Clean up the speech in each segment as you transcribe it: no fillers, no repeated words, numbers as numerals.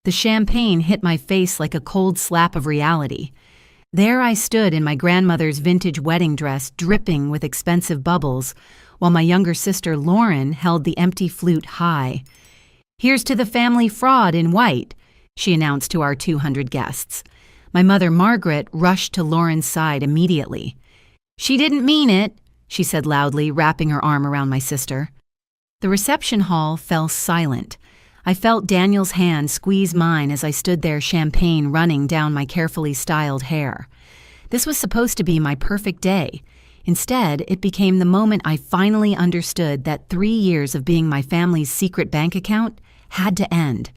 The champagne hit my face like a cold slap of reality. There I stood in my grandmother's vintage wedding dress, dripping with expensive bubbles, while my younger sister Lauren held the empty flute high. "Here's to the family fraud in white," she announced to our 200 guests. My mother Margaret rushed to Lauren's side immediately. "She didn't mean it," she said loudly, wrapping her arm around my sister. The reception hall fell silent. I felt Daniel's hand squeeze mine as I stood there, champagne running down my carefully styled hair. This was supposed to be my perfect day. Instead, it became the moment I finally understood that 3 years of being my family's secret bank account had to end.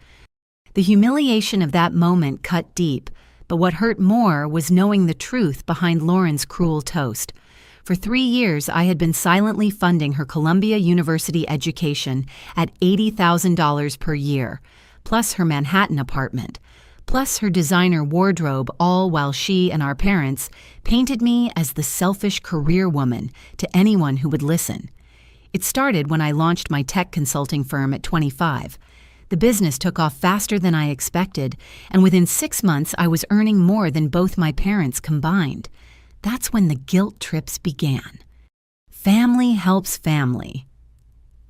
The humiliation of that moment cut deep, but what hurt more was knowing the truth behind Lauren's cruel toast. For 3 years, I had been silently funding her Columbia University education at $80,000 per year, plus her Manhattan apartment, plus her designer wardrobe, all while she and our parents painted me as the selfish career woman to anyone who would listen. It started when I launched my tech consulting firm at 25. The business took off faster than I expected, and within 6 months I was earning more than both my parents combined. That's when the guilt trips began. Family helps family.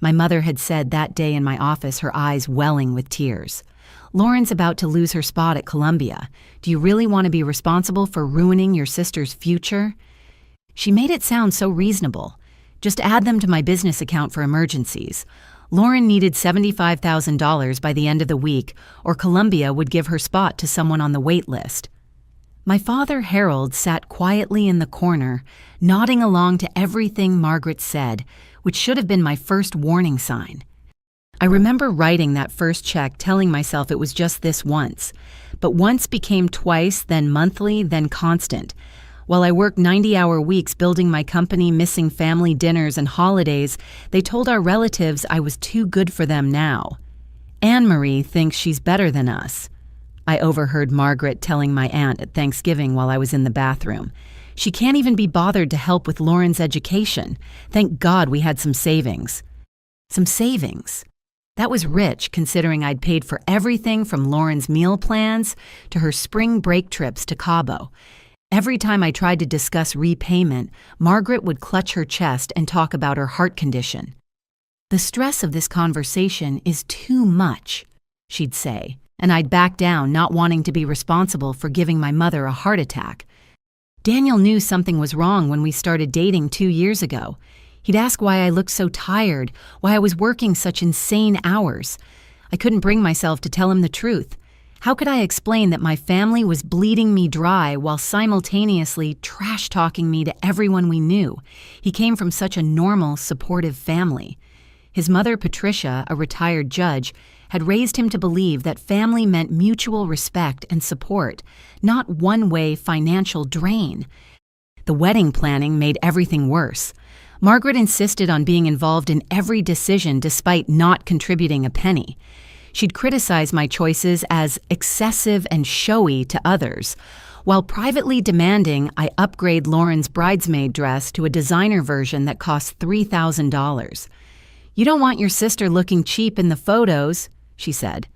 My mother had said that day in my office, her eyes welling with tears. "Lauren's about to lose her spot at Columbia. Do you really want to be responsible for ruining your sister's future?" She made it sound so reasonable. Just add them to my business account for emergencies. Lauren needed $75,000 by the end of the week, or Columbia would give her spot to someone on the wait list. My father, Harold, sat quietly in the corner, nodding along to everything Margaret said, which should have been my first warning sign. I remember writing that first check, telling myself it was just this once, but once became twice, then monthly, then constant. While I worked 90-hour weeks building my company, missing family dinners and holidays, they told our relatives I was too good for them now. "Anne-Marie thinks she's better than us," I overheard Margaret telling my aunt at Thanksgiving while I was in the bathroom. "She can't even be bothered to help with Lauren's education. Thank God we had some savings." Some savings. That was rich, considering I'd paid for everything from Lauren's meal plans to her spring break trips to Cabo. Every time I tried to discuss repayment, Margaret would clutch her chest and talk about her heart condition. "The stress of this conversation is too much," she'd say. And I'd back down, not wanting to be responsible for giving my mother a heart attack. Daniel knew something was wrong when we started dating 2 years ago. He'd ask why I looked so tired, why I was working such insane hours. I couldn't bring myself to tell him the truth. How could I explain that my family was bleeding me dry while simultaneously trash-talking me to everyone we knew? He came from such a normal, supportive family. His mother, Patricia, a retired judge, had raised him to believe that family meant mutual respect and support, not one-way financial drain. The wedding planning made everything worse. Margaret insisted on being involved in every decision despite not contributing a penny. She'd criticize my choices as excessive and showy to others, while privately demanding I upgrade Lauren's bridesmaid dress to a designer version that cost $3,000. "You don't want your sister looking cheap in the photos," she said.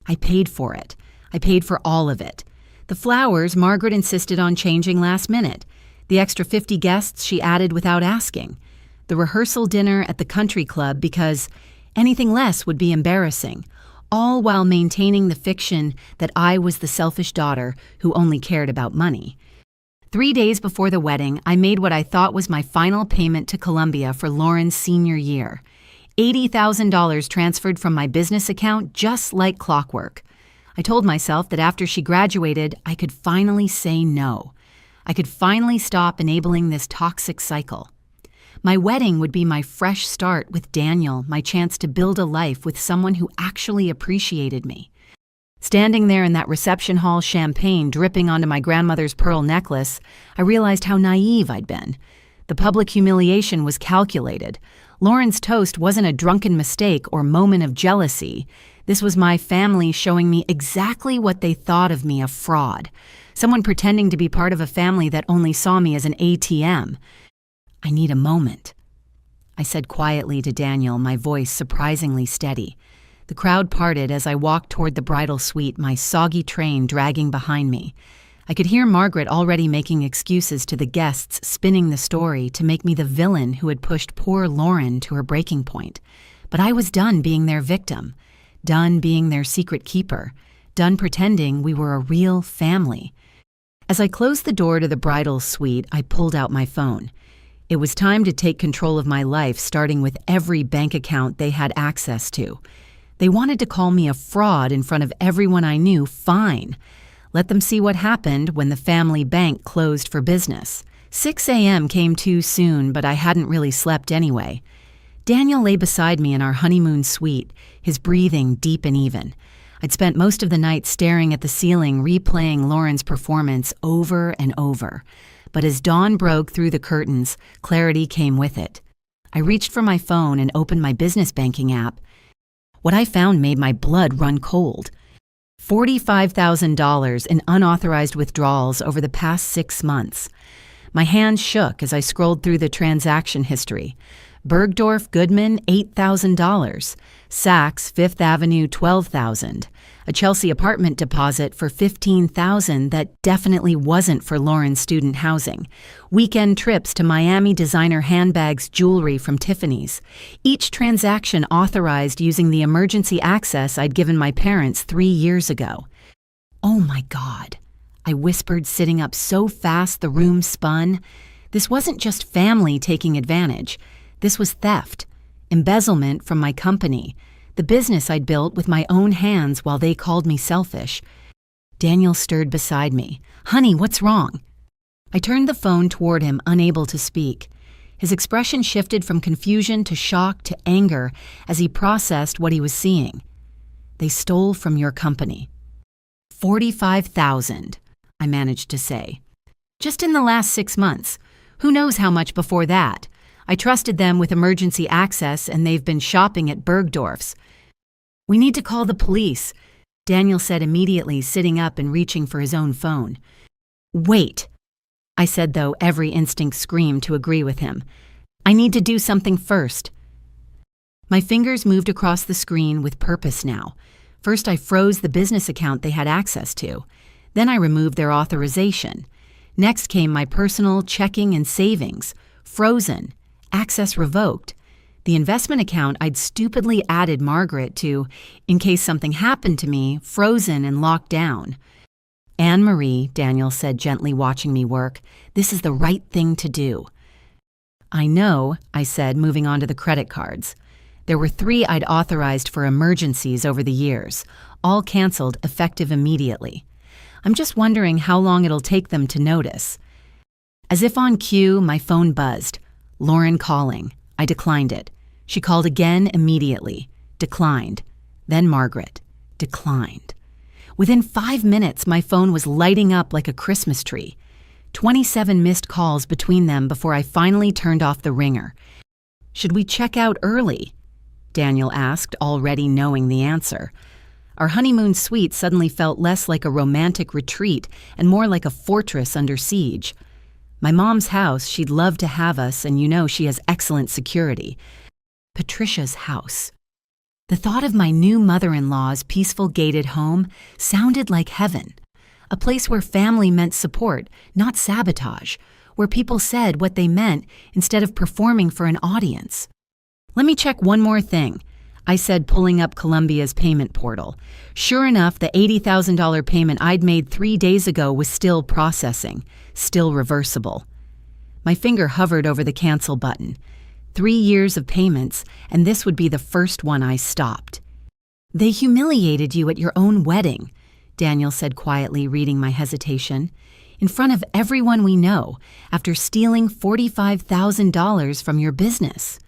I paid for it. I paid for all of it. The flowers Margaret insisted on changing last minute. The extra 50 guests she added without asking. The rehearsal dinner at the country club because anything less would be embarrassing, all while maintaining the fiction that I was the selfish daughter who only cared about money. 3 days before the wedding, I made what I thought was my final payment to Columbia for Lauren's senior year. $80,000 transferred from my business account just like clockwork. I told myself that after she graduated, I could finally say no. I could finally stop enabling this toxic cycle. My wedding would be my fresh start with Daniel, my chance to build a life with someone who actually appreciated me. Standing there in that reception hall, champagne dripping onto my grandmother's pearl necklace, I realized how naive I'd been. The public humiliation was calculated. Lauren's toast wasn't a drunken mistake or moment of jealousy. This was my family showing me exactly what they thought of me, a fraud. Someone pretending to be part of a family that only saw me as an ATM. "I need a moment," I said quietly to Daniel, my voice surprisingly steady. The crowd parted as I walked toward the bridal suite, my soggy train dragging behind me. I could hear Margaret already making excuses to the guests, spinning the story to make me the villain who had pushed poor Lauren to her breaking point. But I was done being their victim, done being their secret keeper, done pretending we were a real family. As I closed the door to the bridal suite, I pulled out my phone. It was time to take control of my life, starting with every bank account they had access to. They wanted to call me a fraud in front of everyone I knew. Fine. Let them see what happened when the family bank closed for business. 6 a.m. came too soon, but I hadn't really slept anyway. Daniel lay beside me in our honeymoon suite, his breathing deep and even. I'd spent most of the night staring at the ceiling, replaying Lauren's performance over and over. But as dawn broke through the curtains, clarity came with it. I reached for my phone and opened my business banking app. What I found made my blood run cold. $45,000 in unauthorized withdrawals over the past 6 months. My hands shook as I scrolled through the transaction history. Bergdorf Goodman, $8,000. Saks, Fifth Avenue, $12,000. A Chelsea apartment deposit for $15,000 that definitely wasn't for Lauren's student housing. Weekend trips to Miami designer handbags, jewelry from Tiffany's. Each transaction authorized using the emergency access I'd given my parents 3 years ago. Oh my God, I whispered, sitting up so fast the room spun. This wasn't just family taking advantage. This was theft, embezzlement from my company, the business I'd built with my own hands while they called me selfish. Daniel stirred beside me. "Honey, what's wrong?" I turned the phone toward him, unable to speak. His expression shifted from confusion to shock to anger as he processed what he was seeing. "They stole from your company." $45,000, I managed to say. "Just in the last 6 months. Who knows how much before that? I trusted them with emergency access, and they've been shopping at Bergdorf's." "We need to call the police," Daniel said immediately, sitting up and reaching for his own phone. "Wait," I said, though every instinct screamed to agree with him. "I need to do something first." My fingers moved across the screen with purpose now. First, I froze the business account they had access to. Then I removed their authorization. Next came my personal checking and savings, frozen. Access revoked. The investment account I'd stupidly added Margaret to, in case something happened to me, frozen and locked down. "Anne-Marie," Daniel said, gently watching me work, "this is the right thing to do." "I know," I said, moving on to the credit cards. There were 3 I'd authorized for emergencies over the years, all canceled effective immediately. "I'm just wondering how long it'll take them to notice." As if on cue, my phone buzzed. Lauren calling. I declined it. She called again immediately. Declined. Then Margaret. Declined. Within 5 minutes, my phone was lighting up like a Christmas tree. 27 missed calls between them before I finally turned off the ringer. "Should we check out early?" Daniel asked, already knowing the answer. Our honeymoon suite suddenly felt less like a romantic retreat and more like a fortress under siege. My mom's house, she'd love to have us, and you know she has excellent security. Patricia's house. The thought of my new mother-in-law's peaceful gated home sounded like heaven. A place where family meant support, not sabotage, where people said what they meant instead of performing for an audience. "Let me check one more thing," I said, pulling up Columbia's payment portal. Sure enough, the $80,000 payment I'd made 3 days ago was still processing, still reversible. My finger hovered over the cancel button. 3 years of payments, and this would be the first one I stopped. "They humiliated you at your own wedding," Daniel said quietly, reading my hesitation. "In front of everyone we know, after stealing $45,000 from your business."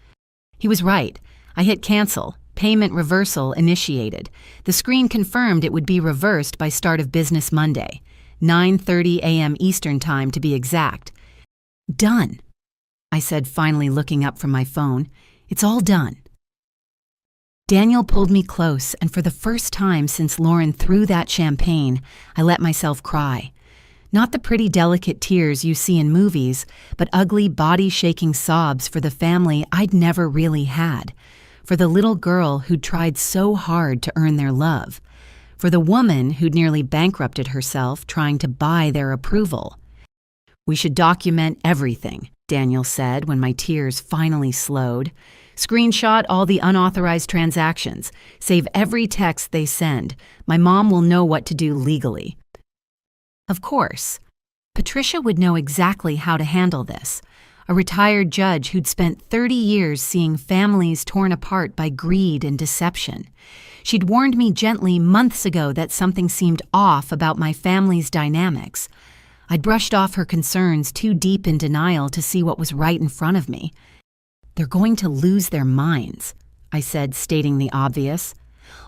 He was right. I hit cancel. Payment reversal initiated. The screen confirmed it would be reversed by start of business Monday, 9:30 a.m. Eastern Time to be exact. "Done," I said, finally looking up from my phone. "It's all done." Daniel pulled me close, and for the first time since Lauren threw that champagne, I let myself cry. Not the pretty, delicate tears you see in movies, but ugly, body-shaking sobs for the family I'd never really had. for the little girl who'd tried so hard to earn their love, for the woman who'd nearly bankrupted herself trying to buy their approval. "We should document everything," Daniel said when my tears finally slowed. "Screenshot all the unauthorized transactions. Save every text they send. My mom will know what to do legally." Of course, Patricia would know exactly how to handle this. A retired judge who'd spent 30 years seeing families torn apart by greed and deception. She'd warned me gently months ago that something seemed off about my family's dynamics. I'd brushed off her concerns too deep in denial to see what was right in front of me. "They're going to lose their minds," I said, stating the obvious.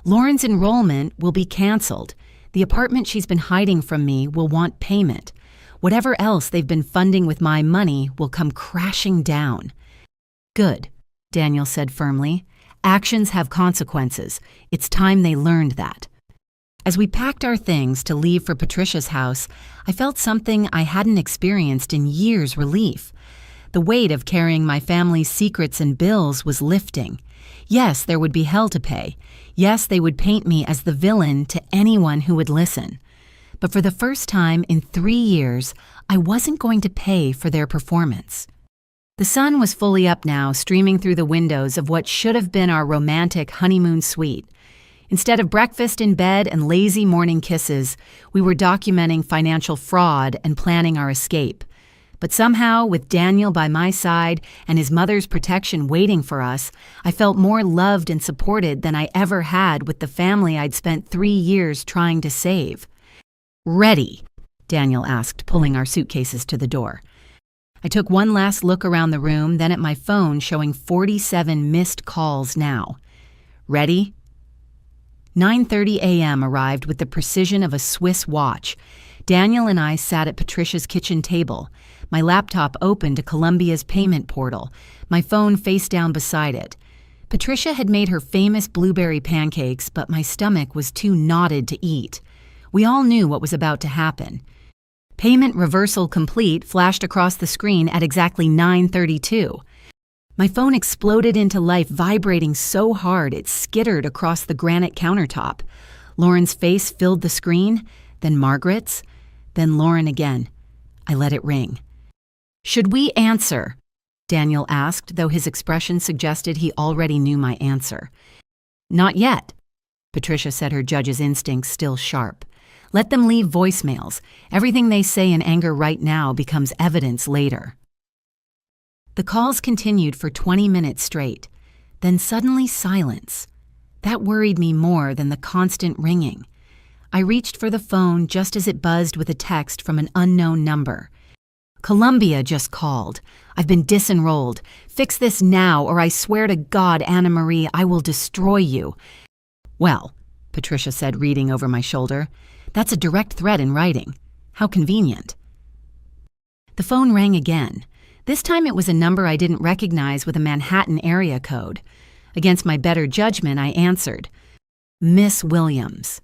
"Lauren's enrollment will be canceled. The apartment she's been hiding from me will want payment. Whatever else they've been funding with my money will come crashing down." "Good," Daniel said firmly. "Actions have consequences. It's time they learned that." As we packed our things to leave for Patricia's house, I felt something I hadn't experienced in years: relief. The weight of carrying my family's secrets and bills was lifting. Yes, there would be hell to pay. Yes, they would paint me as the villain to anyone who would listen. But for the first time in 3 years, I wasn't going to pay for their performance. The sun was fully up now, streaming through the windows of what should have been our romantic honeymoon suite. Instead of breakfast in bed and lazy morning kisses, we were documenting financial fraud and planning our escape. But somehow, with Daniel by my side and his mother's protection waiting for us, I felt more loved and supported than I ever had with the family I'd spent 3 years trying to save. "Ready?" Daniel asked, pulling our suitcases to the door. I took one last look around the room, then at my phone showing 47 missed calls now. "Ready?" 9:30 a.m. arrived with the precision of a Swiss watch. Daniel and I sat at Patricia's kitchen table. My laptop open to Columbia's payment portal, my phone face down beside it. Patricia had made her famous blueberry pancakes, but my stomach was too knotted to eat. We all knew what was about to happen. "Payment reversal complete" flashed across the screen at exactly 9:32. My phone exploded into life, vibrating so hard it skittered across the granite countertop. Lauren's face filled the screen, then Margaret's, then Lauren again. I let it ring. "Should we answer?" Daniel asked, though his expression suggested he already knew my answer. "Not yet," Patricia said, her judge's instincts still sharp. "Let them leave voicemails. Everything they say in anger right now becomes evidence later." The calls continued for 20 minutes straight, then suddenly silence. That worried me more than the constant ringing. I reached for the phone just as it buzzed with a text from an unknown number. "Columbia just called. I've been disenrolled. Fix this now, or I swear to God, Anna Marie, I will destroy you." "Well," Patricia said, reading over my shoulder, "that's a direct threat in writing. How convenient." The phone rang again. This time it was a number I didn't recognize with a Manhattan area code. Against my better judgment, I answered. "Miss Williams,"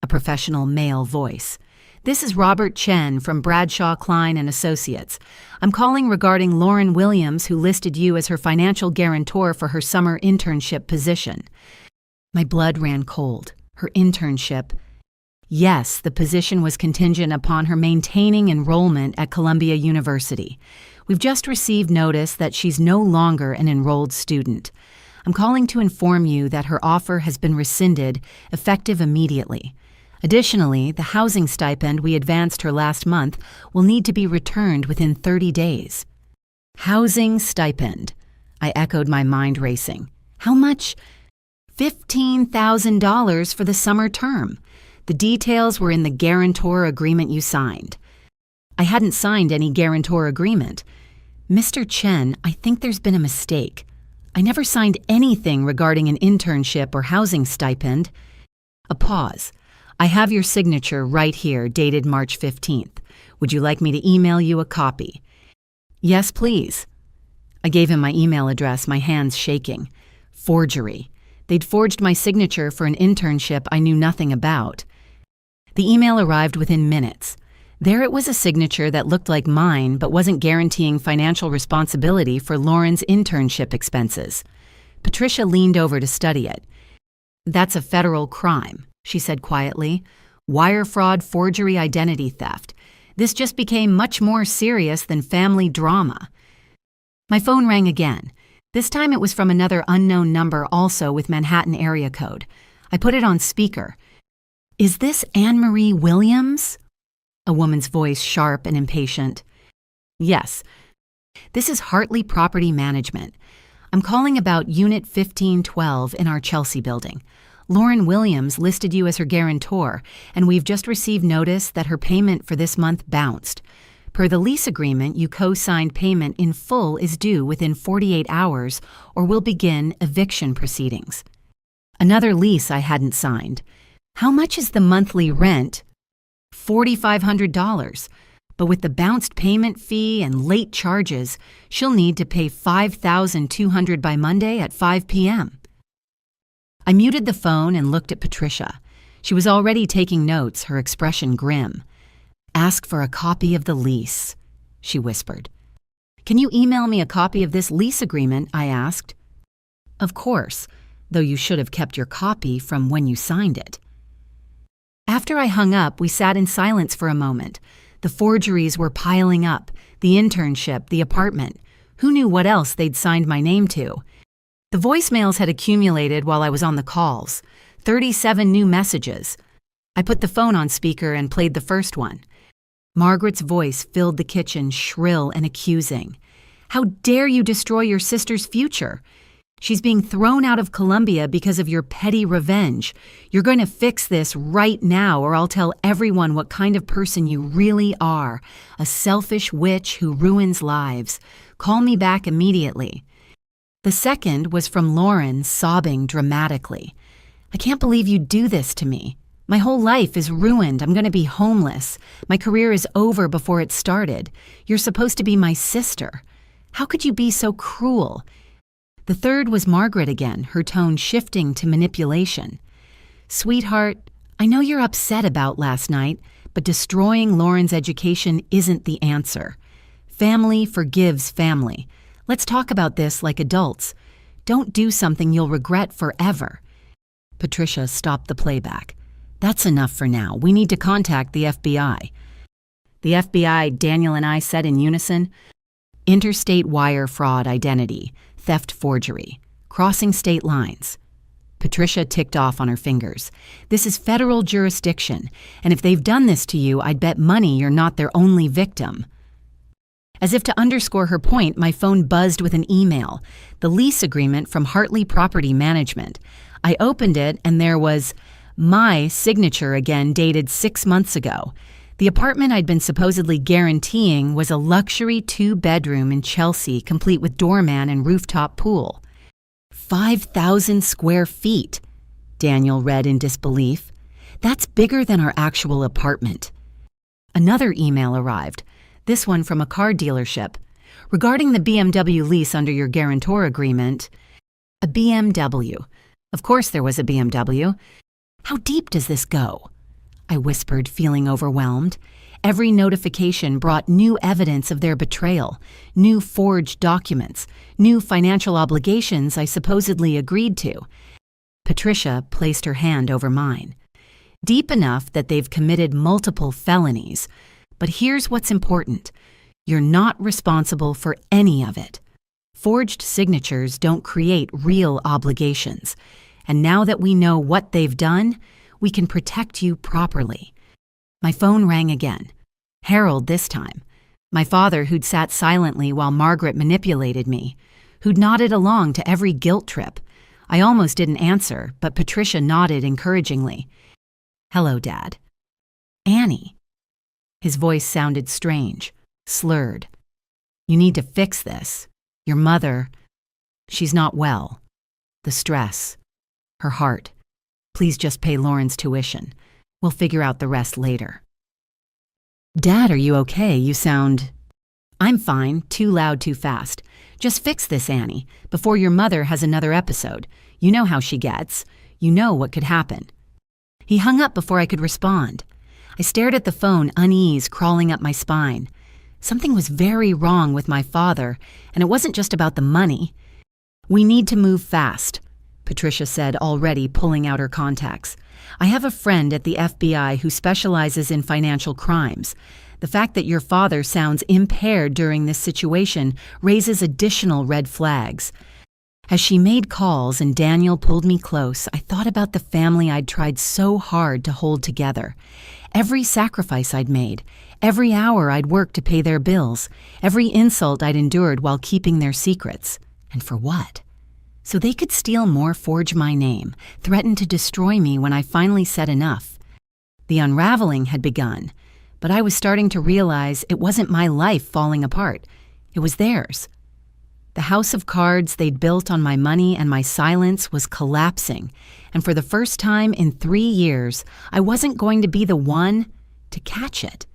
a professional male voice. "This is Robert Chen from Bradshaw Klein and Associates. I'm calling regarding Lauren Williams, who listed you as her financial guarantor for her summer internship position." My blood ran cold. Her internship. Yes, the position was contingent upon her maintaining enrollment at Columbia University. We've just received notice that she's no longer an enrolled student. I'm calling to inform you that her offer has been rescinded, effective immediately. Additionally, the housing stipend we advanced her last month will need to be returned within 30 days. Housing stipend. I echoed, my mind racing. How much? $15,000 for the summer term. The details were in the guarantor agreement you signed. I hadn't signed any guarantor agreement. "Mr. Chen, I think there's been a mistake. I never signed anything regarding an internship or housing stipend." A pause. "I have your signature right here, dated March 15th. Would you like me to email you a copy?" "Yes, please." I gave him my email address, my hands shaking. Forgery. They'd forged my signature for an internship I knew nothing about. The email arrived within minutes. There it was, a signature that looked like mine but wasn't guaranteeing financial responsibility for Lauren's internship expenses. Patricia leaned over to study it. "That's a federal crime," she said quietly. "Wire fraud, forgery, identity theft. This just became much more serious than family drama." My phone rang again. This time it was from another unknown number, also with Manhattan area code. I put it on speaker. "Is this Anne-Marie Williams?" A woman's voice, sharp and impatient. "Yes. This is Hartley Property Management. I'm calling about Unit 1512 in our Chelsea building. Lauren Williams listed you as her guarantor, and we've just received notice that her payment for this month bounced. Per the lease agreement, you co-signed payment in full is due within 48 hours or will begin eviction proceedings." Another lease I hadn't signed. "How much is the monthly rent?" $4,500. But with the bounced payment fee and late charges, she'll need to pay $5,200 by Monday at 5 p.m. I muted the phone and looked at Patricia. She was already taking notes, her expression grim. "Ask for a copy of the lease," she whispered. "Can you email me a copy of this lease agreement?" I asked. "Of course, though you should have kept your copy from when you signed it." After I hung up, we sat in silence for a moment. The forgeries were piling up, the internship, the apartment. Who knew what else they'd signed my name to? The voicemails had accumulated while I was on the calls. 37 new messages. I put the phone on speaker and played the first one. Margaret's voice filled the kitchen, shrill and accusing. "How dare you destroy your sister's future? She's being thrown out of Columbia because of your petty revenge. You're going to fix this right now, or I'll tell everyone what kind of person you really are. A selfish witch who ruins lives. Call me back immediately." The second was from Lauren, sobbing dramatically. "I can't believe you'd do this to me. My whole life is ruined. I'm going to be homeless. My career is over before it started. You're supposed to be my sister. How could you be so cruel?" The third was Margaret again, her tone shifting to manipulation. "Sweetheart, I know you're upset about last night, but destroying Lauren's education isn't the answer. Family forgives family. Let's talk about this like adults. Don't do something you'll regret forever." Patricia stopped the playback. "That's enough for now. We need to contact the FBI." "The FBI," Daniel and I said in unison. "Interstate wire fraud, identity, theft, forgery, crossing state lines." Patricia ticked off on her fingers. "This is federal jurisdiction, and if they've done this to you, I'd bet money you're not their only victim." As if to underscore her point, my phone buzzed with an email, the lease agreement from Hartley Property Management. I opened it, and there was my signature again, dated 6 months ago. The apartment I'd been supposedly guaranteeing was a luxury 2-bedroom in Chelsea, complete with doorman and rooftop pool. 5,000 square feet, Daniel read in disbelief. "That's bigger than our actual apartment." Another email arrived, this one from a car dealership. "Regarding the BMW lease under your guarantor agreement." A BMW. Of course there was a BMW. How deep does this go? I whispered, feeling overwhelmed. Every notification brought new evidence of their betrayal, new forged documents, new financial obligations I supposedly agreed to. Patricia placed her hand over mine. "Deep enough that they've committed multiple felonies. But here's what's important. You're not responsible for any of it. Forged signatures don't create real obligations. And now that we know what they've done, we can protect you properly." My phone rang again. Harold this time. My father, who'd sat silently while Margaret manipulated me, who'd nodded along to every guilt trip. I almost didn't answer, but Patricia nodded encouragingly. "Hello, Dad." "Annie." His voice sounded strange, slurred. "You need to fix this. Your mother, she's not well. The stress. Her heart. Please just pay Lauren's tuition. We'll figure out the rest later." "Dad, are you okay? You sound—" "I'm fine. Too loud, too fast. Just fix this, Annie, before your mother has another episode. You know how she gets. You know what could happen." He hung up before I could respond. I stared at the phone, unease crawling up my spine. Something was very wrong with my father, and it wasn't just about the money. We need to move fast, Patricia said, already pulling out her contacts. I have a friend at the FBI who specializes in financial crimes. The fact that your father sounds impaired during this situation raises additional red flags. As she made calls and Daniel pulled me close, I thought about the family I'd tried so hard to hold together. Every sacrifice I'd made, every hour I'd worked to pay their bills, every insult I'd endured while keeping their secrets. And for what? So they could steal more, forge my name, threaten to destroy me when I finally said enough. The unraveling had begun, but I was starting to realize it wasn't my life falling apart. It was theirs. The house of cards they'd built on my money and my silence was collapsing, and for the first time in 3 years, I wasn't going to be the one to catch it.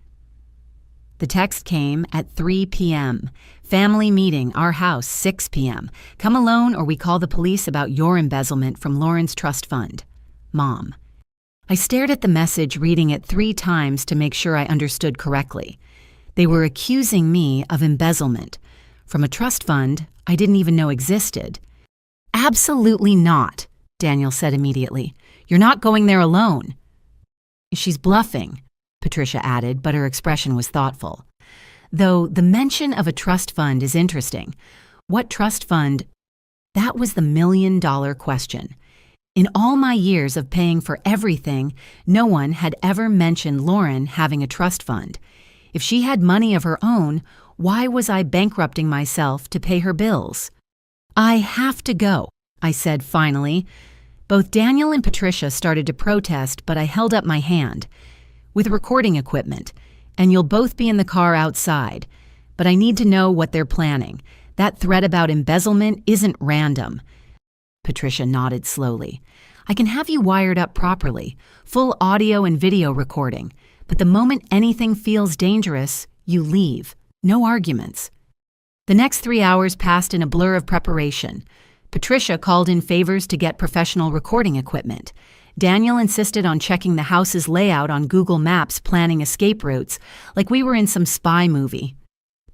The text came at 3 p.m. Family meeting, our house, 6 p.m. Come alone or we call the police about your embezzlement from Lauren's trust fund. Mom. I stared at the message, reading it 3 times to make sure I understood correctly. They were accusing me of embezzlement from a trust fund I didn't even know existed. Absolutely not, Daniel said immediately. You're not going there alone. She's bluffing, Patricia added, but her expression was thoughtful. Though the mention of a trust fund is interesting. What trust fund? That was the million-dollar question. In all my years of paying for everything, no one had ever mentioned Lauren having a trust fund. If she had money of her own, why was I bankrupting myself to pay her bills? I have to go, I said finally. Both Daniel and Patricia started to protest, but I held up my hand. With recording equipment, and you'll both be in the car outside. But I need to know what they're planning. That threat about embezzlement isn't random. Patricia nodded slowly. I can have you wired up properly, full audio and video recording. But the moment anything feels dangerous, you leave. No arguments. The next 3 hours passed in a blur of preparation. Patricia called in favors to get professional recording equipment. Daniel insisted on checking the house's layout on Google Maps, planning escape routes, like we were in some spy movie.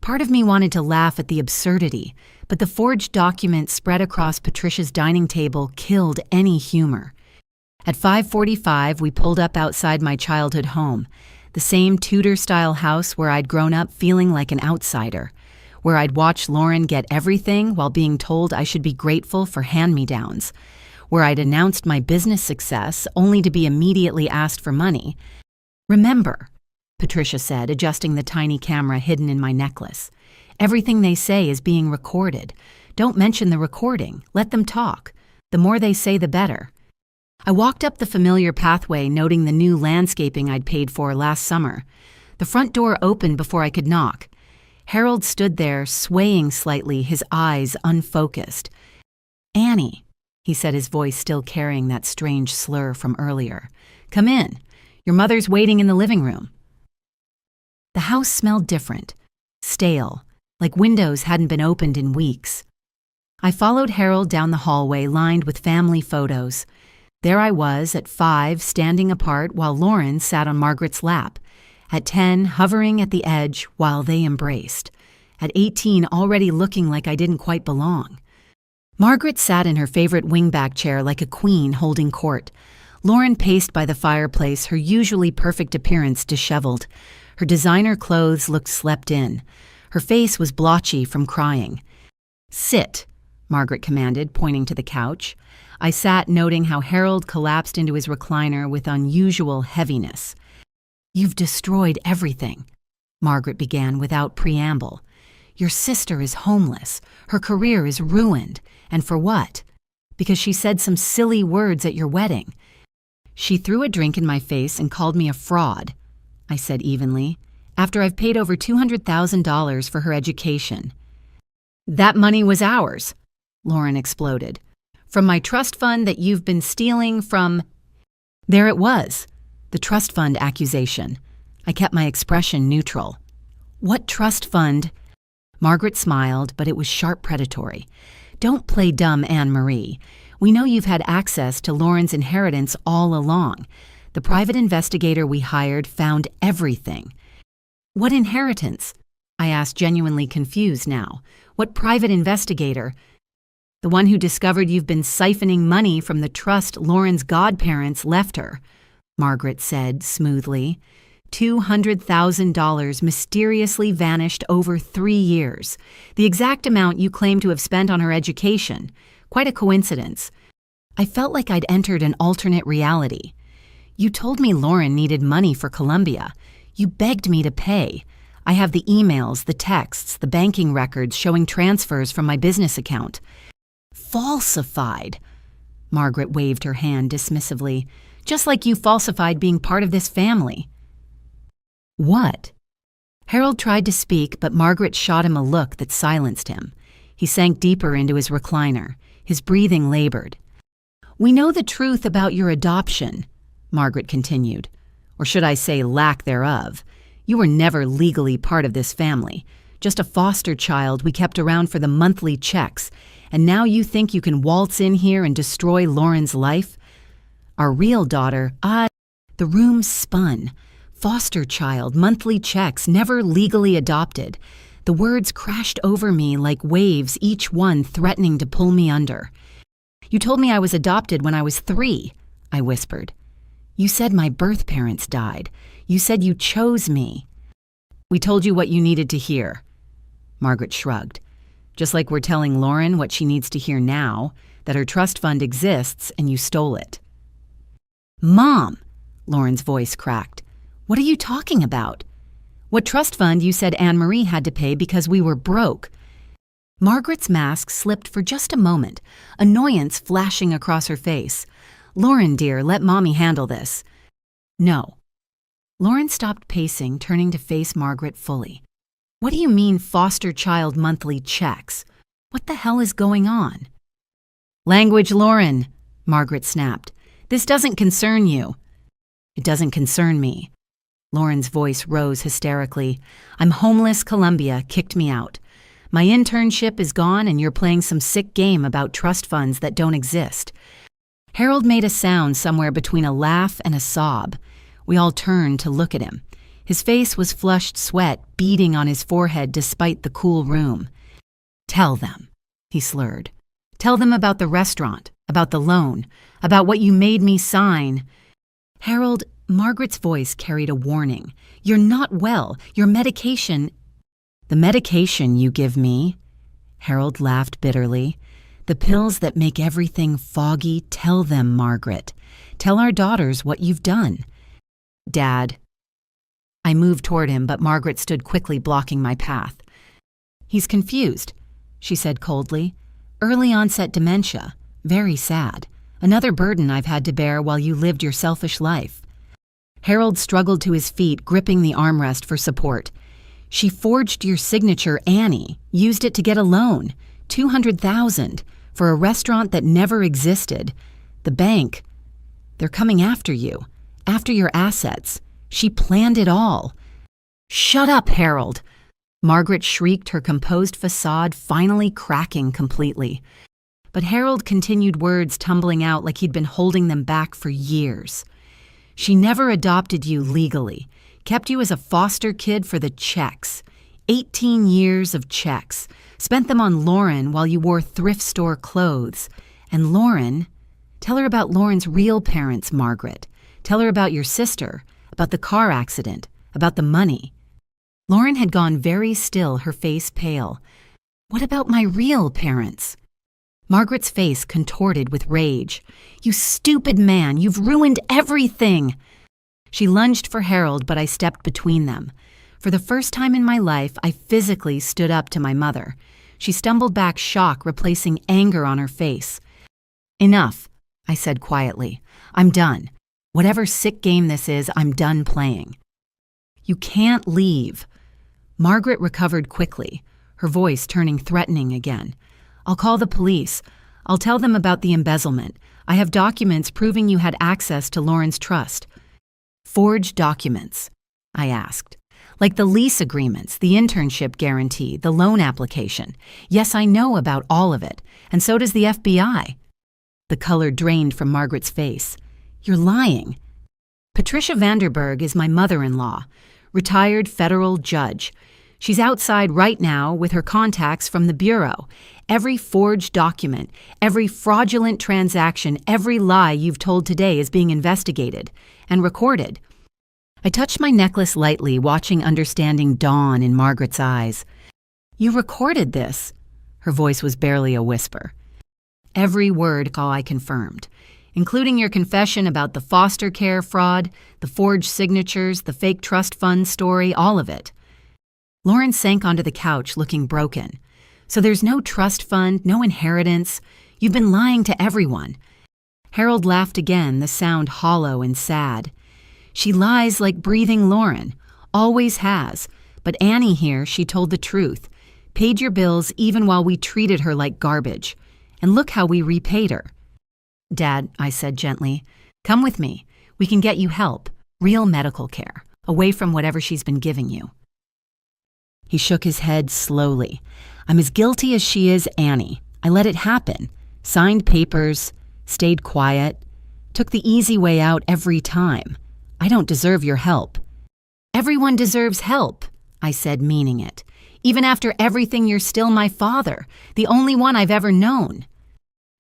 Part of me wanted to laugh at the absurdity, but the forged document spread across Patricia's dining table killed any humor. At 5:45, we pulled up outside my childhood home, the same Tudor-style house where I'd grown up feeling like an outsider, where I'd watched Lauren get everything while being told I should be grateful for hand-me-downs, where I'd announced my business success only to be immediately asked for money. Remember, Patricia said, adjusting the tiny camera hidden in my necklace, everything they say is being recorded. Don't mention the recording. Let them talk. The more they say, the better. I walked up the familiar pathway, noting the new landscaping I'd paid for last summer. The front door opened before I could knock. Harold stood there, swaying slightly, his eyes unfocused. Annie, he said, his voice still carrying that strange slur from earlier. Come in. Your mother's waiting in the living room. The house smelled different, stale, like windows hadn't been opened in weeks. I followed Harold down the hallway lined with family photos. There I was at 5, standing apart while Lauren sat on Margaret's lap. At 10, hovering at the edge while they embraced. At 18, already looking like I didn't quite belong. Margaret sat in her favorite wingback chair like a queen holding court. Lauren paced by the fireplace, her usually perfect appearance disheveled. Her designer clothes looked slept in. Her face was blotchy from crying. Sit, Margaret commanded, pointing to the couch. I sat, noting how Harold collapsed into his recliner with unusual heaviness. You've destroyed everything, Margaret began without preamble. Your sister is homeless. Her career is ruined. And for what? Because she said some silly words at your wedding. She threw a drink in my face and called me a fraud, I said evenly, after I've paid over $200,000 for her education. That money was ours, Lauren exploded. From my trust fund that you've been stealing from... There it was, the trust fund accusation. I kept my expression neutral. What trust fund? Margaret smiled, but it was sharp predatory. Don't play dumb, Anne-Marie. We know you've had access to Lauren's inheritance all along. The private investigator we hired found everything. What inheritance? I asked, genuinely confused now. What private investigator? The one who discovered you've been siphoning money from the trust Lauren's godparents left her, Margaret said smoothly. $200,000 mysteriously vanished over 3 years, the exact amount you claim to have spent on her education. Quite a coincidence. I felt like I'd entered an alternate reality. You told me Lauren needed money for Columbia. You begged me to pay. I have the emails, the texts, the banking records showing transfers from my business account. Falsified. Margaret waved her hand dismissively. Just like you falsified being part of this family. What? Harold tried to speak, but Margaret shot him a look that silenced him. He sank deeper into his recliner. His breathing labored. We know the truth about your adoption, Margaret continued. Or should I say lack thereof. You were never legally part of this family. Just a foster child we kept around for the monthly checks. And now you think you can waltz in here and destroy Lauren's life? Our real daughter, the room spun. Foster child, monthly checks, never legally adopted. The words crashed over me like waves, each one threatening to pull me under. You told me I was adopted when I was 3, I whispered. You said my birth parents died. You said you chose me. We told you what you needed to hear. Margaret shrugged. Just like we're telling Lauren what she needs to hear now, that her trust fund exists and you stole it. Mom, Lauren's voice cracked. What are you talking about? What trust fund you said Anne-Marie had to pay because we were broke. Margaret's mask slipped for just a moment, annoyance flashing across her face. Lauren, dear, let Mommy handle this. No. Lauren stopped pacing, turning to face Margaret fully. What do you mean foster child monthly checks? What the hell is going on? Language, Lauren, Margaret snapped. This doesn't concern you. It doesn't concern me. Lauren's voice rose hysterically. I'm homeless. Columbia kicked me out. My internship is gone and you're playing some sick game about trust funds that don't exist. Harold made a sound somewhere between a laugh and a sob. We all turned to look at him. His face was flushed sweat beading on his forehead despite the cool room. Tell them, he slurred. Tell them about the restaurant, about the loan, about what you made me sign. Harold, Margaret's voice carried a warning. You're not well. Your medication... The medication you give me? Harold laughed bitterly. The pills that make everything foggy, tell them, Margaret. Tell our daughters what you've done. Dad. I moved toward him, but Margaret stood quickly blocking my path. He's confused, she said coldly. Early onset dementia. Very sad. Another burden I've had to bear while you lived your selfish life. Harold struggled to his feet, gripping the armrest for support. She forged your signature, Annie, used it to get a loan, $200,000, for a restaurant that never existed. The bank, they're coming after you, after your assets. She planned it all. Shut up, Harold. Margaret shrieked, her composed facade finally cracking completely. But Harold continued, words tumbling out like he'd been holding them back for years. She never adopted you legally. Kept you as a foster kid for the checks. 18 years of checks. Spent them on Lauren while you wore thrift store clothes. And Lauren, tell her about Lauren's real parents, Margaret. Tell her about your sister, about the car accident, about the money. Lauren had gone very still, her face pale. What about my real parents? Margaret's face contorted with rage. You stupid man, you've ruined everything. She lunged for Harold, but I stepped between them. For the first time in my life, I physically stood up to my mother. She stumbled back, shock replacing anger on her face. Enough, I said quietly. I'm done. Whatever sick game this is, I'm done playing. You can't leave. Margaret recovered quickly, her voice turning threatening again. I'll call the police. I'll tell them about the embezzlement. I have documents proving you had access to Lauren's trust. Forged documents, I asked. Like the lease agreements, the internship guarantee, the loan application. Yes, I know about all of it, and so does the FBI. The color drained from Margaret's face. You're lying. Patricia Vanderberg is my mother-in-law, retired federal judge. She's outside right now with her contacts from the Bureau. Every forged document, every fraudulent transaction, every lie you've told today is being investigated and recorded. I touched my necklace lightly, watching understanding dawn in Margaret's eyes. You recorded this. Her voice was barely a whisper. Every word, I confirmed, including your confession about the foster care fraud, the forged signatures, the fake trust fund story, all of it. Lauren sank onto the couch, looking broken. So there's no trust fund, no inheritance. You've been lying to everyone. Harold laughed again, the sound hollow and sad. She lies like breathing Lauren, always has. But Annie here, she told the truth. Paid your bills even while we treated her like garbage. And look how we repaid her. Dad, I said gently, come with me. We can get you help, real medical care, away from whatever she's been giving you. He shook his head slowly. I'm as guilty as she is Annie. I let it happen. Signed papers, stayed quiet, took the easy way out every time. I don't deserve your help. Everyone deserves help, I said, meaning it. Even after everything, you're still my father, the only one I've ever known.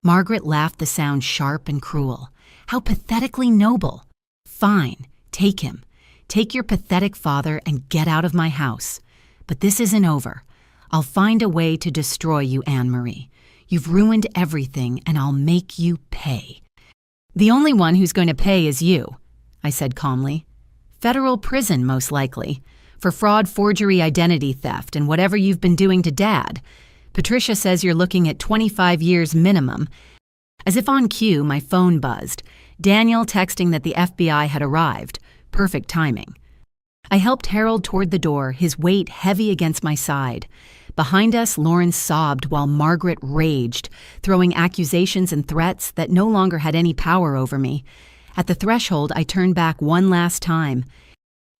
Margaret laughed, the sound sharp and cruel. How pathetically noble. Fine, take him. Take your pathetic father and get out of my house. But this isn't over. I'll find a way to destroy you, Anne-Marie. You've ruined everything, and I'll make you pay. The only one who's going to pay is you, I said calmly. Federal prison, most likely, for fraud, forgery, identity theft, and whatever you've been doing to Dad. Patricia says you're looking at 25 years minimum. As if on cue, my phone buzzed. Daniel texting that the FBI had arrived. Perfect timing. I helped Harold toward the door, his weight heavy against my side. Behind us, Lauren sobbed while Margaret raged, throwing accusations and threats that no longer had any power over me. At the threshold, I turned back one last time.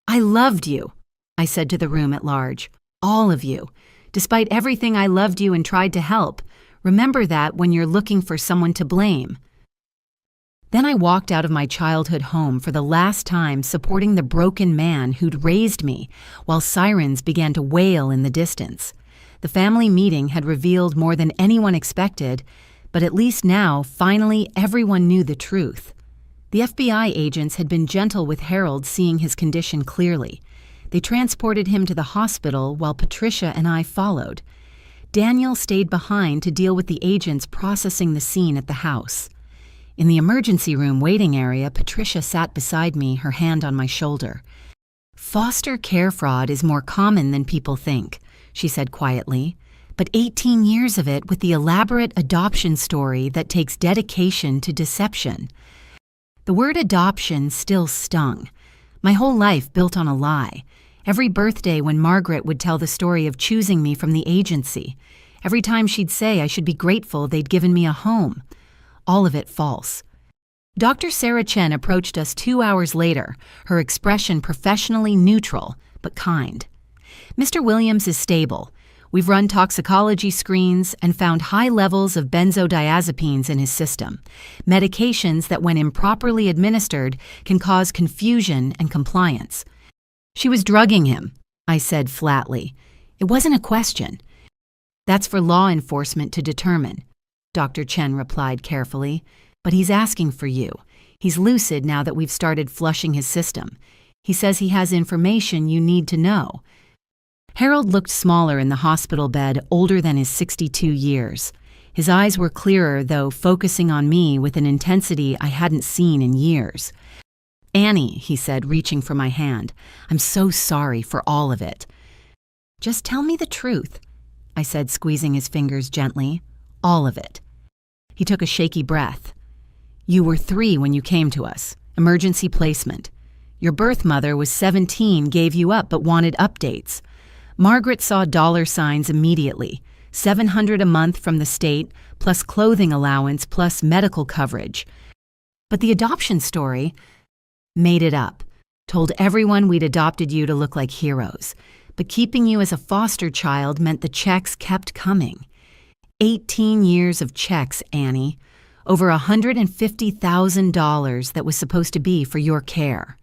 I loved you, I said to the room at large. All of you. Despite everything, I loved you and tried to help. Remember that when you're looking for someone to blame. Then I walked out of my childhood home for the last time, supporting the broken man who'd raised me, while sirens began to wail in the distance. The family meeting had revealed more than anyone expected, but at least now, finally, everyone knew the truth. The FBI agents had been gentle with Harold, seeing his condition clearly. They transported him to the hospital while Patricia and I followed. Daniel stayed behind to deal with the agents processing the scene at the house. In the emergency room waiting area, Patricia sat beside me, her hand on my shoulder. Foster care fraud is more common than people think, she said quietly, but 18 years of it with the elaborate adoption story that takes dedication to deception. The word adoption still stung. My whole life built on a lie. Every birthday when Margaret would tell the story of choosing me from the agency. Every time she'd say I should be grateful they'd given me a home. All of it false. Dr. Sarah Chen approached us 2 hours later, her expression professionally neutral, but kind. Mr. Williams is stable. We've run toxicology screens and found high levels of benzodiazepines in his system, medications that when improperly administered can cause confusion and compliance. She was drugging him, I said flatly. It wasn't a question. That's for law enforcement to determine, Dr. Chen replied carefully, but he's asking for you. He's lucid now that we've started flushing his system. He says he has information you need to know. Harold looked smaller in the hospital bed, older than his 62 years. His eyes were clearer, though, focusing on me with an intensity I hadn't seen in years. Annie, he said, reaching for my hand, I'm so sorry for all of it. Just tell me the truth, I said, squeezing his fingers gently. All of it. He took a shaky breath. You were 3 when you came to us. Emergency placement. Your birth mother was 17, gave you up, but wanted updates. Margaret saw dollar signs immediately. $700 a month from the state, plus clothing allowance, plus medical coverage. But the adoption story made it up. Told everyone we'd adopted you to look like heroes. But keeping you as a foster child meant the checks kept coming. 18 years of checks, Annie. Over $150,000 that was supposed to be for your care.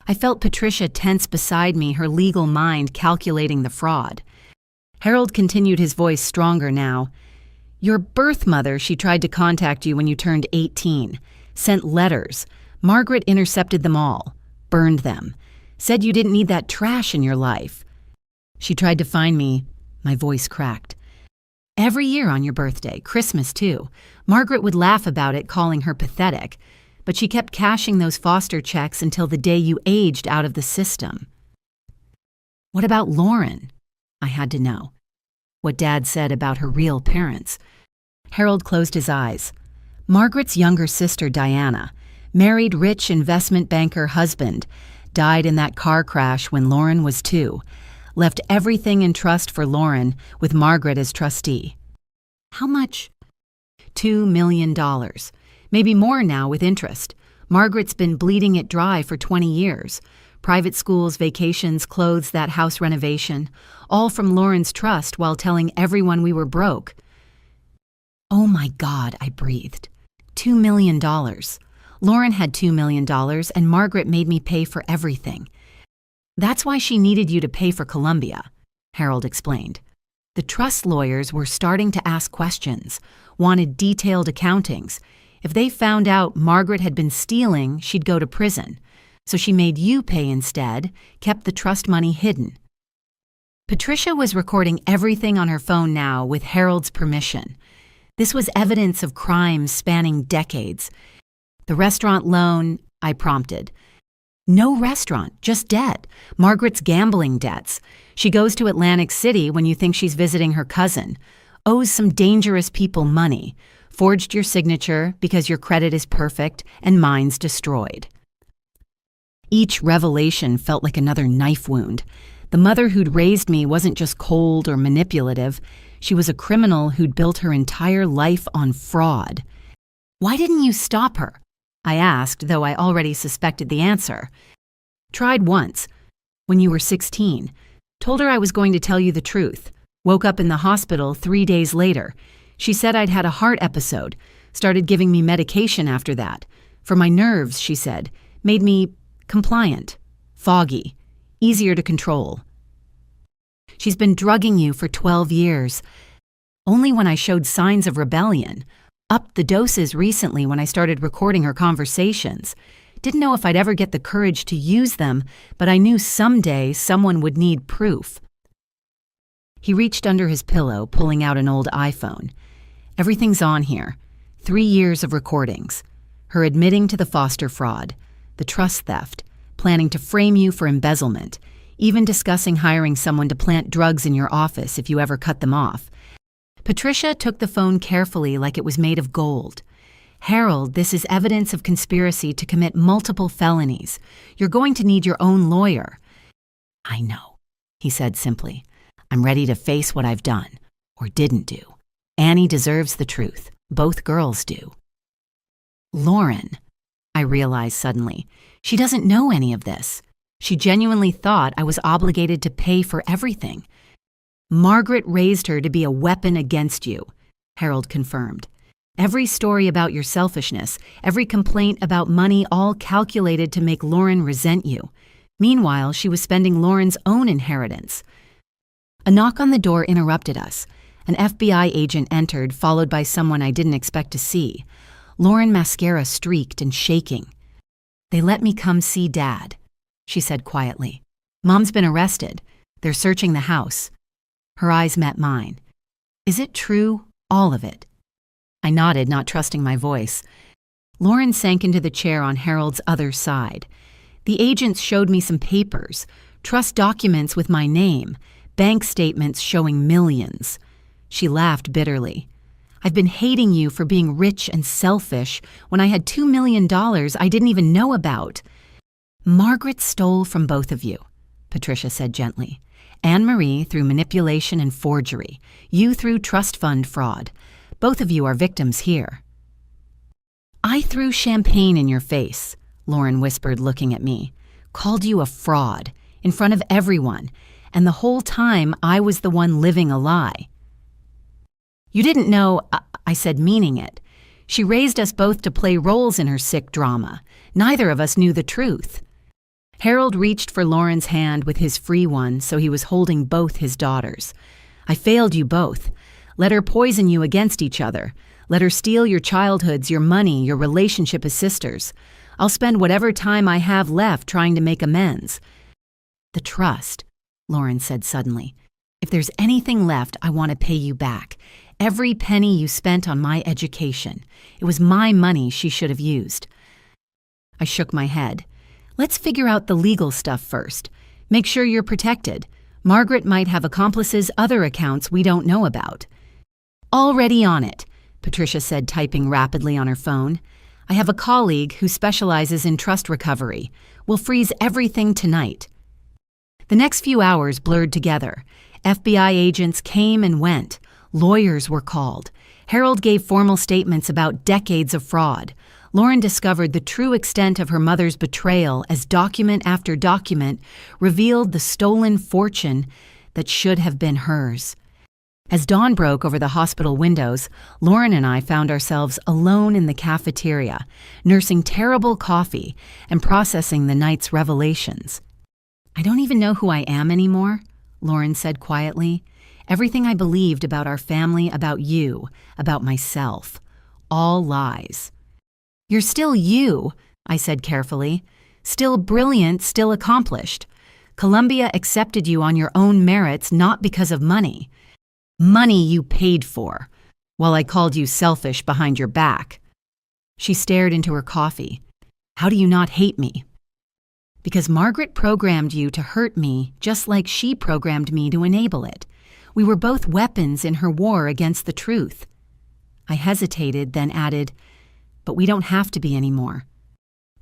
I felt Patricia tense beside me, her legal mind calculating the fraud. Harold continued, his voice stronger now. Your birth mother, she tried to contact you when you turned 18. Sent letters. Margaret intercepted them all. Burned them. Said you didn't need that trash in your life. She tried to find me. My voice cracked. Every year on your birthday, Christmas too, Margaret would laugh about it, calling her pathetic. But she kept cashing those foster checks until the day you aged out of the system. What about Lauren? I had to know. What Dad said about her real parents. Harold closed his eyes. Margaret's younger sister, Diana, married rich investment banker husband, died in that car crash when Lauren was 2, left everything in trust for Lauren with Margaret as trustee. How much? $2 million. Maybe more now with interest. Margaret's been bleeding it dry for 20 years. Private schools, vacations, clothes, that house renovation, all from Lauren's trust while telling everyone we were broke. Oh my God, I breathed. $2 million. Lauren had $2 million and Margaret made me pay for everything. That's why she needed you to pay for Columbia, Harold explained. The trust lawyers were starting to ask questions, wanted detailed accountings. If they found out Margaret had been stealing, she'd go to prison. So she made you pay instead, kept the trust money hidden. Patricia was recording everything on her phone now with Harold's permission. This was evidence of crimes spanning decades. The restaurant loan, I prompted. No restaurant, just debt. Margaret's gambling debts. She goes to Atlantic City when you think she's visiting her cousin. Owes some dangerous people money. Forged your signature because your credit is perfect and mine's destroyed. Each revelation felt like another knife wound. The mother who'd raised me wasn't just cold or manipulative. She was a criminal who'd built her entire life on fraud. Why didn't you stop her? I asked, though I already suspected the answer. Tried once, when you were 16. Told her I was going to tell you the truth. Woke up in the hospital 3 days later. She said I'd had a heart episode. Started giving me medication after that. For my nerves, she said. Made me compliant, foggy, easier to control. She's been drugging you for 12 years. Only when I showed signs of rebellion. Upped the doses recently when I started recording her conversations. Didn't know if I'd ever get the courage to use them, but I knew someday someone would need proof. He reached under his pillow, pulling out an old iPhone. Everything's on here. 3 years of recordings. Her admitting to the foster fraud, the trust theft, planning to frame you for embezzlement, even discussing hiring someone to plant drugs in your office if you ever cut them off. Patricia took the phone carefully like it was made of gold. Harold, this is evidence of conspiracy to commit multiple felonies. You're going to need your own lawyer. I know, he said simply. I'm ready to face what I've done, or didn't do. Annie deserves the truth. Both girls do. Lauren, I realized suddenly. She doesn't know any of this. She genuinely thought I was obligated to pay for everything. Margaret raised her to be a weapon against you, Harold confirmed. Every story about your selfishness, every complaint about money, all calculated to make Lauren resent you. Meanwhile, she was spending Lauren's own inheritance. A knock on the door interrupted us. An FBI agent entered, followed by someone I didn't expect to see. Lauren Mascara streaked and shaking. They let me come see Dad, she said quietly. Mom's been arrested. They're searching the house. Her eyes met mine. Is it true, all of it? I nodded, not trusting my voice. Lauren sank into the chair on Harold's other side. The agents showed me some papers, trust documents with my name, bank statements showing millions. She laughed bitterly. I've been hating you for being rich and selfish when I had $2 million I didn't even know about. Margaret stole from both of you, Patricia said gently. Anne-Marie through manipulation and forgery. You through trust fund fraud. Both of you are victims here. I threw champagne in your face, Lauren whispered, looking at me. Called you a fraud, in front of everyone, and the whole time I was the one living a lie. You didn't know, I said, meaning it. She raised us both to play roles in her sick drama. Neither of us knew the truth. Harold reached for Lauren's hand with his free one, so he was holding both his daughters. I failed you both. Let her poison you against each other. Let her steal your childhoods, your money, your relationship as sisters. I'll spend whatever time I have left trying to make amends." "The trust," Lauren said suddenly. "If there's anything left, I want to pay you back. Every penny you spent on my education. It was my money she should have used." I shook my head. "Let's figure out the legal stuff first. Make sure you're protected. Margaret might have accomplices' other accounts we don't know about." "Already on it," Patricia said, typing rapidly on her phone. "I have a colleague who specializes in trust recovery. We'll freeze everything tonight." The next few hours blurred together. FBI agents came and went. Lawyers were called. Harold gave formal statements about decades of fraud. Lauren discovered the true extent of her mother's betrayal as document after document revealed the stolen fortune that should have been hers. As dawn broke over the hospital windows, Lauren and I found ourselves alone in the cafeteria, nursing terrible coffee and processing the night's revelations. "I don't even know who I am anymore," Lauren said quietly. "Everything I believed about our family, about you, about myself, all lies." "You're still you," I said carefully. "Still brilliant, still accomplished. Columbia accepted you on your own merits, not because of money. Money you paid for, while I called you selfish behind your back." She stared into her coffee. "How do you not hate me?" "Because Margaret programmed you to hurt me just like she programmed me to enable it. We were both weapons in her war against the truth." I hesitated, then added, "But we don't have to be anymore."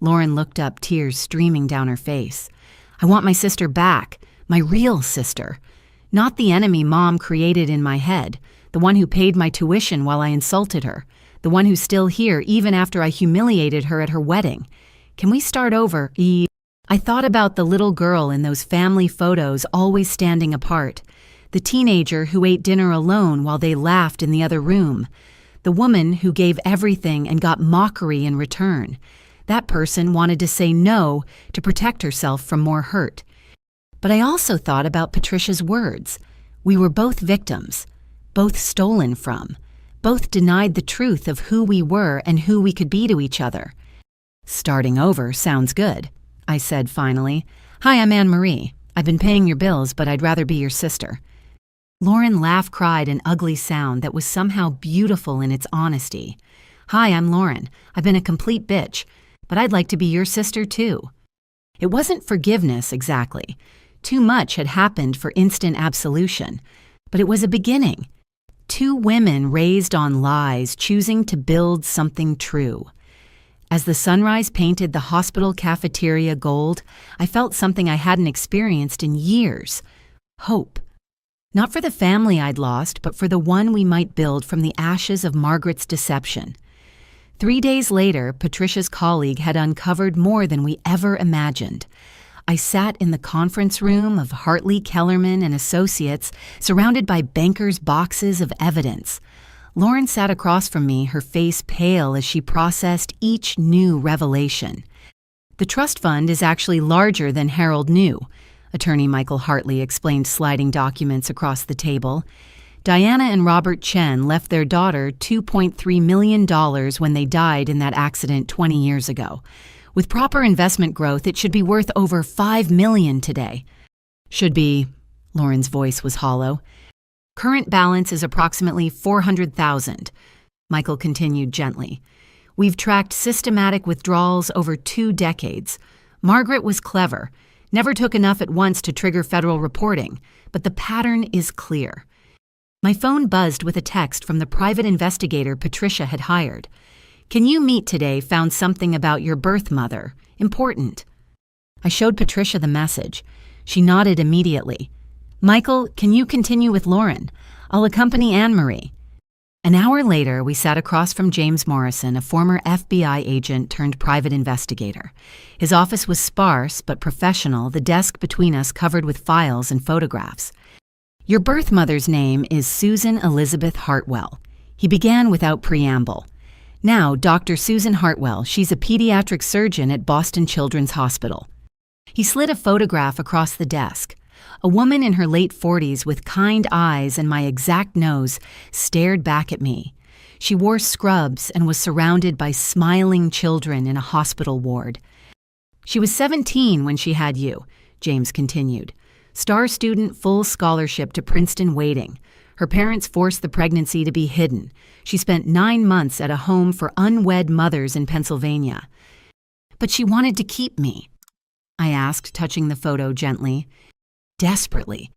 Lauren looked up, tears streaming down her face. "I want my sister back, my real sister. Not the enemy Mom created in my head, the one who paid my tuition while I insulted her, the one who's still here even after I humiliated her at her wedding. Can we start over, Eve?" I thought about the little girl in those family photos always standing apart, the teenager who ate dinner alone while they laughed in the other room, the woman who gave everything and got mockery in return. That person wanted to say no to protect herself from more hurt. But I also thought about Patricia's words. We were both victims, both stolen from, both denied the truth of who we were and who we could be to each other. "Starting over sounds good," I said finally. "Hi, I'm Anne-Marie. I've been paying your bills, but I'd rather be your sister." Lauren cried an ugly sound that was somehow beautiful in its honesty. "Hi, I'm Lauren. I've been a complete bitch, but I'd like to be your sister too." It wasn't forgiveness exactly. Too much had happened for instant absolution, but it was a beginning. Two women raised on lies, choosing to build something true. As the sunrise painted the hospital cafeteria gold, I felt something I hadn't experienced in years: hope. Not for the family I'd lost, but for the one we might build from the ashes of Margaret's deception. 3 days later, Patricia's colleague had uncovered more than we ever imagined. I sat in the conference room of Hartley, Kellerman and Associates, surrounded by bankers' boxes of evidence. Lauren sat across from me, her face pale as she processed each new revelation. "The trust fund is actually larger than Harold knew," Attorney Michael Hartley explained, sliding documents across the table. "Diana and Robert Chen left their daughter $2.3 million when they died in that accident 20 years ago. With proper investment growth, it should be worth over $5 million today." "Should be," Lauren's voice was hollow. "Current balance is approximately $400,000, Michael continued gently. "We've tracked systematic withdrawals over 2 decades. Margaret was clever, never took enough at once to trigger federal reporting, but the pattern is clear." My phone buzzed with a text from the private investigator Patricia had hired. "Can you meet today? Found something about your birth mother. Important." I showed Patricia the message. She nodded immediately. "Michael, can you continue with Lauren? I'll accompany Anne-Marie." An hour later, we sat across from James Morrison, a former FBI agent turned private investigator. His office was sparse but professional, the desk between us covered with files and photographs. "Your birth mother's name is Susan Elizabeth Hartwell." He began without preamble. "Now, Dr. Susan Hartwell, she's a pediatric surgeon at Boston Children's Hospital." He slid a photograph across the desk. A woman in her late 40s with kind eyes and my exact nose stared back at me. She wore scrubs and was surrounded by smiling children in a hospital ward. She was 17 when she had you, James continued. Star student, full scholarship to Princeton waiting. Her parents forced the pregnancy to be hidden. She spent 9 months at a home for unwed mothers in Pennsylvania. But she wanted to keep me, I asked, touching the photo gently. Desperately.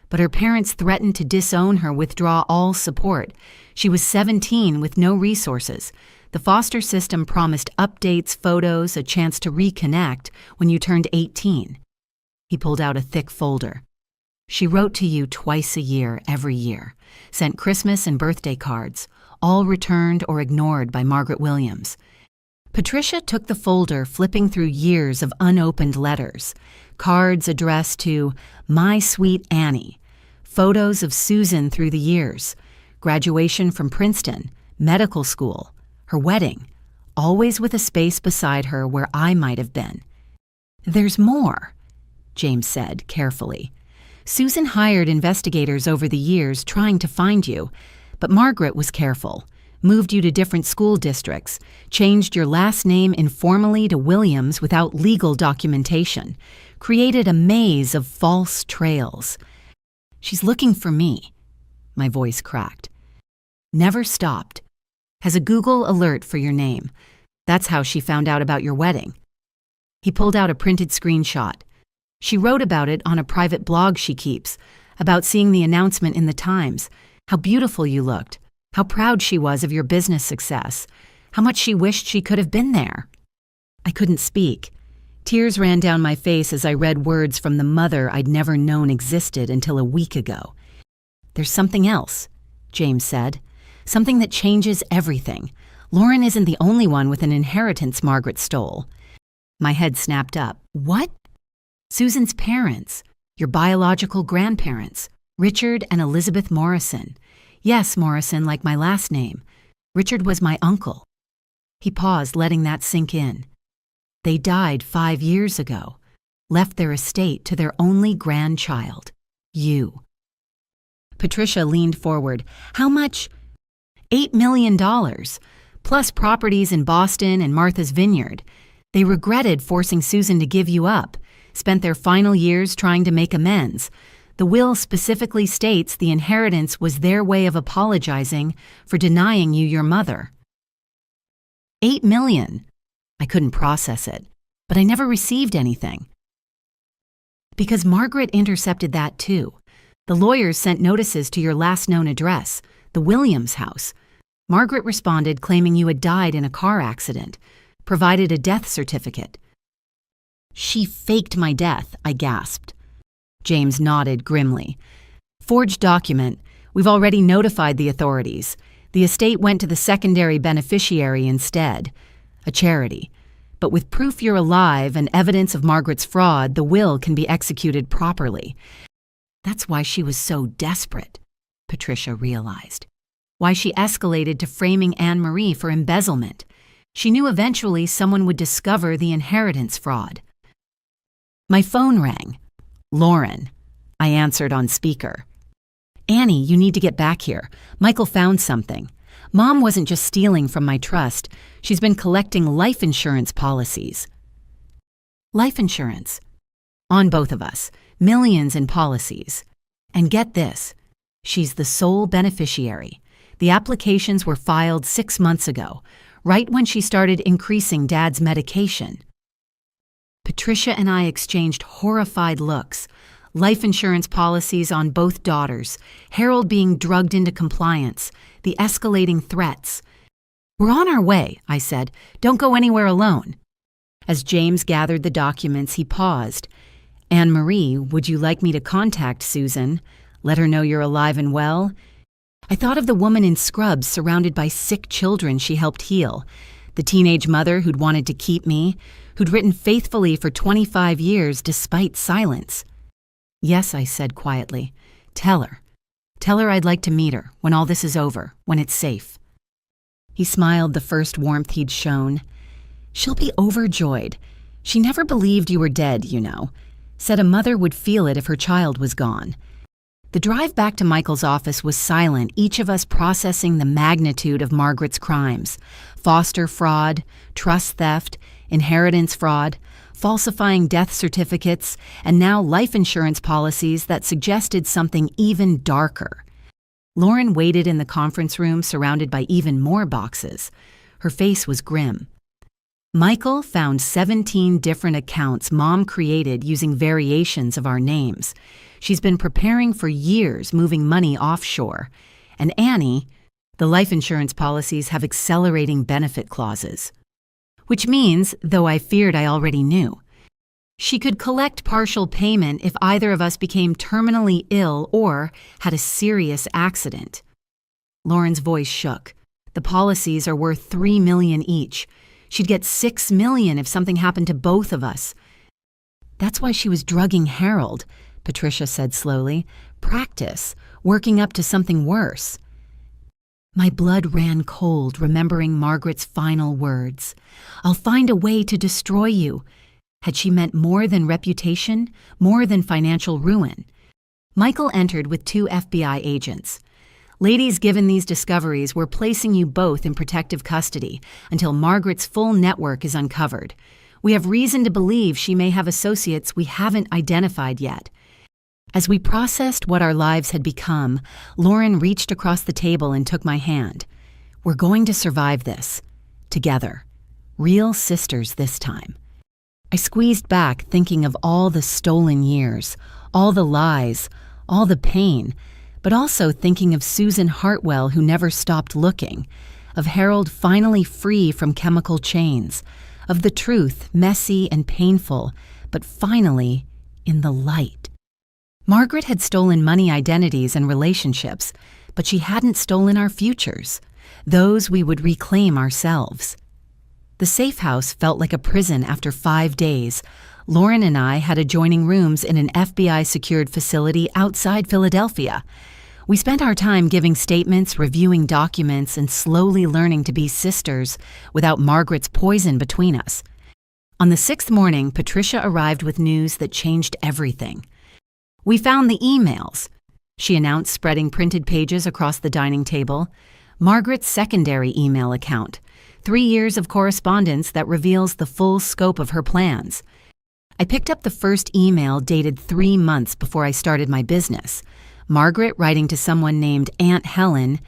But her parents threatened to disown her, withdraw all support. She was 17 with no resources. The foster system promised updates, photos, a chance to reconnect when you turned 18. He pulled out a thick folder. She wrote to you twice a year, every year, sent Christmas and birthday cards, all returned or ignored by Margaret Williams. Patricia took the folder, flipping through years of unopened letters, cards addressed to My Sweet Annie, photos of Susan through the years, graduation from Princeton, medical school, her wedding, always with a space beside her where I might have been. There's more, James said carefully. Susan hired investigators over the years trying to find you, but Margaret was careful, moved you to different school districts, changed your last name informally to Williams without legal documentation, created a maze of false trails. She's looking for me. My voice cracked. Never stopped. Has a Google alert for your name. That's how she found out about your wedding. He pulled out a printed screenshot. She wrote about it on a private blog she keeps, about seeing the announcement in the Times, how beautiful you looked, how proud she was of your business success, how much she wished she could have been there. I couldn't speak. Tears ran down my face as I read words from the mother I'd never known existed until a week ago. There's something else, James said. Something that changes everything. Lauren isn't the only one with an inheritance Margaret stole. My head snapped up. What? Susan's parents, your biological grandparents, Richard and Elizabeth Morrison. Yes, Morrison, like my last name. Richard was my uncle. He paused, letting that sink in. They died 5 years ago, left their estate to their only grandchild, you. Patricia leaned forward. How much? $8 million, plus properties in Boston and Martha's Vineyard. They regretted forcing Susan to give you up, spent their final years trying to make amends. The will specifically states the inheritance was their way of apologizing for denying you your mother. $8 million. I couldn't process it, but I never received anything. Because Margaret intercepted that too. The lawyers sent notices to your last known address, the Williams house. Margaret responded claiming you had died in a car accident, provided a death certificate. She faked my death, I gasped. James nodded grimly. Forged document. We've already notified the authorities. The estate went to the secondary beneficiary instead, a charity. But with proof you're alive and evidence of Margaret's fraud, the will can be executed properly. That's why she was so desperate, Patricia realized. Why she escalated to framing Anne-Marie for embezzlement. She knew eventually someone would discover the inheritance fraud. My phone rang. Lauren. I answered on speaker. Annie, you need to get back here. Michael found something. Mom wasn't just stealing from my trust. She's been collecting life insurance policies. Life insurance. On both of us. Millions in policies. And get this. She's the sole beneficiary. The applications were filed 6 months ago, right when she started increasing Dad's medication. Patricia and I exchanged horrified looks. Life insurance policies on both daughters, Harold being drugged into compliance, the escalating threats. We're on our way, I said. Don't go anywhere alone. As James gathered the documents, he paused. Anne-Marie, would you like me to contact Susan? Let her know you're alive and well? I thought of the woman in scrubs surrounded by sick children she helped heal, the teenage mother who'd wanted to keep me, who'd written faithfully for 25 years despite silence. Yes, I said quietly. Tell her. Tell her I'd like to meet her when all this is over, when it's safe. He smiled the first warmth he'd shown. She'll be overjoyed. She never believed you were dead, you know. said a mother would feel it if her child was gone. The drive back to Michael's office was silent, each of us processing the magnitude of Margaret's crimes: foster fraud, trust theft, inheritance fraud, falsifying death certificates, and now life insurance policies that suggested something even darker. Lauren waited in the conference room surrounded by even more boxes. Her face was grim. Michael found 17 different accounts Mom created using variations of our names. She's been preparing for years, moving money offshore. And Annie, the life insurance policies have accelerating benefit clauses. Which means, though I feared I already knew, she could collect partial payment if either of us became terminally ill or had a serious accident. Lauren's voice shook. The policies are worth $3 million each. She'd get $6 million if something happened to both of us. That's why she was drugging Harold, Patricia said slowly. Practice, working up to something worse. My blood ran cold, remembering Margaret's final words. "I'll find a way to destroy you." Had she meant more than reputation, more than financial ruin? Michael entered with 2 FBI agents. "Ladies, given these discoveries, we're placing you both in protective custody until Margaret's full network is uncovered. We have reason to believe she may have associates we haven't identified yet." As we processed what our lives had become, Lauren reached across the table and took my hand. "We're going to survive this. Together. Real sisters this time." I squeezed back, thinking of all the stolen years, all the lies, all the pain, but also thinking of Susan Hartwell, who never stopped looking, of Harold finally free from chemical chains, of the truth, messy and painful, but finally in the light. Margaret had stolen money, identities, and relationships, but she hadn't stolen our futures, those we would reclaim ourselves. The safe house felt like a prison after 5 days. Lauren and I had adjoining rooms in an FBI-secured facility outside Philadelphia. We spent our time giving statements, reviewing documents, and slowly learning to be sisters without Margaret's poison between us. On the 6th morning, Patricia arrived with news that changed everything. "We found the emails," she announced, spreading printed pages across the dining table. "Margaret's secondary email account. 3 years of correspondence that reveals the full scope of her plans." I picked up the first email dated 3 months before I started my business. Margaret writing to someone named Aunt Helen,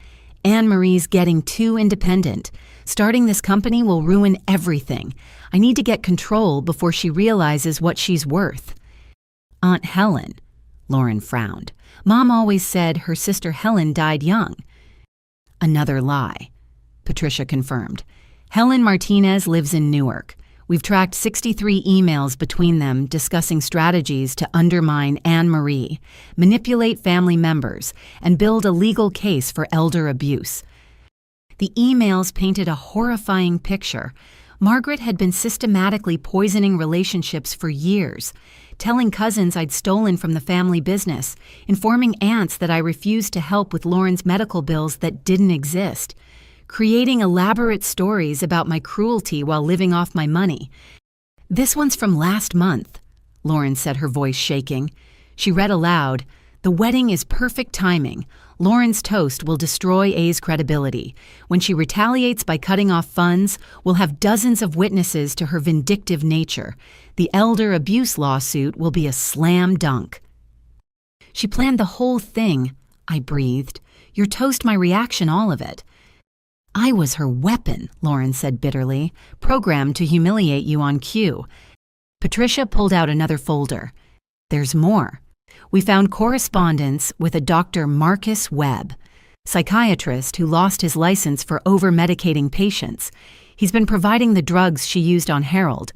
"Anne-Marie's getting too independent. Starting this company will ruin everything. I need to get control before she realizes what she's worth." Aunt Helen, Lauren frowned. Mom always said her sister Helen died young. "Another lie," Patricia confirmed. "Helen Martinez lives in Newark. We've tracked 63 emails between them discussing strategies to undermine Anne-Marie, manipulate family members, and build a legal case for elder abuse." The emails painted a horrifying picture. Margaret had been systematically poisoning relationships for years, telling cousins I'd stolen from the family business, informing aunts that I refused to help with Lauren's medical bills that didn't exist, creating elaborate stories about my cruelty while living off my money. "This one's from last month," Lauren said, her voice shaking. She read aloud, "The wedding is perfect timing. Lauren's toast will destroy A's credibility. When she retaliates by cutting off funds, we'll have dozens of witnesses to her vindictive nature. The elder abuse lawsuit will be a slam dunk." "She planned the whole thing," I breathed. "Your toast, my reaction, all of it." "I was her weapon," Lauren said bitterly, "programmed to humiliate you on cue." Patricia pulled out another folder. "There's more. We found correspondence with a Dr. Marcus Webb, psychiatrist who lost his license for over-medicating patients. He's been providing the drugs she used on Harold."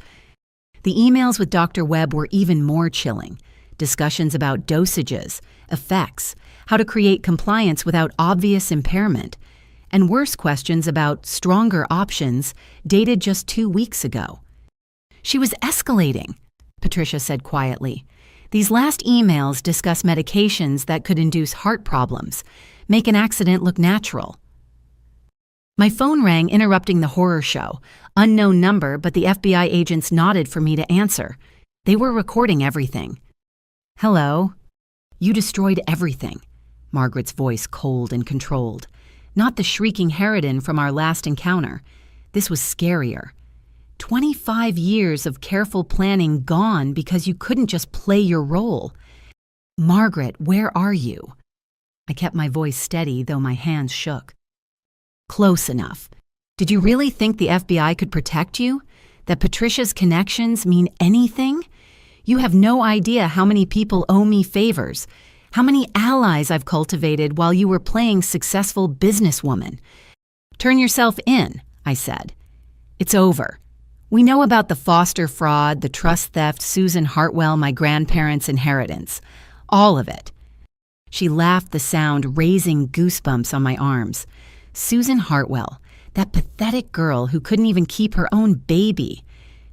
The emails with Dr. Webb were even more chilling. Discussions about dosages, effects, how to create compliance without obvious impairment, and worse questions about stronger options dated just 2 weeks ago. "She was escalating," Patricia said quietly. "These last emails discuss medications that could induce heart problems, make an accident look natural." My phone rang, interrupting the horror show. Unknown number, but the FBI agents nodded for me to answer. They were recording everything. Hello. You destroyed everything. Margaret's voice cold and controlled. Not the shrieking harridan from our last encounter. This was scarier. 25 years of careful planning gone because you couldn't just play your role. Margaret, where are you? I kept my voice steady, though my hands shook. Close enough. Did you really think the FBI could protect you? That Patricia's connections mean anything? You have no idea how many people owe me favors, how many allies I've cultivated while you were playing successful businesswoman. Turn yourself in, I said. It's over. We know about the Foster fraud, the trust theft, Susan Hartwell, my grandparents' inheritance. All of it. She laughed, the sound raising goosebumps on my arms. Susan Hartwell, that pathetic girl who couldn't even keep her own baby.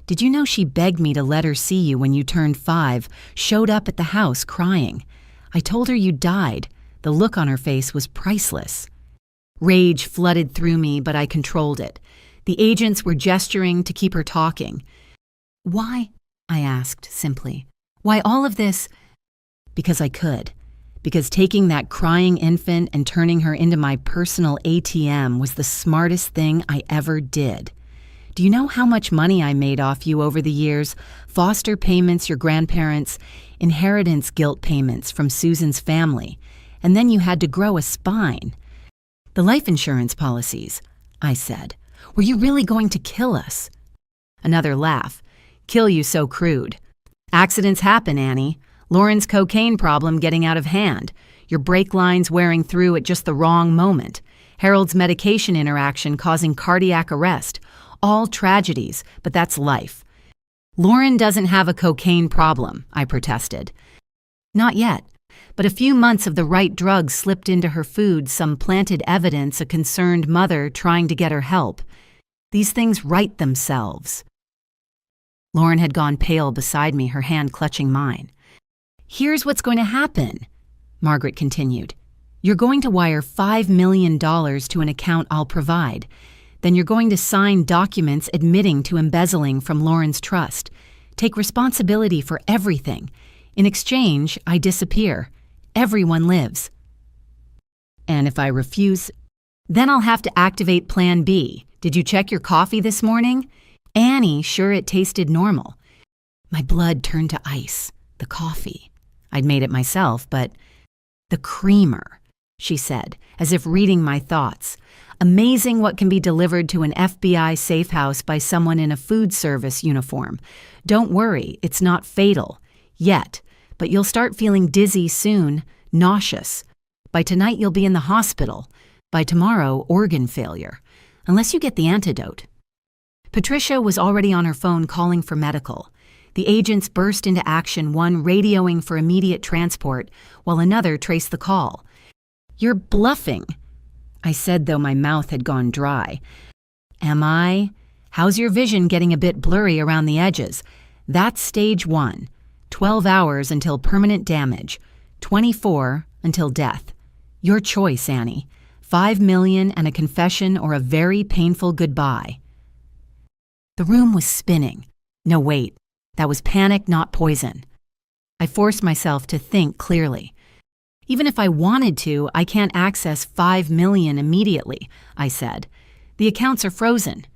Did you know she begged me to let her see you when you turned 5, showed up at the house crying? I told her you died. The look on her face was priceless. Rage flooded through me, but I controlled it. The agents were gesturing to keep her talking. Why? I asked simply. Why all of this? Because I could. Because taking that crying infant and turning her into my personal ATM was the smartest thing I ever did. Do you know how much money I made off you over the years? Foster payments, your grandparents, inheritance guilt payments from Susan's family. And then you had to grow a spine. The life insurance policies, I said. Were you really going to kill us? Another laugh. Kill you so crude. Accidents happen, Annie. Lauren's cocaine problem getting out of hand. Your brake lines wearing through at just the wrong moment. Harold's medication interaction causing cardiac arrest. All tragedies, but that's life. Lauren doesn't have a cocaine problem, I protested. Not yet, but a few months of the right drugs slipped into her food, some planted evidence, a concerned mother trying to get her help. These things right themselves. Lauren had gone pale beside me, her hand clutching mine. Here's what's going to happen, Margaret continued. You're going to wire $5 million to an account I'll provide. Then you're going to sign documents admitting to embezzling from Lauren's trust. Take responsibility for everything. In exchange, I disappear. Everyone lives. And if I refuse, then I'll have to activate Plan B. Did you check your coffee this morning? Annie, sure it tasted normal. My blood turned to ice. The coffee. I'd made it myself, but the creamer, she said, as if reading my thoughts. Amazing what can be delivered to an FBI safe house by someone in a food service uniform. Don't worry, it's not fatal. Yet. But you'll start feeling dizzy soon, nauseous. By tonight you'll be in the hospital. By tomorrow, organ failure. Unless you get the antidote. Patricia was already on her phone calling for medical. The agents burst into action, one radioing for immediate transport, while another traced the call. You're bluffing, I said, though my mouth had gone dry. Am I? How's your vision getting a bit blurry around the edges? That's stage 1. 12 hours until permanent damage. 24 until death. Your choice, Annie. $5 million and a confession or a very painful goodbye. The room was spinning. No, wait. That was panic, not poison. I forced myself to think clearly. Even if I wanted to, I can't access $5 million immediately, I said. The accounts are frozen.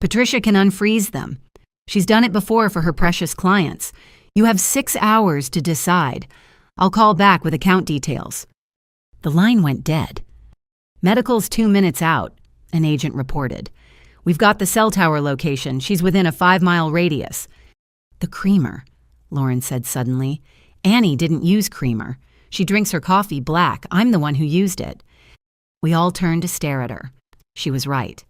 Patricia can unfreeze them. She's done it before for her precious clients. You have 6 hours to decide. I'll call back with account details. The line went dead. Medical's 2 minutes out, an agent reported. We've got the cell tower location. She's within a 5-mile radius. The creamer, Lauren said suddenly. Annie didn't use creamer. She drinks her coffee black. I'm the one who used it. We all turned to stare at her. She was right.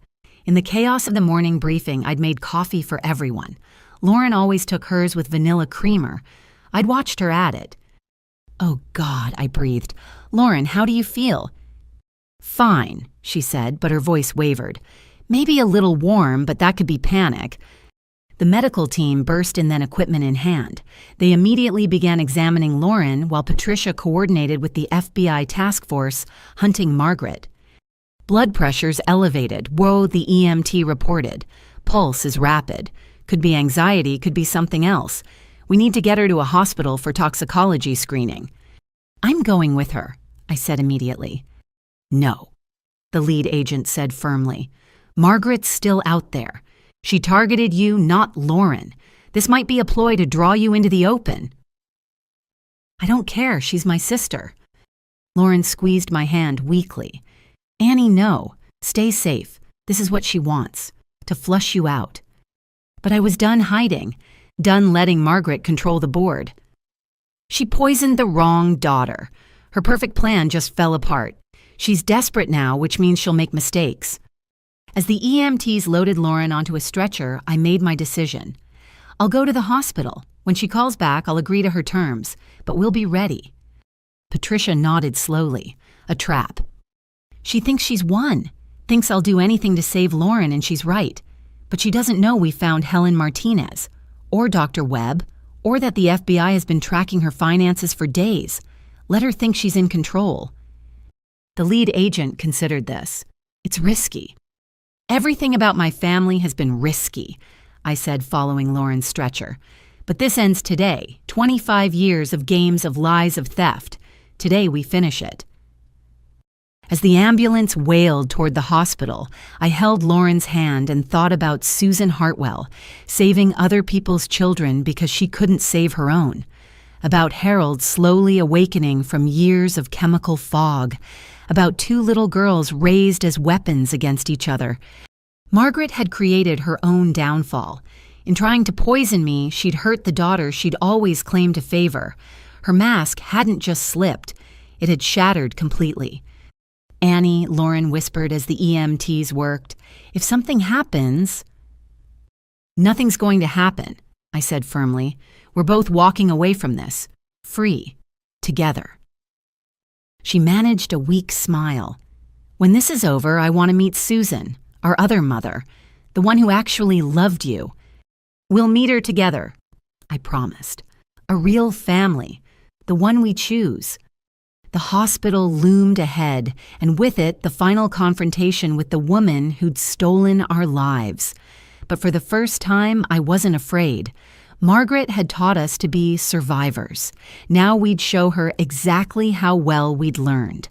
In the chaos of the morning briefing, I'd made coffee for everyone. Lauren always took hers with vanilla creamer. I'd watched her at it. Oh, God, I breathed. Lauren, how do you feel? Fine, she said, but her voice wavered. Maybe a little warm, but that could be panic. The medical team burst in then, equipment in hand. They immediately began examining Lauren while Patricia coordinated with the FBI task force hunting Margaret. Blood pressure's elevated. Whoa, the EMT reported. Pulse is rapid. Could be anxiety, could be something else. We need to get her to a hospital for toxicology screening. I'm going with her, I said immediately. No, the lead agent said firmly. Margaret's still out there. She targeted you, not Lauren. This might be a ploy to draw you into the open. I don't care, she's my sister. Lauren squeezed my hand weakly. Annie, no. Stay safe. This is what she wants, to flush you out. But I was done hiding, done letting Margaret control the board. She poisoned the wrong daughter. Her perfect plan just fell apart. She's desperate now, which means she'll make mistakes. As the EMTs loaded Lauren onto a stretcher, I made my decision. I'll go to the hospital. When she calls back, I'll agree to her terms, but we'll be ready. Patricia nodded slowly. A trap. She thinks she's won, thinks I'll do anything to save Lauren, and she's right. But she doesn't know we found Helen Martinez, or Dr. Webb, or that the FBI has been tracking her finances for days. Let her think she's in control. The lead agent considered this. It's risky. Everything about my family has been risky, I said, following Lauren's stretcher. But this ends today, 25 years of games of lies of theft. Today we finish it. As the ambulance wailed toward the hospital, I held Lauren's hand and thought about Susan Hartwell, saving other people's children because she couldn't save her own. About Harold slowly awakening from years of chemical fog. About two little girls raised as weapons against each other. Margaret had created her own downfall. In trying to poison me, she'd hurt the daughter she'd always claimed to favor. Her mask hadn't just slipped, it had shattered completely. Annie, Lauren whispered as the EMTs worked, if something happens... Nothing's going to happen, I said firmly. We're both walking away from this. Free. Together. She managed a weak smile. When this is over, I want to meet Susan, our other mother, the one who actually loved you. We'll meet her together, I promised. A real family, the one we choose. The hospital loomed ahead, and with it, the final confrontation with the woman who'd stolen our lives. But for the first time, I wasn't afraid. Margaret had taught us to be survivors. Now we'd show her exactly how well we'd learned.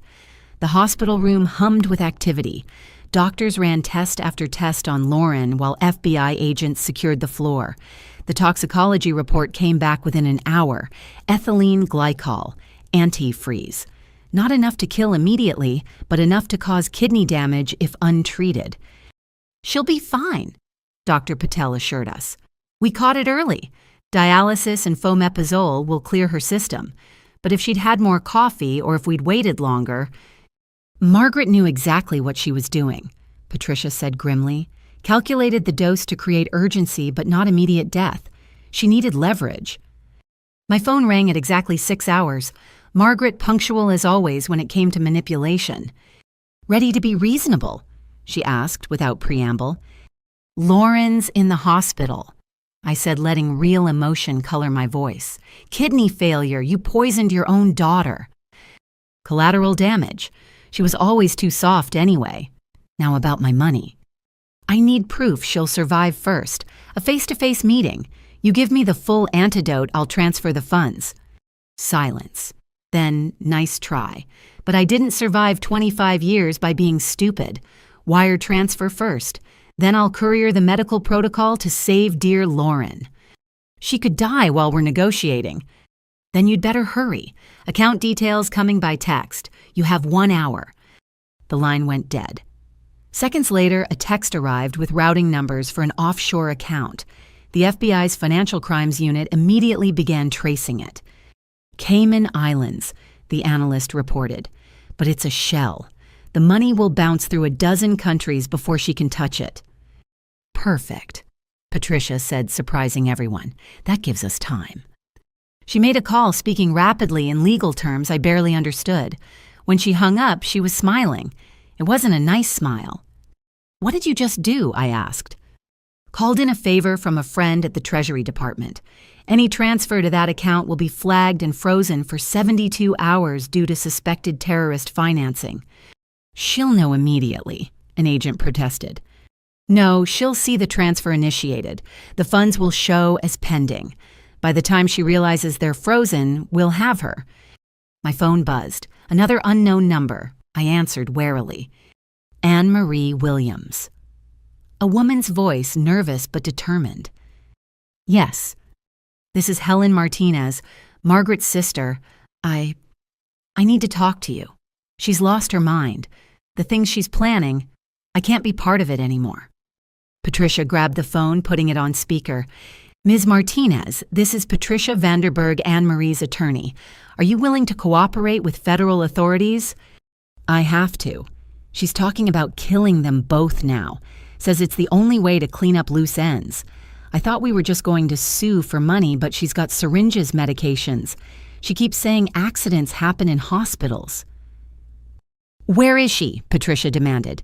The hospital room hummed with activity. Doctors ran test after test on Lauren while FBI agents secured the floor. The toxicology report came back within an hour. Ethylene glycol, antifreeze. Not enough to kill immediately, but enough to cause kidney damage if untreated. She'll be fine, Dr. Patel assured us. We caught it early. Dialysis and fomepizole will clear her system. But if she'd had more coffee or if we'd waited longer... Margaret knew exactly what she was doing, Patricia said grimly. Calculated the dose to create urgency but not immediate death. She needed leverage. My phone rang at exactly 6 hours. Margaret punctual as always when it came to manipulation. Ready to be reasonable? She asked without preamble. Lauren's in the hospital, I said, letting real emotion color my voice. Kidney failure, you poisoned your own daughter. Collateral damage. She was always too soft anyway. Now about my money. I need proof she'll survive first. A face-to-face meeting. You give me the full antidote, I'll transfer the funds. Silence. Then, nice try. But I didn't survive 25 years by being stupid. Wire transfer first. Then I'll courier the medical protocol to save dear Lauren. She could die while we're negotiating. Then you'd better hurry. Account details coming by text. You have 1 hour. The line went dead. Seconds later, a text arrived with routing numbers for an offshore account. The FBI's Financial Crimes Unit immediately began tracing it. Cayman Islands, the analyst reported. But it's a shell. The money will bounce through a dozen countries before she can touch it. Perfect, Patricia said, surprising everyone. That gives us time. She made a call speaking rapidly in legal terms I barely understood. When she hung up, she was smiling. It wasn't a nice smile. What did you just do? I asked. Called in a favor from a friend at the Treasury Department. Any transfer to that account will be flagged and frozen for 72 hours due to suspected terrorist financing. She'll know immediately, an agent protested. No, she'll see the transfer initiated. The funds will show as pending. By the time she realizes they're frozen, we'll have her. My phone buzzed. Another unknown number. I answered warily. Anne Marie Williams. A woman's voice, nervous but determined. Yes. This is Helen Martinez, Margaret's sister. I need to talk to you. She's lost her mind. The things she's planning, I can't be part of it anymore. Patricia grabbed the phone, putting it on speaker. Ms. Martinez, this is Patricia Vanderberg, Anne Marie's attorney. Are you willing to cooperate with federal authorities? I have to. She's talking about killing them both now. Says it's the only way to clean up loose ends. I thought we were just going to sue for money, but she's got syringes medications. She keeps saying accidents happen in hospitals. Where is she? Patricia demanded.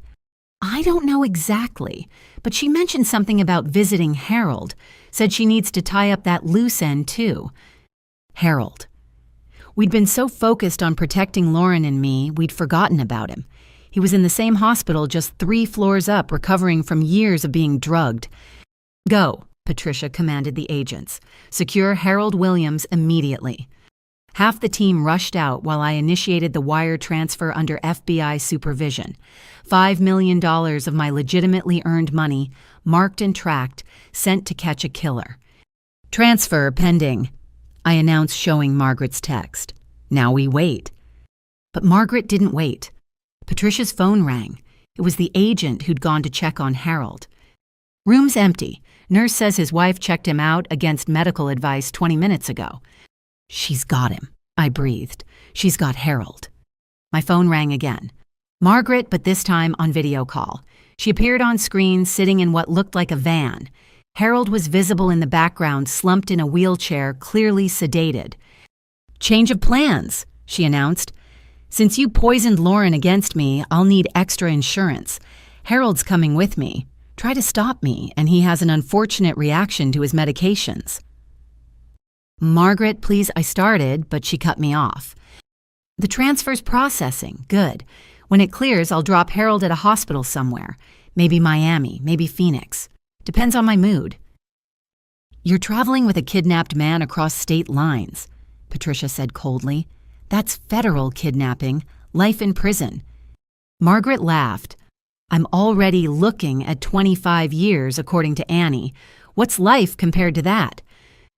I don't know exactly, but she mentioned something about visiting Harold. Said she needs to tie up that loose end too. Harold. We'd been so focused on protecting Lauren and me, we'd forgotten about him. He was in the same hospital just 3 floors up, recovering from years of being drugged. Go, Patricia commanded the agents. Secure Harold Williams immediately. Half the team rushed out while I initiated the wire transfer under FBI supervision. $5 million of my legitimately earned money, marked and tracked, sent to catch a killer. Transfer pending, I announced, showing Margaret's text. Now we wait. But Margaret didn't wait. Patricia's phone rang. It was the agent who'd gone to check on Harold. Room's empty. Nurse says his wife checked him out against medical advice 20 minutes ago. She's got him, I breathed. She's got Harold. My phone rang again. Margaret, but this time on video call. She appeared on screen sitting in what looked like a van. Harold was visible in the background, slumped in a wheelchair, clearly sedated. Change of plans, she announced. Since you poisoned Lauren against me, I'll need extra insurance. Harold's coming with me. Try to stop me, and he has an unfortunate reaction to his medications. Margaret, please, I started, but she cut me off. The transfer's processing. Good. When it clears, I'll drop Harold at a hospital somewhere. Maybe Miami, maybe Phoenix. Depends on my mood. You're traveling with a kidnapped man across state lines, Patricia said coldly. That's federal kidnapping, life in prison. Margaret laughed. I'm already looking at 25 years, according to Annie. What's life compared to that?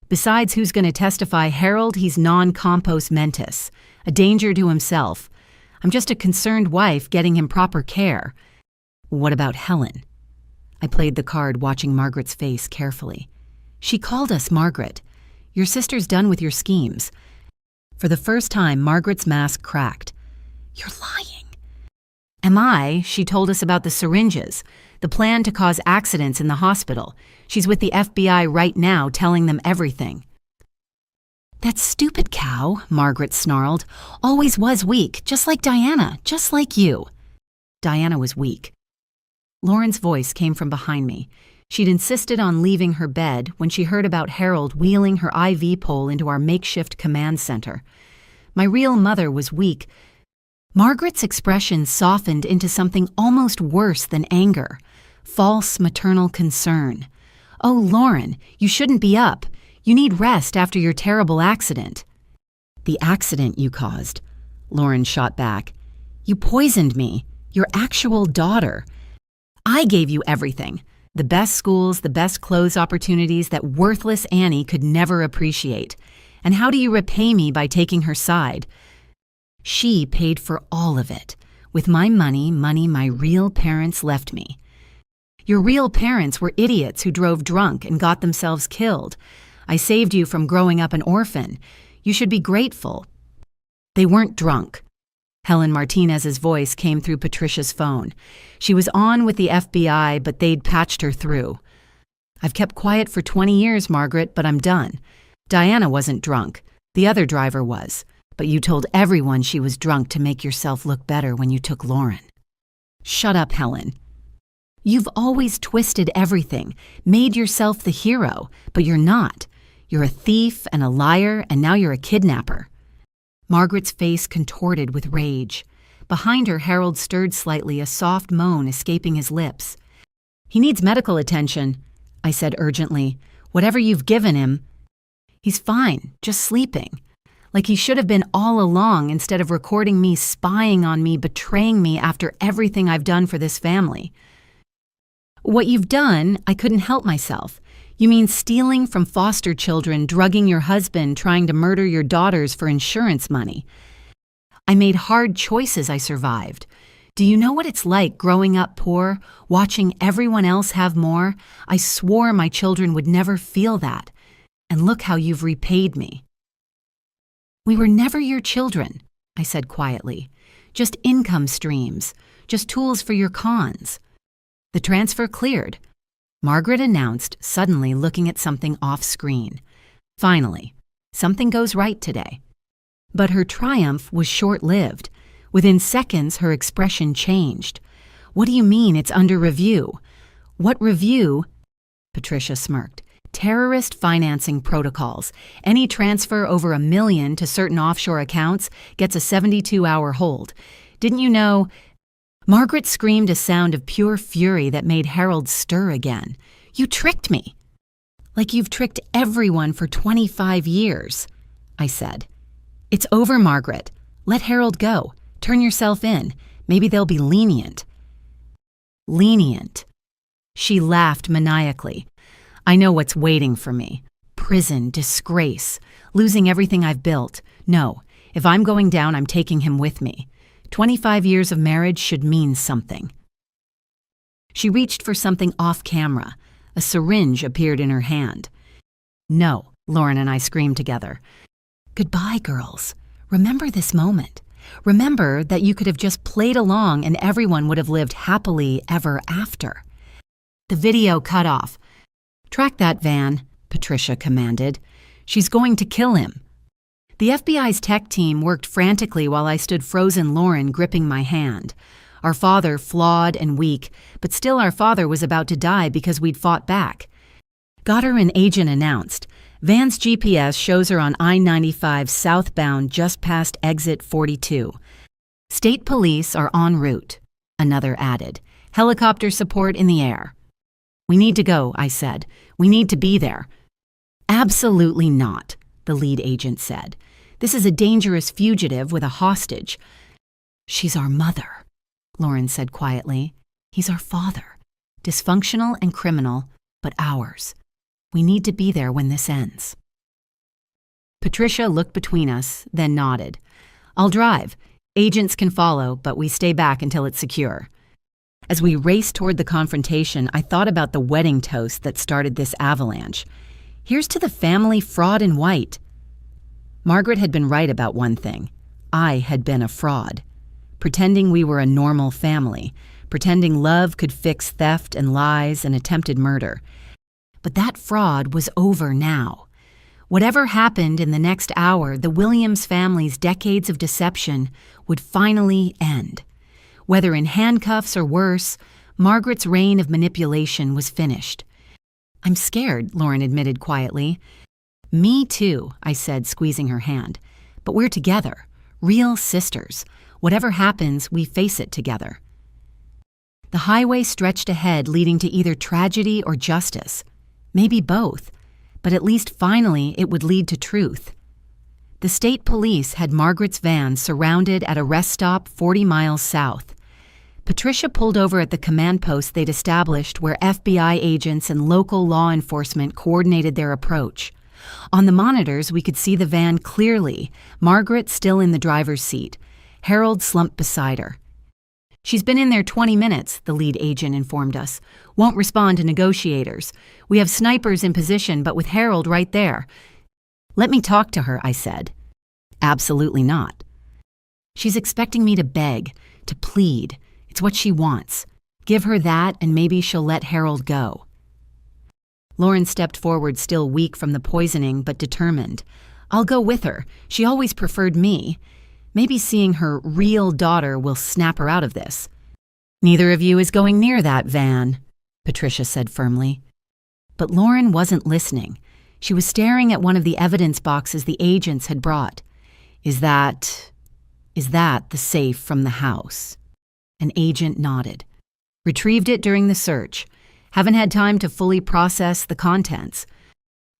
Besides, who's going to testify Harold? He's non-compos mentis, a danger to himself. I'm just a concerned wife getting him proper care. What about Helen? I played the card, watching Margaret's face carefully. She called us Margaret. Your sister's done with your schemes. For the first time, Margaret's mask cracked. You're lying. Am I? She told us about the syringes, the plan to cause accidents in the hospital. She's with the FBI right now, telling them everything. That stupid cow, Margaret snarled, always was weak, just like Diana, just like you. Diana was weak. Lauren's voice came from behind me. She'd insisted on leaving her bed when she heard about Harold wheeling her IV pole into our makeshift command center. My real mother was weak. Margaret's expression softened into something almost worse than anger. False maternal concern. Oh, Lauren, you shouldn't be up. You need rest after your terrible accident. The accident you caused, Lauren shot back. You poisoned me, your actual daughter. I gave you everything. The best schools, the best clothes opportunities that worthless Annie could never appreciate. And how do you repay me by taking her side? She paid for all of it. With my money my real parents left me. Your real parents were idiots who drove drunk and got themselves killed. I saved you from growing up an orphan. You should be grateful. They weren't drunk. Helen Martinez's voice came through Patricia's phone. She was on with the FBI, but they'd patched her through. I've kept quiet for 20 years, Margaret, but I'm done. Diana wasn't drunk. The other driver was. But you told everyone she was drunk to make yourself look better when you took Lauren. Shut up, Helen. You've always twisted everything, made yourself the hero, but you're not. You're a thief and a liar, and now you're a kidnapper. Margaret's face contorted with rage. Behind her, Harold stirred slightly, a soft moan escaping his lips. He needs medical attention, I said urgently. Whatever you've given him. He's fine, just sleeping. Like he should have been all along instead of recording me spying on me, betraying me after everything I've done for this family. What you've done, I couldn't help myself. You mean stealing from foster children, drugging your husband, trying to murder your daughters for insurance money. I made hard choices. I survived. Do you know what it's like growing up poor, watching everyone else have more? I swore my children would never feel that. And look how you've repaid me. We were never your children, I said quietly. Just income streams, just tools for your cons. The transfer cleared. Margaret announced, suddenly looking at something off-screen. Finally, something goes right today. But her triumph was short-lived. Within seconds, her expression changed. What do you mean it's under review? What review? Patricia smirked. Terrorist financing protocols. Any transfer over $1 million to certain offshore accounts gets a 72-hour hold. Didn't you know? Margaret screamed a sound of pure fury that made Harold stir again. You tricked me. Like you've tricked everyone for 25 years, I said. It's over, Margaret. Let Harold go. Turn yourself in. Maybe they'll be lenient. Lenient. She laughed maniacally. I know what's waiting for me. Prison, disgrace, losing everything I've built. No, if I'm going down, I'm taking him with me. 25 years of marriage should mean something. She reached for something off camera. A syringe appeared in her hand. No, Lauren and I screamed together. Goodbye, girls. Remember this moment. Remember that you could have just played along and everyone would have lived happily ever after. The video cut off. Track that van, Patricia commanded. She's going to kill him. The FBI's tech team worked frantically while I stood frozen Lauren gripping my hand. Our father flawed and weak, but still our father was about to die because we'd fought back. Got her, an agent announced. Van's GPS shows her on I-95 southbound just past exit 42. State police are en route, another added. Helicopter support in the air. We need to go, I said. We need to be there. Absolutely not, the lead agent said. This is a dangerous fugitive with a hostage. She's our mother, Lauren said quietly. He's our father. Dysfunctional and criminal, but ours. We need to be there when this ends. Patricia looked between us, then nodded. I'll drive. Agents can follow, but we stay back until it's secure. As we raced toward the confrontation, I thought about the wedding toast that started this avalanche. Here's to the family fraud in white. Margaret had been right about one thing. I had been a fraud. Pretending we were a normal family. Pretending love could fix theft and lies and attempted murder. But that fraud was over now. Whatever happened in the next hour, the Williams family's decades of deception would finally end. Whether in handcuffs or worse, Margaret's reign of manipulation was finished. I'm scared, Lauren admitted quietly. Me too, I said, squeezing her hand. But we're together, real sisters. Whatever happens, we face it together. The highway stretched ahead, leading to either tragedy or justice. Maybe both, but at least finally it would lead to truth. The state police had Margaret's van surrounded at a rest stop 40 miles south. Patricia pulled over at the command post they'd established where FBI agents and local law enforcement coordinated their approach. On the monitors, we could see the van clearly, Margaret still in the driver's seat. Harold slumped beside her. She's been in there 20 minutes, the lead agent informed us. Won't respond to negotiators. We have snipers in position, but with Harold right there. Let me talk to her, I said. Absolutely not. She's expecting me to beg, to plead. It's what she wants. Give her that and maybe she'll let Harold go. Lauren stepped forward, still weak from the poisoning, but determined. I'll go with her. She always preferred me. Maybe seeing her real daughter will snap her out of this. Neither of you is going near that van, Patricia said firmly. But Lauren wasn't listening. She was staring at one of the evidence boxes the agents had brought. Is that the safe from the house? An agent nodded. Retrieved it during the search. Haven't had time to fully process the contents.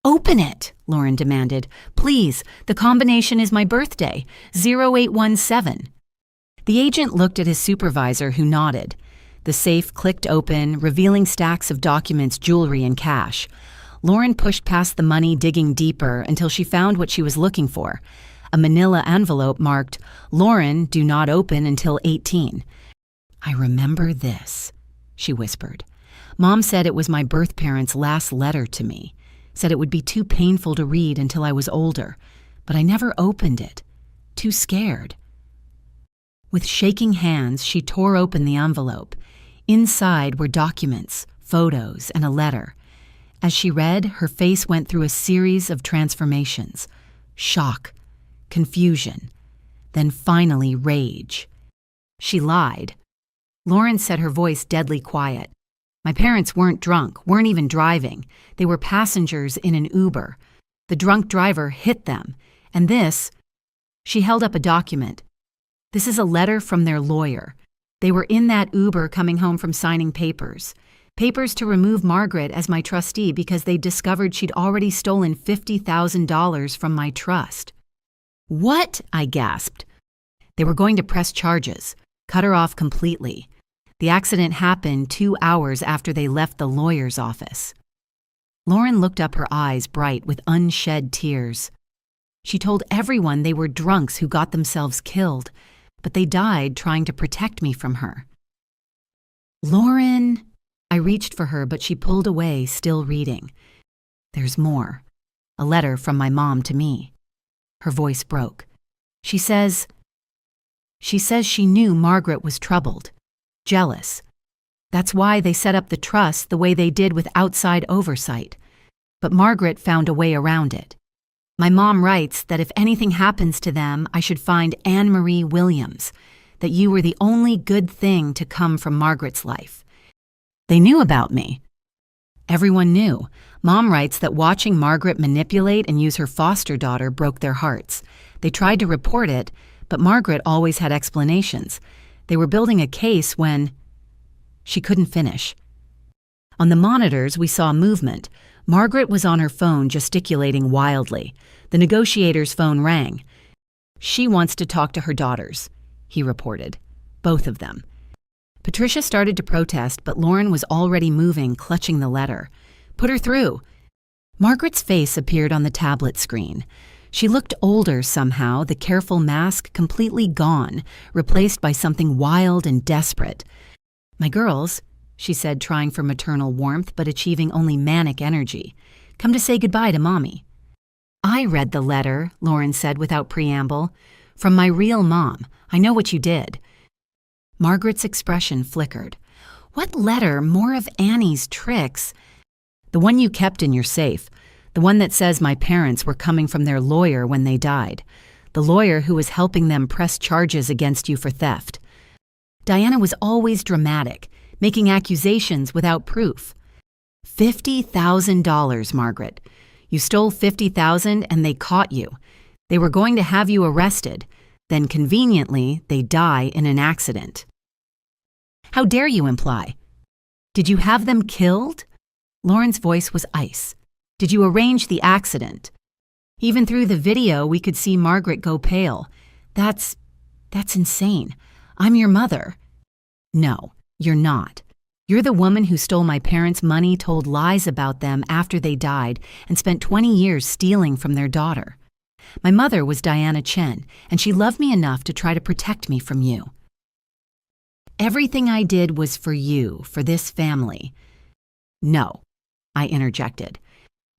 Open it, Lauren demanded. Please, the combination is my birthday, 0817. The agent looked at his supervisor, who nodded. The safe clicked open, revealing stacks of documents, jewelry, and cash. Lauren pushed past the money, digging deeper until she found what she was looking for. A manila envelope marked, "Lauren, do not open until 18. "I remember this," she whispered. "Mom said it was my birth parents' last letter to me. Said it would be too painful to read until I was older, but I never opened it. Too scared." With shaking hands, she tore open the envelope. Inside were documents, photos, and a letter. As she read, her face went through a series of transformations. Shock, confusion, then finally rage. She lied. Lauren said, her voice deadly quiet. "My parents weren't drunk, weren't even driving. They were passengers in an Uber. The drunk driver hit them. And this," she held up a document. "This is a letter from their lawyer. They were in that Uber coming home from signing papers. Papers to remove Margaret as my trustee because they discovered she'd already stolen $50,000 from my trust." "What?" I gasped. "They were going to press charges, cut her off completely. The accident happened 2 hours after they left the lawyer's office." Lauren looked up, her eyes bright with unshed tears. "She told everyone they were drunks who got themselves killed, but they died trying to protect me from her." "Lauren," I reached for her, but she pulled away, still reading. "There's more. A letter from my mom to me." Her voice broke. She says she knew Margaret was troubled, jealous. That's why they set up the trust the way they did with outside oversight. But Margaret found a way around it. My mom writes that if anything happens to them, I should find Anne Marie Williams, that you were the only good thing to come from Margaret's life. They knew about me. Everyone knew. Mom writes that watching Margaret manipulate and use her foster daughter broke their hearts. They tried to report it, but Margaret always had explanations. They were building a case when... She couldn't finish. On the monitors, we saw movement. Margaret was on her phone gesticulating wildly. The negotiator's phone rang. "She wants to talk to her daughters," he reported. Both of them. Patricia started to protest, but Lauren was already moving, clutching the letter. "Put her through." Margaret's face appeared on the tablet screen. She looked older somehow, the careful mask completely gone, replaced by something wild and desperate. "My girls," she said, trying for maternal warmth but achieving only manic energy, "come to say goodbye to Mommy." "I read the letter," Lauren said without preamble. "From my real mom. I know what you did." Margaret's expression flickered. "What letter? More of Annie's tricks." "The one you kept in your safe. The one that says my parents were coming from their lawyer when they died. The lawyer who was helping them press charges against you for theft. Diana was always dramatic, making accusations without proof." $50,000, Margaret. You stole $50,000 and they caught you. They were going to have you arrested. Then conveniently, they die in an accident. "How dare you imply? Did you have them killed?" Lauren's voice was ice. "Did you arrange the accident?" Even through the video, we could see Margaret go pale. That's insane. I'm your mother." "No, you're not. You're the woman who stole my parents' money, told lies about them after they died, and spent 20 years stealing from their daughter. My mother was Diana Chen, and she loved me enough to try to protect me from you. Everything I did was for you, for this family." "No," I interjected.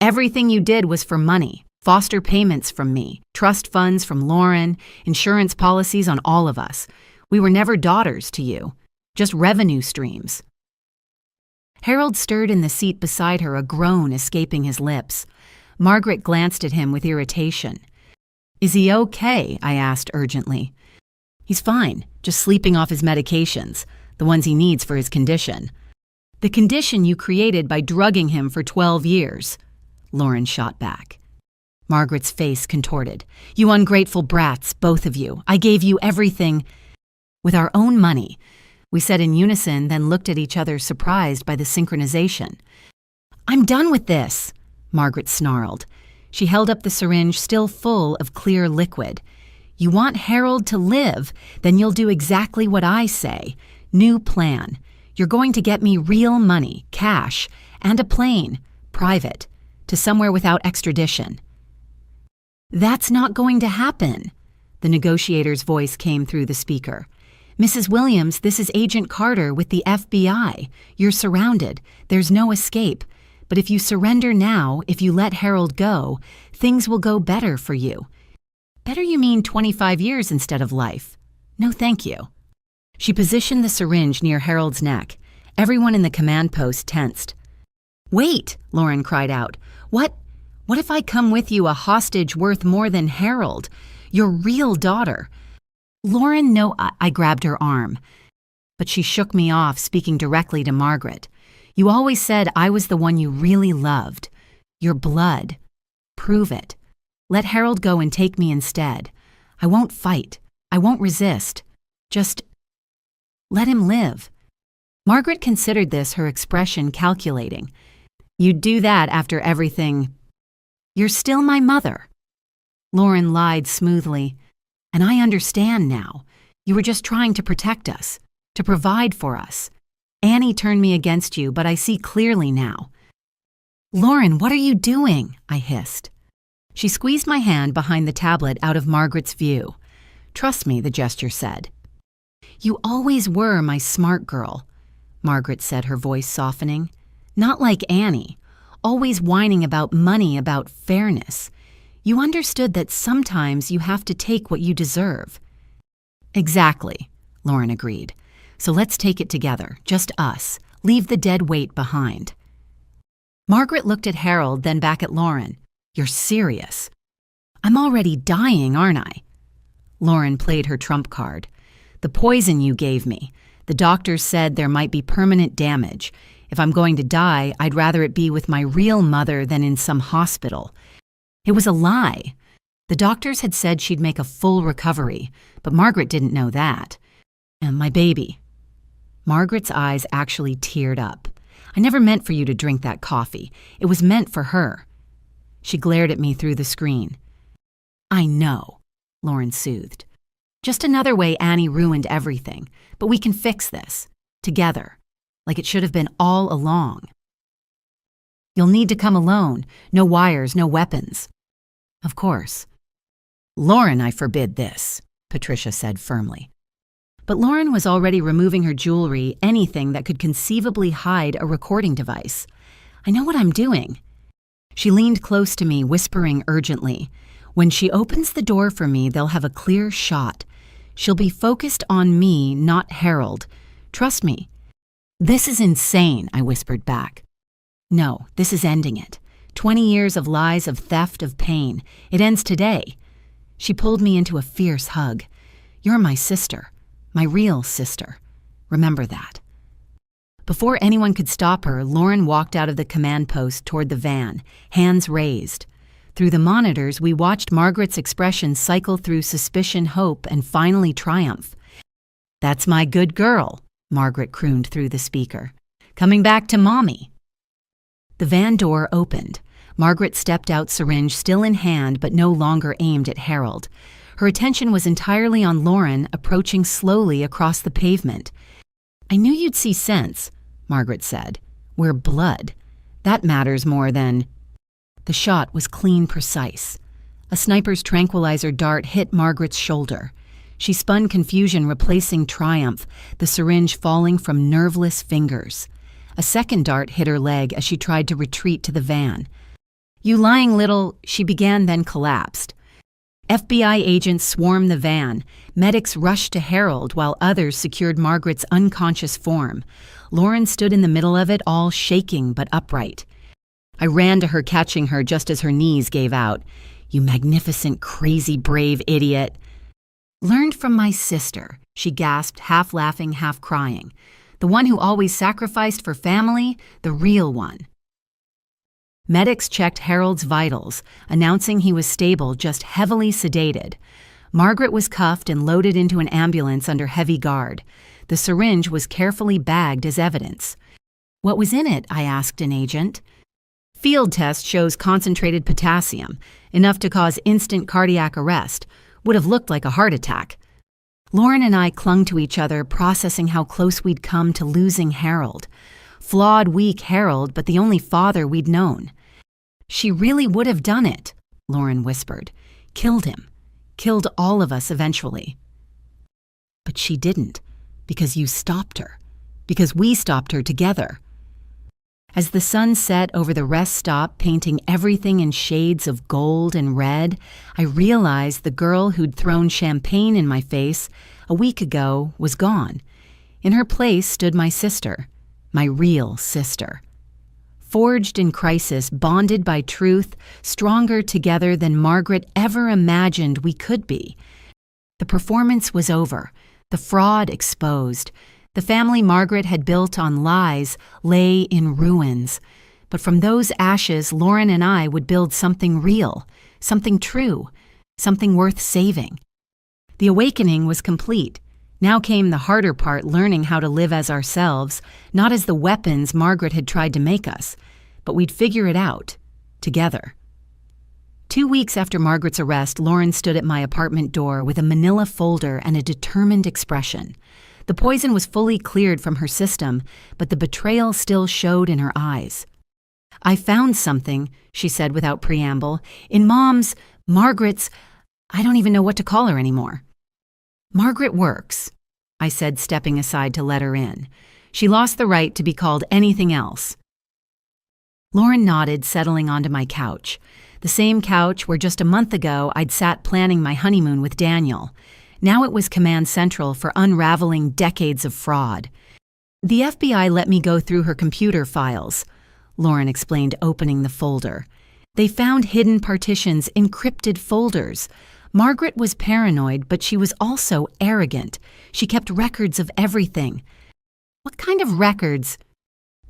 "Everything you did was for money, foster payments from me, trust funds from Lauren, insurance policies on all of us. We were never daughters to you, just revenue streams." Harold stirred in the seat beside her, a groan escaping his lips. Margaret glanced at him with irritation. "Is he okay?" I asked urgently. "He's fine, just sleeping off his medications, the ones he needs for his condition." "The condition you created by drugging him for 12 years, Lauren shot back. Margaret's face contorted. "You ungrateful brats, both of you. I gave you everything with our own money." We said in unison, then looked at each other surprised by the synchronization. "I'm done with this," Margaret snarled. She held up the syringe still full of clear liquid. You want Harold to live, then you'll do exactly what I say. New plan. You're going to get me real money, cash, and a plane, private, to somewhere without extradition. That's not going to happen, the negotiator's voice came through the speaker. Mrs. Williams, this is Agent Carter with the FBI. You're surrounded. There's no escape. But if you surrender now, if you let Harold go, things will go better for you. Better you mean 25 years instead of life. No, thank you. She positioned the syringe near Harold's neck. Everyone in the command post tensed. Wait, Lauren cried out. What if I come with you a hostage worth more than Harold? Your real daughter. Lauren, no, I grabbed her arm. But she shook me off, speaking directly to Margaret. You always said I was the one you really loved. Your blood. Prove it. Let Harold go and take me instead. I won't fight. I won't resist. Just let him live. Margaret considered this, her expression calculating. You'd do that after everything. You're still my mother. Lauren lied smoothly. And I understand now. You were just trying to protect us, to provide for us. Annie turned me against you, but I see clearly now. Lauren, what are you doing? I hissed. She squeezed my hand behind the tablet out of Margaret's view. Trust me, the gesture said. You always were my smart girl, Margaret said, her voice softening. Not like Annie, always whining about money, about fairness. You understood that sometimes you have to take what you deserve. Exactly, Lauren agreed. So let's take it together, just us. Leave the dead weight behind. Margaret looked at Harold, then back at Lauren. You're serious. I'm already dying, aren't I? Lauren played her trump card. The poison you gave me. The doctors said there might be permanent damage. If I'm going to die, I'd rather it be with my real mother than in some hospital. It was a lie. The doctors had said she'd make a full recovery, but Margaret didn't know that. And my baby. Margaret's eyes actually teared up. I never meant for you to drink that coffee. It was meant for her. She glared at me through the screen. I know, Lauren soothed. Just another way Annie ruined everything, but we can fix this. Together. Like it should have been all along. You'll need to come alone. No wires, no weapons. Of course. Lauren, I forbid this, Patricia said firmly. But Lauren was already removing her jewelry, anything that could conceivably hide a recording device. I know what I'm doing. She leaned close to me, whispering urgently. When she opens the door for me, they'll have a clear shot. She'll be focused on me, not Harold. Trust me. This is insane, I whispered back. No, this is ending it. 20 years of lies, of theft, of pain. It ends today. She pulled me into a fierce hug. You're my sister. My real sister. Remember that. Before anyone could stop her, Lauren walked out of the command post toward the van, hands raised. Through the monitors, we watched Margaret's expression cycle through suspicion, hope, and finally triumph. That's my good girl, Margaret crooned through the speaker. Coming back to Mommy. The van door opened. Margaret stepped out, syringe still in hand but no longer aimed at Harold. Her attention was entirely on Lauren, approaching slowly across the pavement. I knew you'd see sense, Margaret said. We're blood. That matters more than... The shot was clean precise. A sniper's tranquilizer dart hit Margaret's shoulder. She spun, confusion replacing triumph, the syringe falling from nerveless fingers. A second dart hit her leg as she tried to retreat to the van. You lying little, she began, then collapsed. FBI agents swarmed the van. Medics rushed to Harold while others secured Margaret's unconscious form. Lauren stood in the middle of it, all shaking but upright. I ran to her, catching her just as her knees gave out. You magnificent, crazy, brave idiot. Learned from my sister, she gasped, half laughing, half crying. The one who always sacrificed for family, the real one. Medics checked Harold's vitals, announcing he was stable, just heavily sedated. Margaret was cuffed and loaded into an ambulance under heavy guard. The syringe was carefully bagged as evidence. What was in it? I asked an agent. Field test shows concentrated potassium, enough to cause instant cardiac arrest. Would have looked like a heart attack. Lauren and I clung to each other, processing how close we'd come to losing Harold. Flawed, weak Harold, but the only father we'd known. She really would have done it, Lauren whispered. Killed him. Killed all of us eventually. But she didn't, because you stopped her. Because we stopped her together. As the sun set over the rest stop, painting everything in shades of gold and red, I realized the girl who'd thrown champagne in my face a week ago was gone. In her place stood my sister, my real sister. Forged in crisis, bonded by truth, stronger together than Margaret ever imagined we could be. The performance was over, the fraud exposed. The family Margaret had built on lies lay in ruins. But from those ashes, Lauren and I would build something real, something true, something worth saving. The awakening was complete. Now came the harder part, learning how to live as ourselves, not as the weapons Margaret had tried to make us, but we'd figure it out, together. 2 weeks after Margaret's arrest, Lauren stood at my apartment door with a manila folder and a determined expression. The poison was fully cleared from her system, but the betrayal still showed in her eyes. I found something, she said without preamble, in Margaret's, I don't even know what to call her anymore. Margaret works, I said, stepping aside to let her in. She lost the right to be called anything else. Lauren nodded, settling onto my couch, the same couch where just a month ago I'd sat planning my honeymoon with Daniel. Now it was command central for unraveling decades of fraud. The FBI let me go through her computer files, Lauren explained, opening the folder. They found hidden partitions, encrypted folders. Margaret was paranoid, but she was also arrogant. She kept records of everything. What kind of records?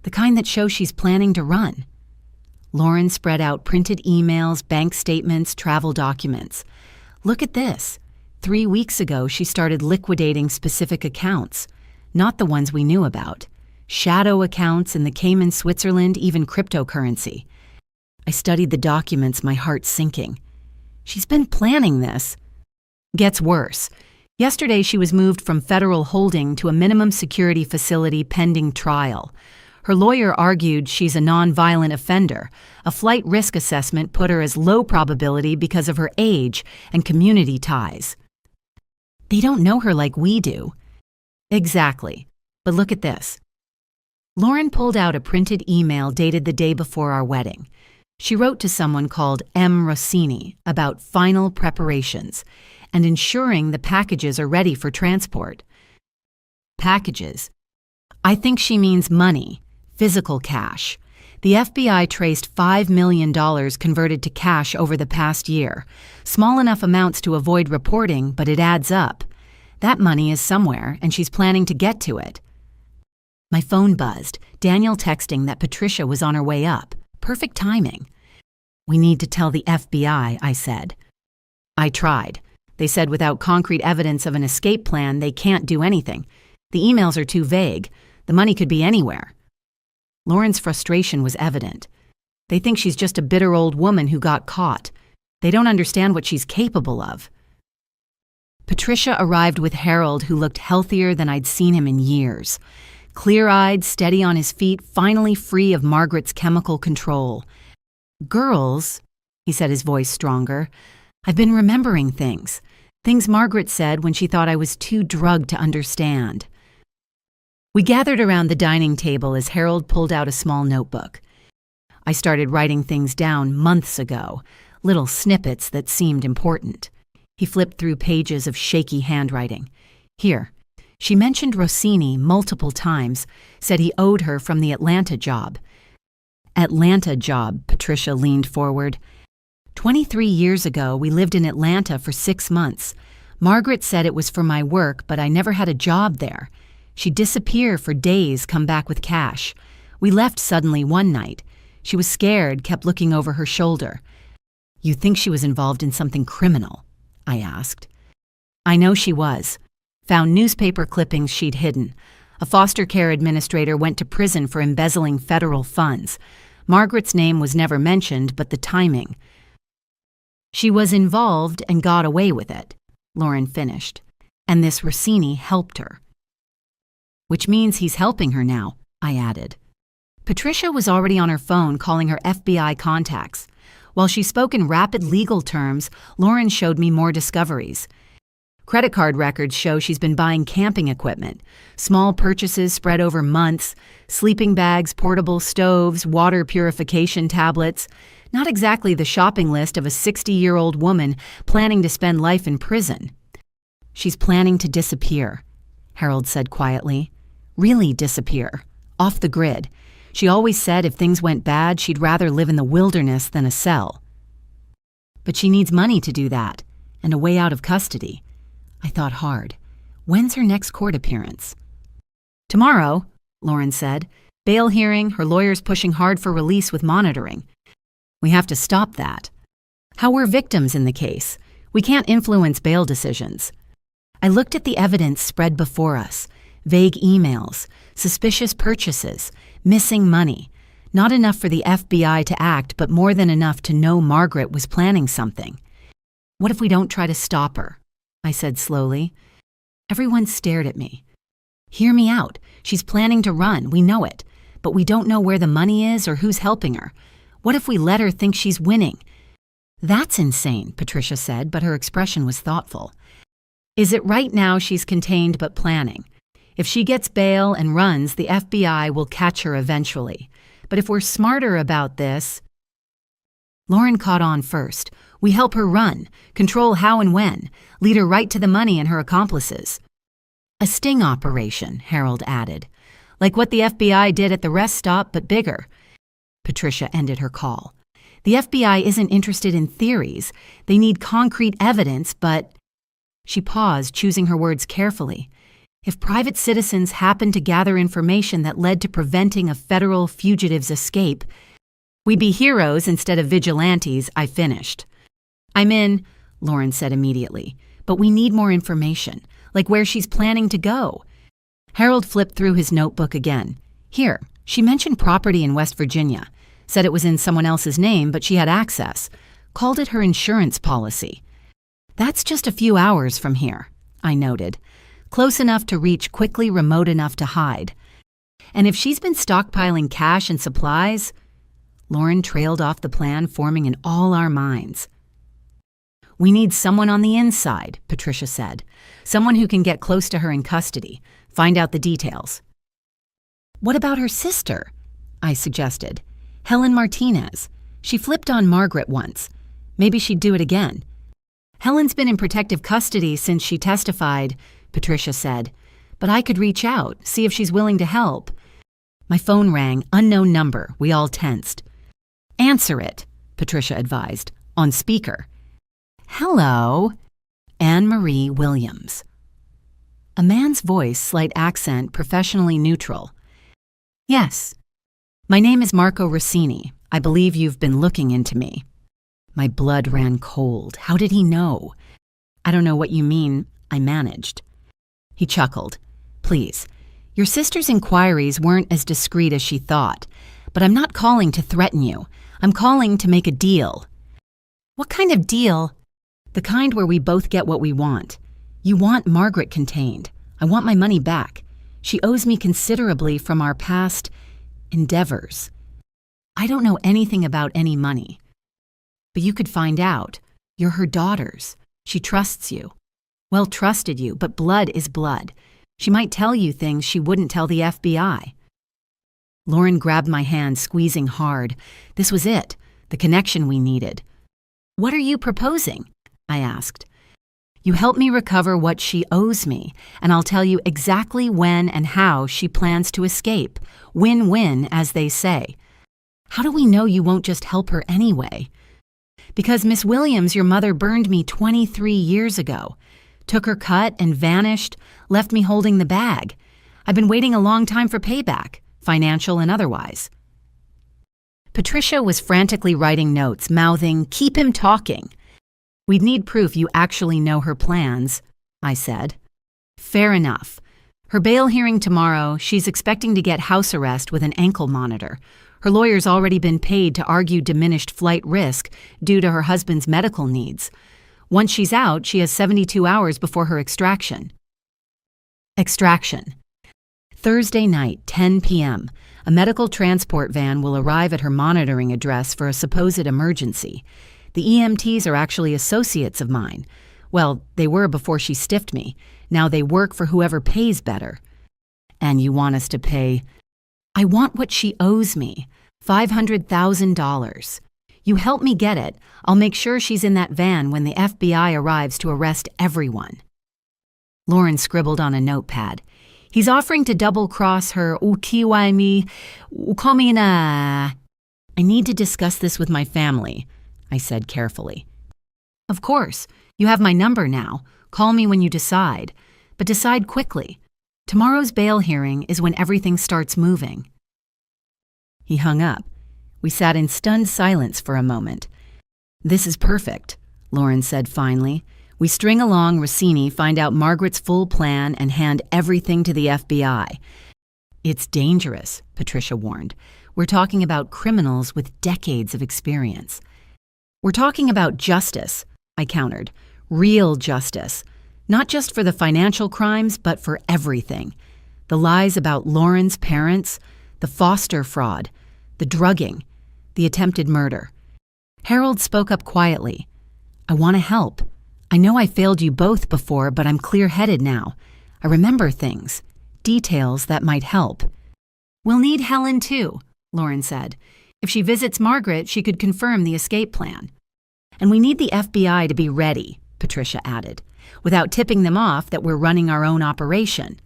The kind that show she's planning to run. Lauren spread out printed emails, bank statements, travel documents. Look at this. 3 weeks ago, she started liquidating specific accounts, not the ones we knew about. Shadow accounts in the Cayman, Switzerland, even cryptocurrency. I studied the documents, my heart sinking. She's been planning this. Gets worse. Yesterday, she was moved from federal holding to a minimum security facility pending trial. Her lawyer argued she's a nonviolent offender. A flight risk assessment put her as low probability because of her age and community ties. They don't know her like we do. Exactly. But look at this. Lauren pulled out a printed email dated the day before our wedding. She wrote to someone called M. Rossini about final preparations and ensuring the packages are ready for transport. Packages. I think she means money, physical cash. The FBI traced $5 million converted to cash over the past year. Small enough amounts to avoid reporting, but it adds up. That money is somewhere, and she's planning to get to it. My phone buzzed, Daniel texting that Patricia was on her way up. Perfect timing. We need to tell the FBI, I said. I tried. They said without concrete evidence of an escape plan, they can't do anything. The emails are too vague. The money could be anywhere. Lauren's frustration was evident. They think she's just a bitter old woman who got caught. They don't understand what she's capable of. Patricia arrived with Harold, who looked healthier than I'd seen him in years. Clear-eyed, steady on his feet, finally free of Margaret's chemical control. Girls, he said, his voice stronger, I've been remembering things. Things Margaret said when she thought I was too drugged to understand. We gathered around the dining table as Harold pulled out a small notebook. I started writing things down months ago, little snippets that seemed important. He flipped through pages of shaky handwriting. Here, she mentioned Rossini multiple times, said he owed her from the Atlanta job. Atlanta job, Patricia leaned forward. 23 years ago, we lived in Atlanta for 6 months. Margaret said it was for my work, but I never had a job there. She'd disappear for days, come back with cash. We left suddenly one night. She was scared, kept looking over her shoulder. You think she was involved in something criminal? I asked. I know she was. Found newspaper clippings she'd hidden. A foster care administrator went to prison for embezzling federal funds. Margaret's name was never mentioned, but the timing. She was involved and got away with it, Lauren finished. And this Rossini helped her. Which means he's helping her now, I added. Patricia was already on her phone calling her FBI contacts. While she spoke in rapid legal terms, Lauren showed me more discoveries. Credit card records show she's been buying camping equipment, small purchases spread over months, sleeping bags, portable stoves, water purification tablets. Not exactly the shopping list of a 60-year-old woman planning to spend life in prison. She's planning to disappear, Harold said quietly. Really disappear. Off the grid. She always said if things went bad, she'd rather live in the wilderness than a cell. But she needs money to do that, and a way out of custody. I thought hard. When's her next court appearance? Tomorrow, Lauren said. Bail hearing, her lawyer's pushing hard for release with monitoring. We have to stop that. How were victims in the case? We can't influence bail decisions. I looked at the evidence spread before us. Vague emails, suspicious purchases, missing money. Not enough for the FBI to act, but more than enough to know Margaret was planning something. What if we don't try to stop her? I said slowly. Everyone stared at me. Hear me out. She's planning to run, we know it. But we don't know where the money is or who's helping her. What if we let her think she's winning? That's insane, Patricia said, but her expression was thoughtful. Is it right now she's contained but planning? If she gets bail and runs, the FBI will catch her eventually. But if we're smarter about this... Lauren caught on first. We help her run, control how and when, lead her right to the money and her accomplices. A sting operation, Harold added. Like what the FBI did at the rest stop, but bigger. Patricia ended her call. The FBI isn't interested in theories. They need concrete evidence, but... She paused, choosing her words carefully. If private citizens happened to gather information that led to preventing a federal fugitive's escape, we'd be heroes instead of vigilantes, I finished. I'm in, Lauren said immediately, but we need more information, like where she's planning to go. Harold flipped through his notebook again. Here, she mentioned property in West Virginia, said it was in someone else's name, but she had access, called it her insurance policy. That's just a few hours from here, I noted. Close enough to reach quickly, remote enough to hide. And if she's been stockpiling cash and supplies... Lauren trailed off the plan forming in all our minds. We need someone on the inside, Patricia said. Someone who can get close to her in custody, find out the details. What about her sister? I suggested. Helen Martinez. She flipped on Margaret once. Maybe she'd do it again. Helen's been in protective custody since she testified, Patricia said. But I could reach out, see if she's willing to help. My phone rang, unknown number. We all tensed. Answer it, Patricia advised, on speaker. Hello, Anne-Marie Williams. A man's voice, slight accent, professionally neutral. Yes. My name is Marco Rossini. I believe you've been looking into me. My blood ran cold. How did he know? I don't know what you mean, I managed. He chuckled. Please, your sister's inquiries weren't as discreet as she thought, but I'm not calling to threaten you. I'm calling to make a deal. What kind of deal? The kind where we both get what we want. You want Margaret contained. I want my money back. She owes me considerably from our past endeavors. I don't know anything about any money. But you could find out. You're her daughters. She trusts you. Well, trusted you, but blood is blood. She might tell you things she wouldn't tell the FBI. Lauren grabbed my hand, squeezing hard. This was it, the connection we needed. What are you proposing? I asked. You help me recover what she owes me, and I'll tell you exactly when and how she plans to escape. Win-win, as they say. How do we know you won't just help her anyway? Because Miss Williams, your mother burned me 23 years ago. Took her cut and vanished, left me holding the bag. I've been waiting a long time for payback, financial and otherwise. Patricia was frantically writing notes, mouthing, "Keep him talking." We'd need proof you actually know her plans, I said. Fair enough. Her bail hearing tomorrow, she's expecting to get house arrest with an ankle monitor. Her lawyer's already been paid to argue diminished flight risk due to her husband's medical needs. Once she's out, she has 72 hours before her extraction. Extraction. Thursday night, 10 p.m. A medical transport van will arrive at her monitoring address for a supposed emergency. The EMTs are actually associates of mine. Well, they were before she stiffed me. Now they work for whoever pays better. And you want us to pay? I want what she owes me, $500,000. You help me get it, I'll make sure she's in that van when the FBI arrives to arrest everyone. Lauren scribbled on a notepad. He's offering to double-cross her ukiwaimi ukomina. I need to discuss this with my family, I said carefully. Of course, you have my number now. Call me when you decide. But decide quickly. Tomorrow's bail hearing is when everything starts moving. He hung up. We sat in stunned silence for a moment. This is perfect, Lauren said finally. We string along Rossini, find out Margaret's full plan, and hand everything to the FBI. It's dangerous, Patricia warned. We're talking about criminals with decades of experience. We're talking about justice, I countered. Real justice. Not just for the financial crimes, but for everything. The lies about Lauren's parents, the foster fraud, the drugging, the attempted murder. Harold spoke up quietly. I want to help. I know I failed you both before, but I'm clear-headed now. I remember things, details that might help. We'll need Helen too, Lauren said. If she visits Margaret, she could confirm the escape plan. And we need the FBI to be ready, Patricia added, without tipping them off that we're running our own operation.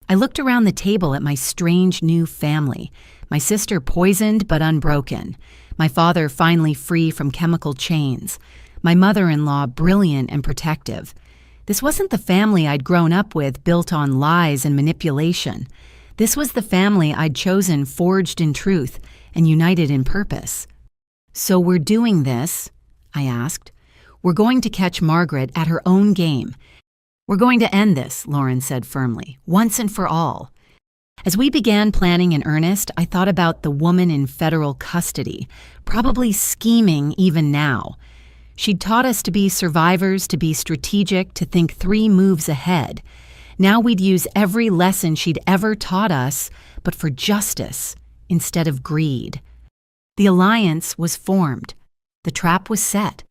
I looked around the table at my strange new family. My sister poisoned but unbroken. My father finally free from chemical chains. My mother-in-law brilliant and protective. This wasn't the family I'd grown up with, built on lies and manipulation. This was the family I'd chosen, forged in truth and united in purpose. So we're doing this, I asked. We're going to catch Margaret at her own game. We're going to end this, Lauren said firmly, once and for all. As we began planning in earnest, I thought about the woman in federal custody, probably scheming even now. She'd taught us to be survivors, to be strategic, to think 3 moves ahead. Now we'd use every lesson she'd ever taught us, but for justice instead of greed. The alliance was formed. The trap was set.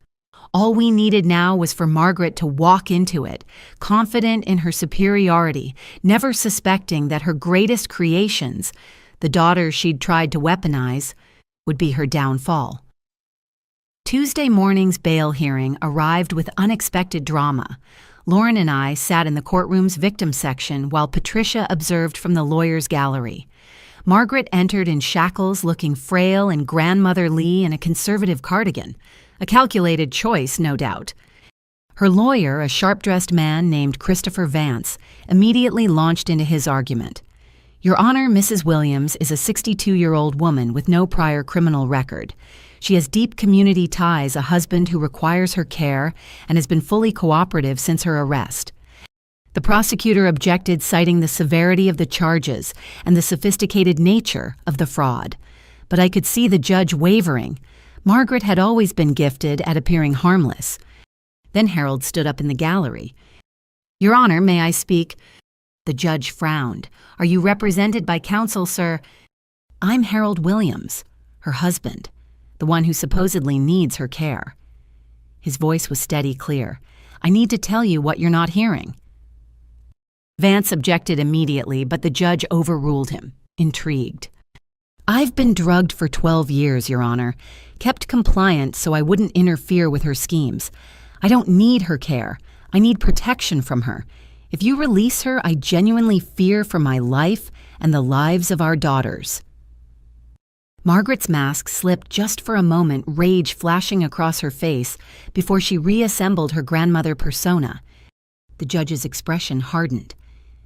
All we needed now was for Margaret to walk into it, confident in her superiority, never suspecting that her greatest creations, the daughters she'd tried to weaponize, would be her downfall. Tuesday morning's bail hearing arrived with unexpected drama. Lauren and I sat in the courtroom's victim section while Patricia observed from the lawyer's gallery. Margaret entered in shackles, looking frail and grandmotherly in a conservative cardigan. A calculated choice, no doubt. Her lawyer, a sharp-dressed man named Christopher Vance, immediately launched into his argument. Your Honor, Mrs. Williams is a 62-year-old woman with no prior criminal record. She has deep community ties, a husband who requires her care, and has been fully cooperative since her arrest. The prosecutor objected, citing the severity of the charges and the sophisticated nature of the fraud. But I could see the judge wavering. Margaret had always been gifted at appearing harmless. Then Harold stood up in the gallery. Your Honor, may I speak? The judge frowned. Are you represented by counsel, sir? I'm Harold Williams, her husband, the one who supposedly needs her care. His voice was steady, clear. I need to tell you what you're not hearing. Vance objected immediately, but the judge overruled him, intrigued. I've been drugged for 12 years, Your Honor, kept compliant so I wouldn't interfere with her schemes. I don't need her care. I need protection from her. If you release her, I genuinely fear for my life and the lives of our daughters. Margaret's mask slipped just for a moment, rage flashing across her face before she reassembled her grandmother persona. The judge's expression hardened.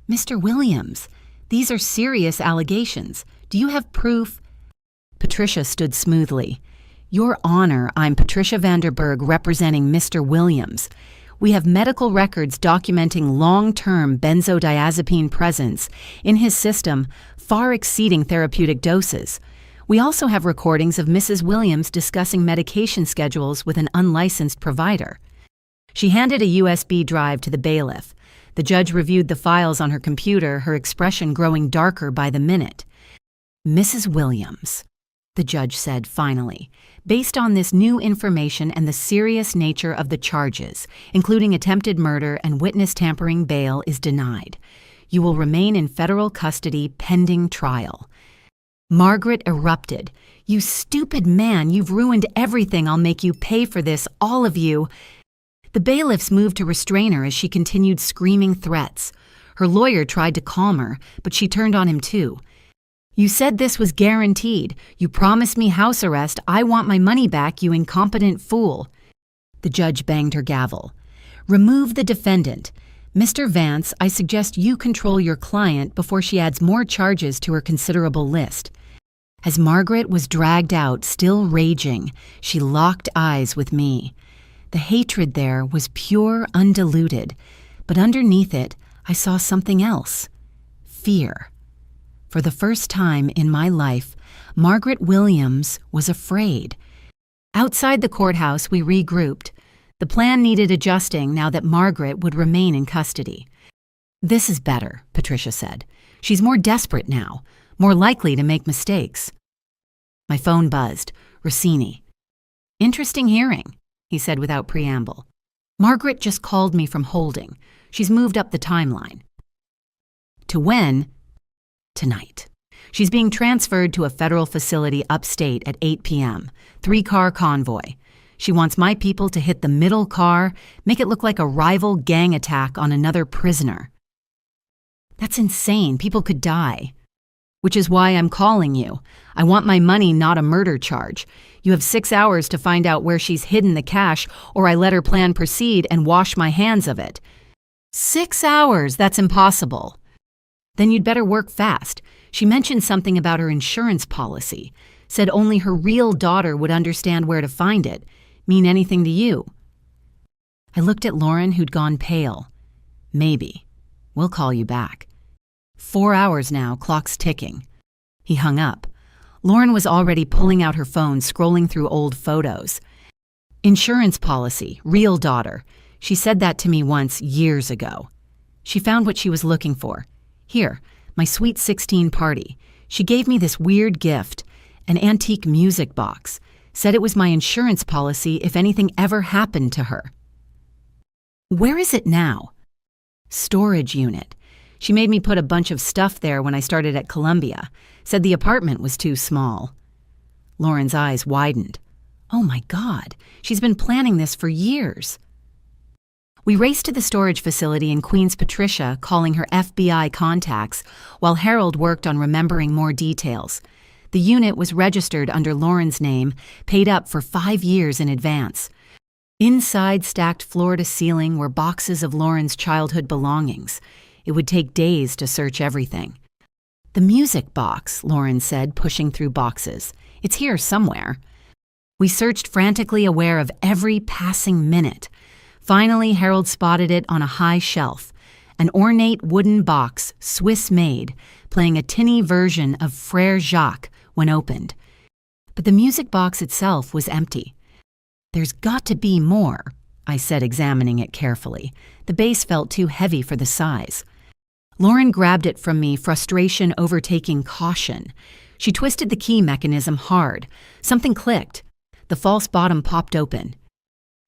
Mr. Williams, these are serious allegations. Do you have proof? Patricia stood smoothly. Your Honor, I'm Patricia Vanderberg representing Mr. Williams. We have medical records documenting long-term benzodiazepine presence in his system, far exceeding therapeutic doses. We also have recordings of Mrs. Williams discussing medication schedules with an unlicensed provider. She handed a USB drive to the bailiff. The judge reviewed the files on her computer, her expression growing darker by the minute. Mrs. Williams, the judge said finally, based on this new information and the serious nature of the charges, including attempted murder and witness tampering, bail is denied. You will remain in federal custody pending trial. Margaret erupted. You stupid man, you've ruined everything. I'll make you pay for this, all of you. The bailiffs moved to restrain her as she continued screaming threats. Her lawyer tried to calm her, but she turned on him too. You said this was guaranteed. You promised me house arrest. I want my money back, you incompetent fool. The judge banged her gavel. Remove the defendant. Mr. Vance, I suggest you control your client before she adds more charges to her considerable list. As Margaret was dragged out, still raging, she locked eyes with me. The hatred there was pure, undiluted, but underneath it, I saw something else. Fear. For the first time in my life, Margaret Williams was afraid. Outside the courthouse, we regrouped. The plan needed adjusting now that Margaret would remain in custody. This is better, Patricia said. She's more desperate now, more likely to make mistakes. My phone buzzed. Rossini. Interesting hearing, he said without preamble. Margaret just called me from holding. She's moved up the timeline. To when? Tonight. She's being transferred to a federal facility upstate at 8 p.m., 3-car convoy. She wants my people to hit the middle car, make it look like a rival gang attack on another prisoner. That's insane. People could die. Which is why I'm calling you. I want my money, not a murder charge. You have 6 hours to find out where she's hidden the cash, or I let her plan proceed and wash my hands of it. 6 hours? That's impossible. Then you'd better work fast. She mentioned something about her insurance policy. Said only her real daughter would understand where to find it. Mean anything to you? I looked at Lauren, who'd gone pale. Maybe. We'll call you back. 4 hours now, clock's ticking. He hung up. Lauren was already pulling out her phone, scrolling through old photos. Insurance policy, real daughter. She said that to me once, years ago. She found what she was looking for. Here, my sweet 16 party. She gave me this weird gift, an antique music box. Said it was my insurance policy if anything ever happened to her. Where is it now? Storage unit. She made me put a bunch of stuff there when I started at Columbia. Said the apartment was too small. Lauren's eyes widened. Oh my God, she's been planning this for years. We raced to the storage facility in Queens Patricia, calling her FBI contacts, while Harold worked on remembering more details. The unit was registered under Lauren's name, paid up for 5 years in advance. Inside, stacked floor to ceiling, were boxes of Lauren's childhood belongings. It would take days to search everything. The music box, Lauren said, pushing through boxes. It's here somewhere. We searched frantically, aware of every passing minute. Finally, Harold spotted it on a high shelf. An ornate wooden box, Swiss-made, playing a tinny version of Frère Jacques when opened. But the music box itself was empty. There's got to be more, I said, examining it carefully. The base felt too heavy for the size. Lauren grabbed it from me, frustration overtaking caution. She twisted the key mechanism hard. Something clicked. The false bottom popped open.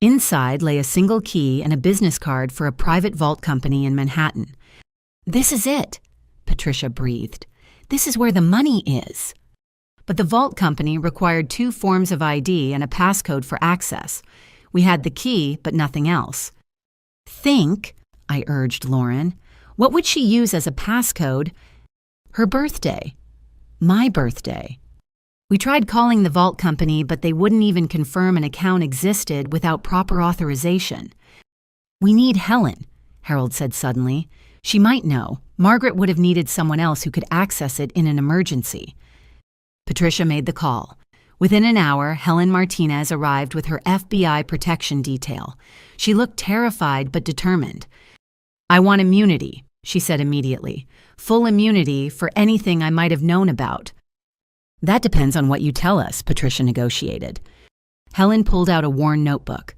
Inside lay a single key and a business card for a private vault company in Manhattan. This is it, Patricia breathed. This is where the money is. But the vault company required 2 forms of ID and a passcode for access. We had the key, but nothing else. Think, I urged Lauren. What would she use as a passcode? Her birthday. My birthday. We tried calling the vault company, but they wouldn't even confirm an account existed without proper authorization. We need Helen, Harold said suddenly. She might know. Margaret would have needed someone else who could access it in an emergency. Patricia made the call. Within an hour, Helen Martinez arrived with her FBI protection detail. She looked terrified but determined. I want immunity, she said immediately. Full immunity for anything I might have known about. That depends on what you tell us, Patricia negotiated. Helen pulled out a worn notebook.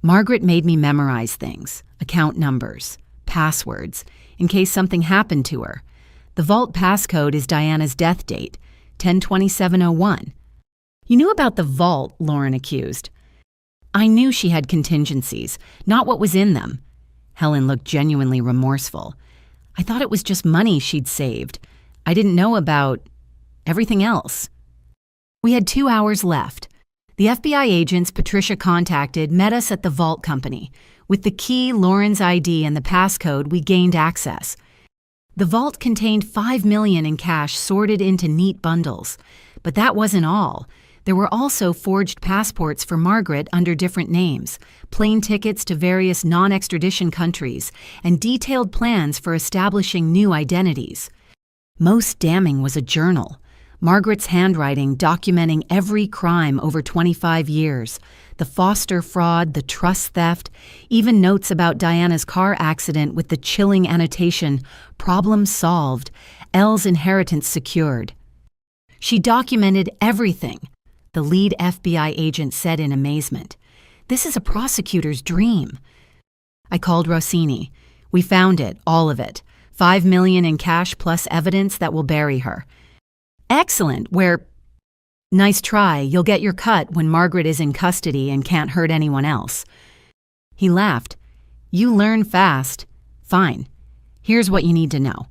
Margaret made me memorize things, account numbers, passwords, in case something happened to her. The vault passcode is Diana's death date, 10/27/01. You knew about the vault, Lauren accused. I knew she had contingencies, not what was in them. Helen looked genuinely remorseful. I thought it was just money she'd saved. I didn't know about everything else. We had 2 hours left. The FBI agents Patricia contacted met us at the vault company. With the key, Lauren's ID, and the passcode, we gained access. The vault contained $5 million in cash sorted into neat bundles. But that wasn't all. There were also forged passports for Margaret under different names, plane tickets to various non-extradition countries, and detailed plans for establishing new identities. Most damning was a journal. Margaret's handwriting documenting every crime over 25 years, the Foster fraud, the trust theft, even notes about Diana's car accident with the chilling annotation, "Problem solved, Elle's inheritance secured." She documented everything, the lead FBI agent said in amazement. This is a prosecutor's dream. I called Rossini. We found it, all of it. $5 million in cash plus evidence that will bury her. Excellent, Nice try, you'll get your cut when Margaret is in custody and can't hurt anyone else. He laughed. You learn fast. Fine. Here's what you need to know.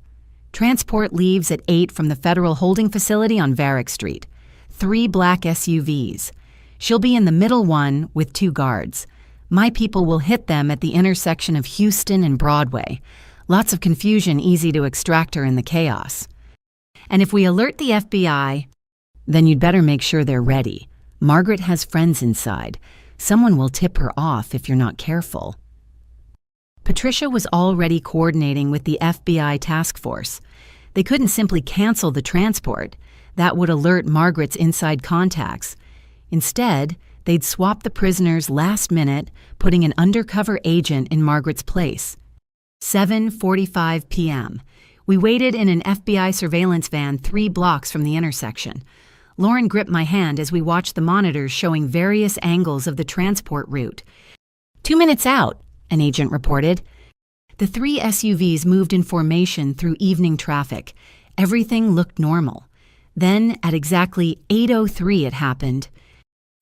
Transport leaves at 8 from the federal holding facility on Varick Street. 3 black SUVs. She'll be in the middle one with 2 guards. My people will hit them at the intersection of Houston and Broadway. Lots of confusion, easy to extract her in the chaos. And if we alert the FBI, then you'd better make sure they're ready. Margaret has friends inside. Someone will tip her off if you're not careful. Patricia was already coordinating with the FBI task force. They couldn't simply cancel the transport. That would alert Margaret's inside contacts. Instead, they'd swap the prisoners last minute, putting an undercover agent in Margaret's place. 7:45 p.m. We waited in an FBI surveillance van 3 blocks from the intersection. Lauren gripped my hand as we watched the monitors showing various angles of the transport route. 2 minutes out, an agent reported. The 3 SUVs moved in formation through evening traffic. Everything looked normal. Then, at exactly 8:03 it happened.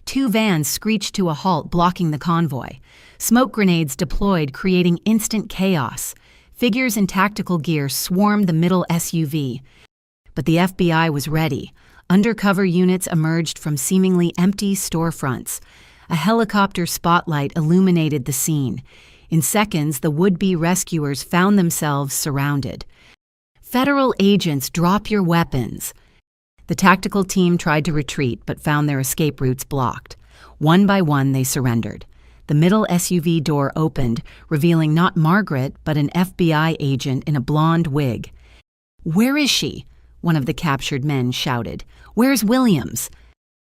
2 vans screeched to a halt, blocking the convoy. Smoke grenades deployed, creating instant chaos. Figures in tactical gear swarmed the middle SUV. But the FBI was ready. Undercover units emerged from seemingly empty storefronts. A helicopter spotlight illuminated the scene. In seconds, the would-be rescuers found themselves surrounded. Federal agents, drop your weapons. The tactical team tried to retreat but found their escape routes blocked. One by one, they surrendered. The middle SUV door opened, revealing not Margaret, but an FBI agent in a blonde wig. "Where is she?" one of the captured men shouted. "Where's Williams?"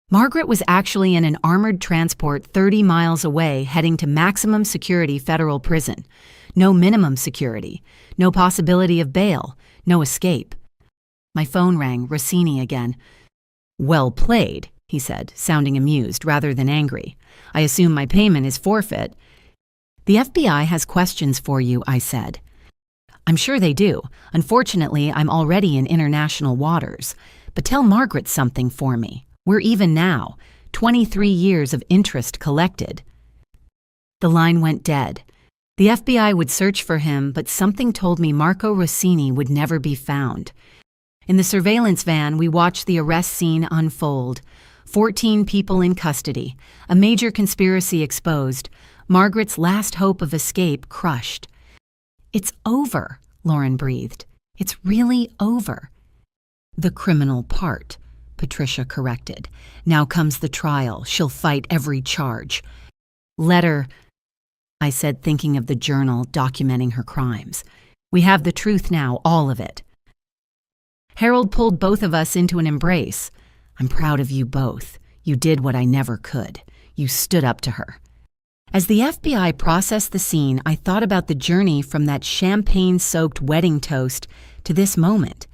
Margaret was actually in an armored transport 30 miles away, heading to maximum security federal prison. No minimum security, no possibility of bail, no escape. My phone rang, Rossini again. "Well played," he said, sounding amused rather than angry. "I assume my payment is forfeit." "The FBI has questions for you," I said. "I'm sure they do. Unfortunately, I'm already in international waters. But tell Margaret something for me. We're even now. 23 years of interest collected." The line went dead. The FBI would search for him, but something told me Marco Rossini would never be found. In the surveillance van, we watched the arrest scene unfold. 14 people in custody, a major conspiracy exposed, Margaret's last hope of escape crushed. "It's over," Lauren breathed. "It's really over." "The criminal part," Patricia corrected. "Now comes the trial. She'll fight every charge." "Let her," I said, thinking of the journal documenting her crimes. "We have the truth now, all of it." Harold pulled both of us into an embrace. "I'm proud of you both. You did what I never could. You stood up to her." As the FBI processed the scene, I thought about the journey from that champagne-soaked wedding toast to this moment.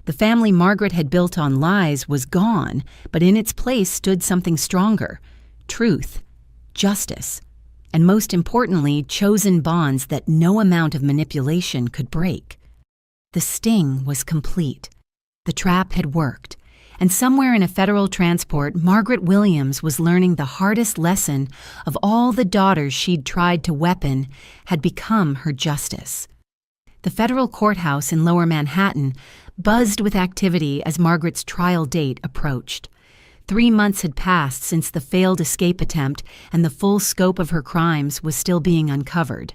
The family Margaret had built on lies was gone, but in its place stood something stronger: truth, justice, and most importantly, chosen bonds that no amount of manipulation could break. The sting was complete. The trap had worked, and somewhere in a federal transport, Margaret Williams was learning the hardest lesson of all the daughters she'd tried to weapon had become her justice. The federal courthouse in Lower Manhattan buzzed with activity as Margaret's trial date approached. 3 months had passed since the failed escape attempt, and the full scope of her crimes was still being uncovered.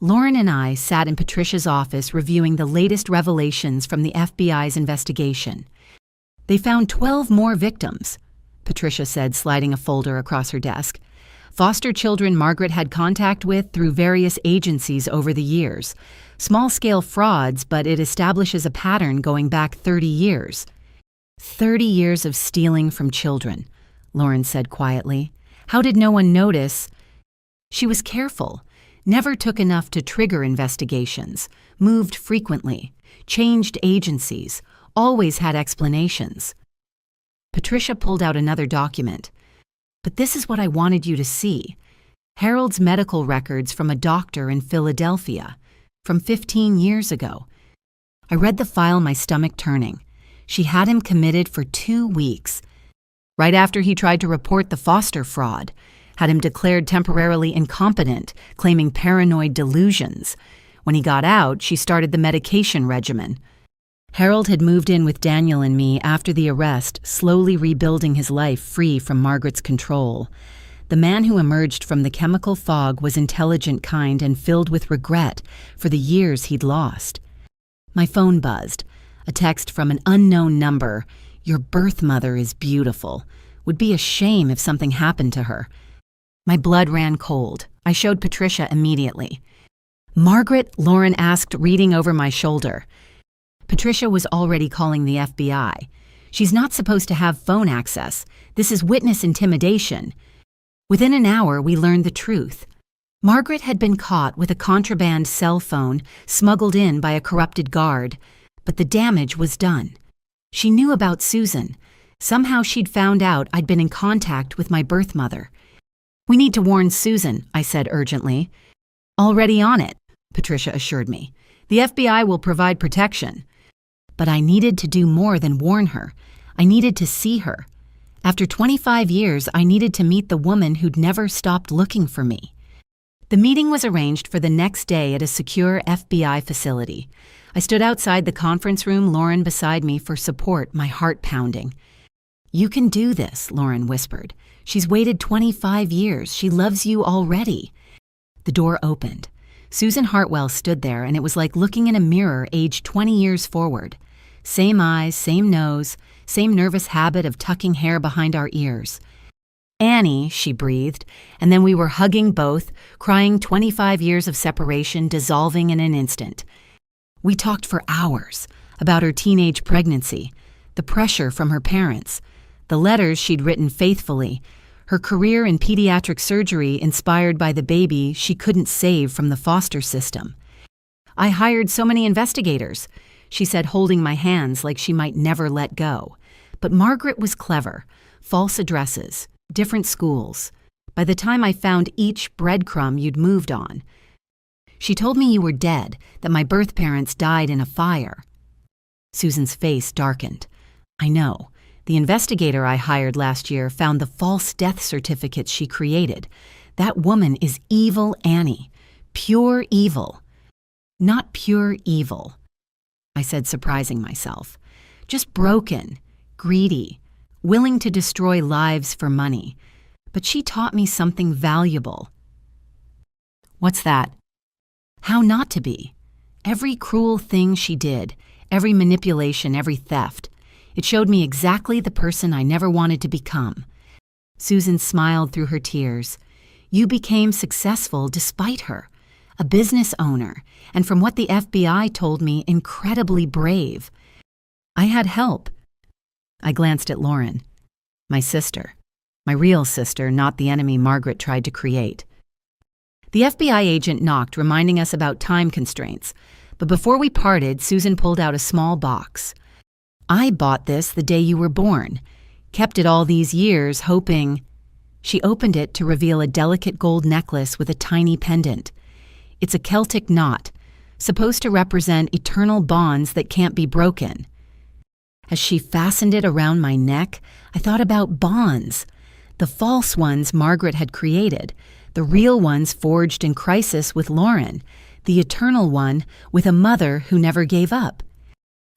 Lauren and I sat in Patricia's office reviewing the latest revelations from the FBI's investigation. They found 12 more victims, Patricia said, sliding a folder across her desk. Foster children Margaret had contact with through various agencies over the years. Small-scale frauds, but it establishes a pattern going back 30 years. 30 years of stealing from children, Lauren said quietly. How did no one notice? She was careful, never took enough to trigger investigations, moved frequently, changed agencies, always had explanations. Patricia pulled out another document. But this is what I wanted you to see. Harold's medical records from a doctor in Philadelphia, from 15 years ago. I read the file, my stomach turning. She had him committed for 2 weeks. Right after he tried to report the Foster fraud, had him declared temporarily incompetent, claiming paranoid delusions. When he got out, she started the medication regimen. Harold had moved in with Daniel and me after the arrest, slowly rebuilding his life free from Margaret's control. The man who emerged from the chemical fog was intelligent, kind, and filled with regret for the years he'd lost. My phone buzzed. A text from an unknown number. Your birth mother is beautiful. Would be a shame if something happened to her. My blood ran cold. I showed Patricia immediately. Margaret, Lauren asked, reading over my shoulder. Patricia was already calling the FBI. She's not supposed to have phone access. This is witness intimidation. Within an hour, we learned the truth. Margaret had been caught with a contraband cell phone smuggled in by a corrupted guard, but the damage was done. She knew about Susan. Somehow she'd found out I'd been in contact with my birth mother. We need to warn Susan, I said urgently. Already on it, Patricia assured me. The FBI will provide protection. But I needed to do more than warn her. I needed to see her. After 25 years, I needed to meet the woman who'd never stopped looking for me. The meeting was arranged for the next day at a secure FBI facility. I stood outside the conference room, Lauren beside me for support, my heart pounding. You can do this, Lauren whispered. She's waited 25 years. She loves you already. The door opened. Susan Hartwell stood there, and it was like looking in a mirror aged 20 years forward. Same eyes, same nose, same nervous habit of tucking hair behind our ears. Annie, she breathed, and then we were hugging both, crying 25 years of separation dissolving in an instant. We talked for hours about her teenage pregnancy, the pressure from her parents, the letters she'd written faithfully, her career in pediatric surgery inspired by the baby she couldn't save from the foster system. I hired so many investigators, she said, holding my hands like she might never let go. But Margaret was clever. False addresses, different schools. By the time I found each breadcrumb, you'd moved on. She told me you were dead, that my birth parents died in a fire. Susan's face darkened. I know. The investigator I hired last year found the false death certificates she created. That woman is evil Annie. Pure evil. Not pure evil, I said, surprising myself. Just broken, greedy, willing to destroy lives for money. But she taught me something valuable. What's that? How not to be. Every cruel thing she did, every manipulation, every theft. It showed me exactly the person I never wanted to become. Susan smiled through her tears. You became successful despite her. A business owner, and from what the FBI told me, incredibly brave. I had help. I glanced at Lauren. My sister. My real sister, not the enemy Margaret tried to create. The FBI agent knocked, reminding us about time constraints. But before we parted, Susan pulled out a small box. I bought this the day you were born. Kept it all these years, hoping—" She opened it to reveal a delicate gold necklace with a tiny pendant. It's a Celtic knot, supposed to represent eternal bonds that can't be broken. As she fastened it around my neck, I thought about bonds. The false ones Margaret had created, the real ones forged in crisis with Lauren, the eternal one with a mother who never gave up.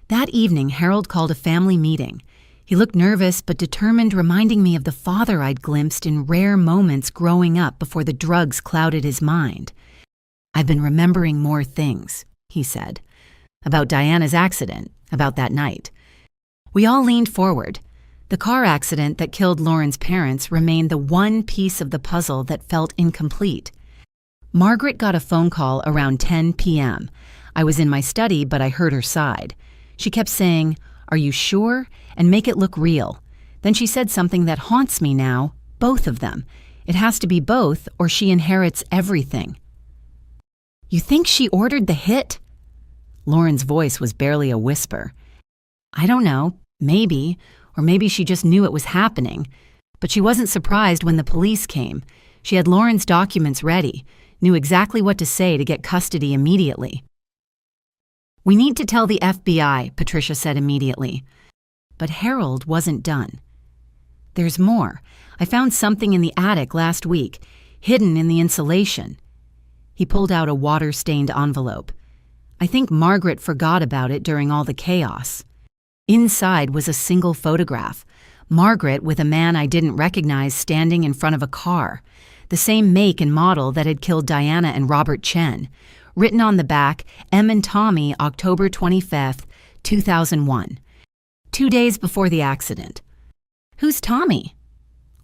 That evening, Harold called a family meeting. He looked nervous but determined, reminding me of the father I'd glimpsed in rare moments growing up before the drugs clouded his mind. "I've been remembering more things," he said. "About Diana's accident, about that night." We all leaned forward. The car accident that killed Lauren's parents remained the one piece of the puzzle that felt incomplete. Margaret got a phone call around 10 p.m. I was in my study, but I heard her side. She kept saying, "Are you sure?" and "Make it look real." Then she said something that haunts me now, both of them. It has to be both, or she inherits everything. "You think she ordered the hit?" Lauren's voice was barely a whisper. "I don't know, maybe, or maybe she just knew it was happening. But she wasn't surprised when the police came. She had Lauren's documents ready, knew exactly what to say to get custody immediately." "We need to tell the FBI," Patricia said immediately. But Harold wasn't done. "There's more. I found something in the attic last week, hidden in the insulation." He pulled out a water-stained envelope. "I think Margaret forgot about it during all the chaos." Inside was a single photograph, Margaret with a man I didn't recognize standing in front of a car, the same make and model that had killed Diana and Robert Chen. Written on the back, "M and Tommy, October 25th, 2001. 2 days before the accident." "Who's Tommy?"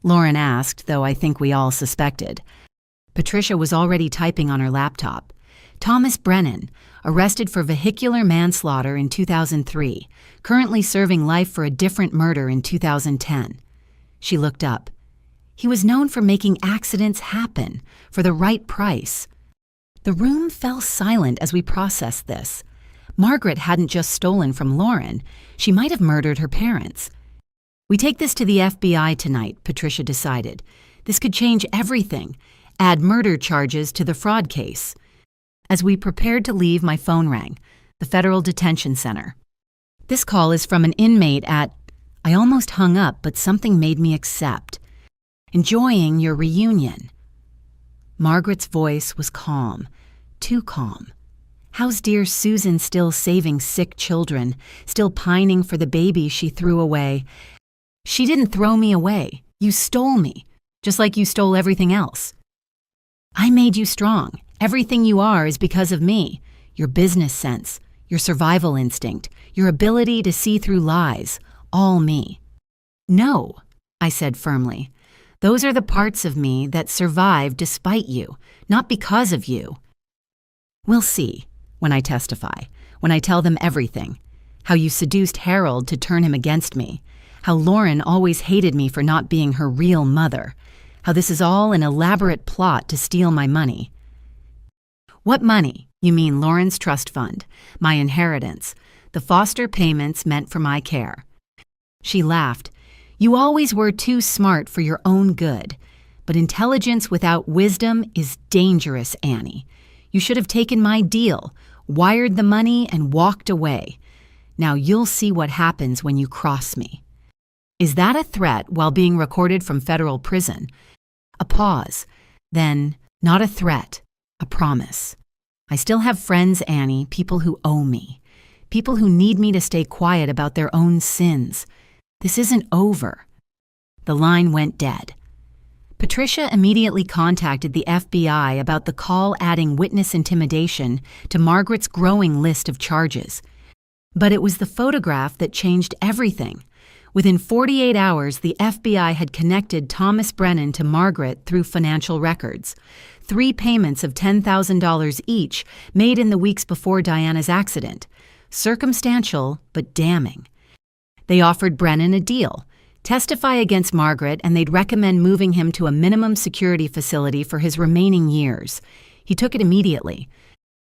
Lauren asked, though I think we all suspected. Patricia was already typing on her laptop. "Thomas Brennan, arrested for vehicular manslaughter in 2003, currently serving life for a different murder in 2010. She looked up. He was known for making accidents happen, for the right price. The room fell silent as we processed this. Margaret hadn't just stolen from Lauren. She might have murdered her parents. "We take this to the FBI tonight," Patricia decided. "This could change everything. Add murder charges to the fraud case." As we prepared to leave, my phone rang. The Federal Detention Center. "This call is from an inmate at—" I almost hung up, but something made me accept. "Enjoying your reunion." Margaret's voice was calm, too calm. "How's dear Susan still saving sick children, still pining for the baby she threw away?" "She didn't throw me away. You stole me, just like you stole everything else." "I made you strong. Everything you are is because of me. Your business sense, your survival instinct, your ability to see through lies, all me." "No," I said firmly. "Those are the parts of me that survive despite you, not because of you." "We'll see, when I testify, when I tell them everything. How you seduced Harold to turn him against me. How Lauren always hated me for not being her real mother. How this is all an elaborate plot to steal my money." "What money? You mean Lauren's trust fund, my inheritance, the foster payments meant for my care." She laughed. "You always were too smart for your own good. But intelligence without wisdom is dangerous, Annie. You should have taken my deal, wired the money, and walked away. Now you'll see what happens when you cross me." Is that a threat while being recorded from federal prison? A pause. Then, not a threat, a promise. I still have friends, Annie, people who owe me. People who need me to stay quiet about their own sins. This isn't over. The line went dead. Patricia immediately contacted the FBI about the call adding witness intimidation to Margaret's growing list of charges. But it was the photograph that changed everything. Within 48 hours, the FBI had connected Thomas Brennan to Margaret through financial records. 3 payments of $10,000 each made in the weeks before Diana's accident. Circumstantial, but damning. They offered Brennan a deal. Testify against Margaret, and they'd recommend moving him to a minimum security facility for his remaining years. He took it immediately.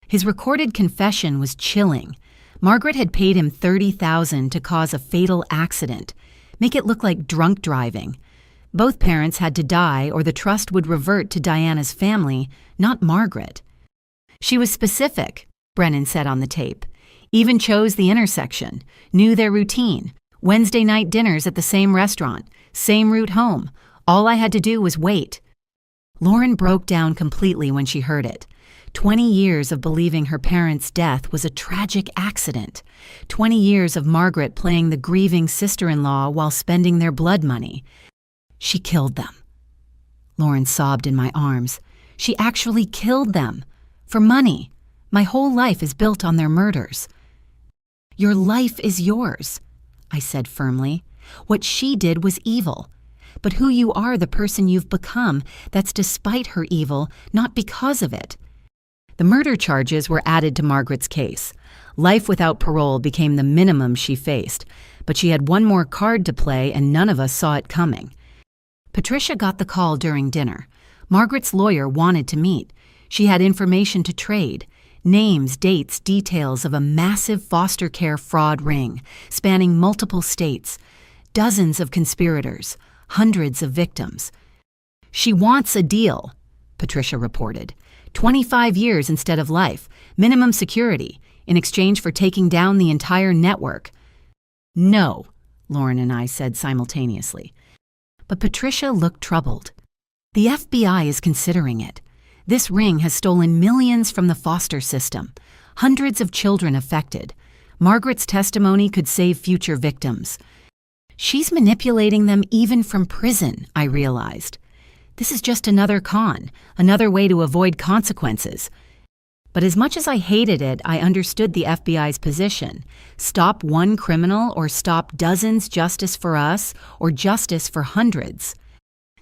His recorded confession was chilling. Margaret had paid him $30,000 to cause a fatal accident, make it look like drunk driving. Both parents had to die or the trust would revert to Diana's family, not Margaret. She was specific, Brennan said on the tape. Even chose the intersection, knew their routine, Wednesday night dinners at the same restaurant, same route home. All I had to do was wait. Lauren broke down completely when she heard it. 20 years of believing her parents' death was a tragic accident. 20 years of Margaret playing the grieving sister-in-law while spending their blood money. She killed them. Lauren sobbed in my arms. She actually killed them. For money. My whole life is built on their murders. Your life is yours, I said firmly. What she did was evil. But who you are, the person you've become, that's despite her evil, not because of it. The murder charges were added to Margaret's case. Life without parole became the minimum she faced, but she had one more card to play and none of us saw it coming. Patricia got the call during dinner. Margaret's lawyer wanted to meet. She had information to trade. Names, dates, details of a massive foster care fraud ring spanning multiple states. Dozens of conspirators. Hundreds of victims. She wants a deal, Patricia reported. 25 years instead of life, minimum security, in exchange for taking down the entire network. No, Lauren and I said simultaneously. But Patricia looked troubled. The FBI is considering it. This ring has stolen millions from the foster system. Hundreds of children affected. Margaret's testimony could save future victims. She's manipulating them even from prison, I realized. This is just another con, another way to avoid consequences. But as much as I hated it, I understood the FBI's position. Stop one criminal or stop dozens, justice for us, or justice for hundreds.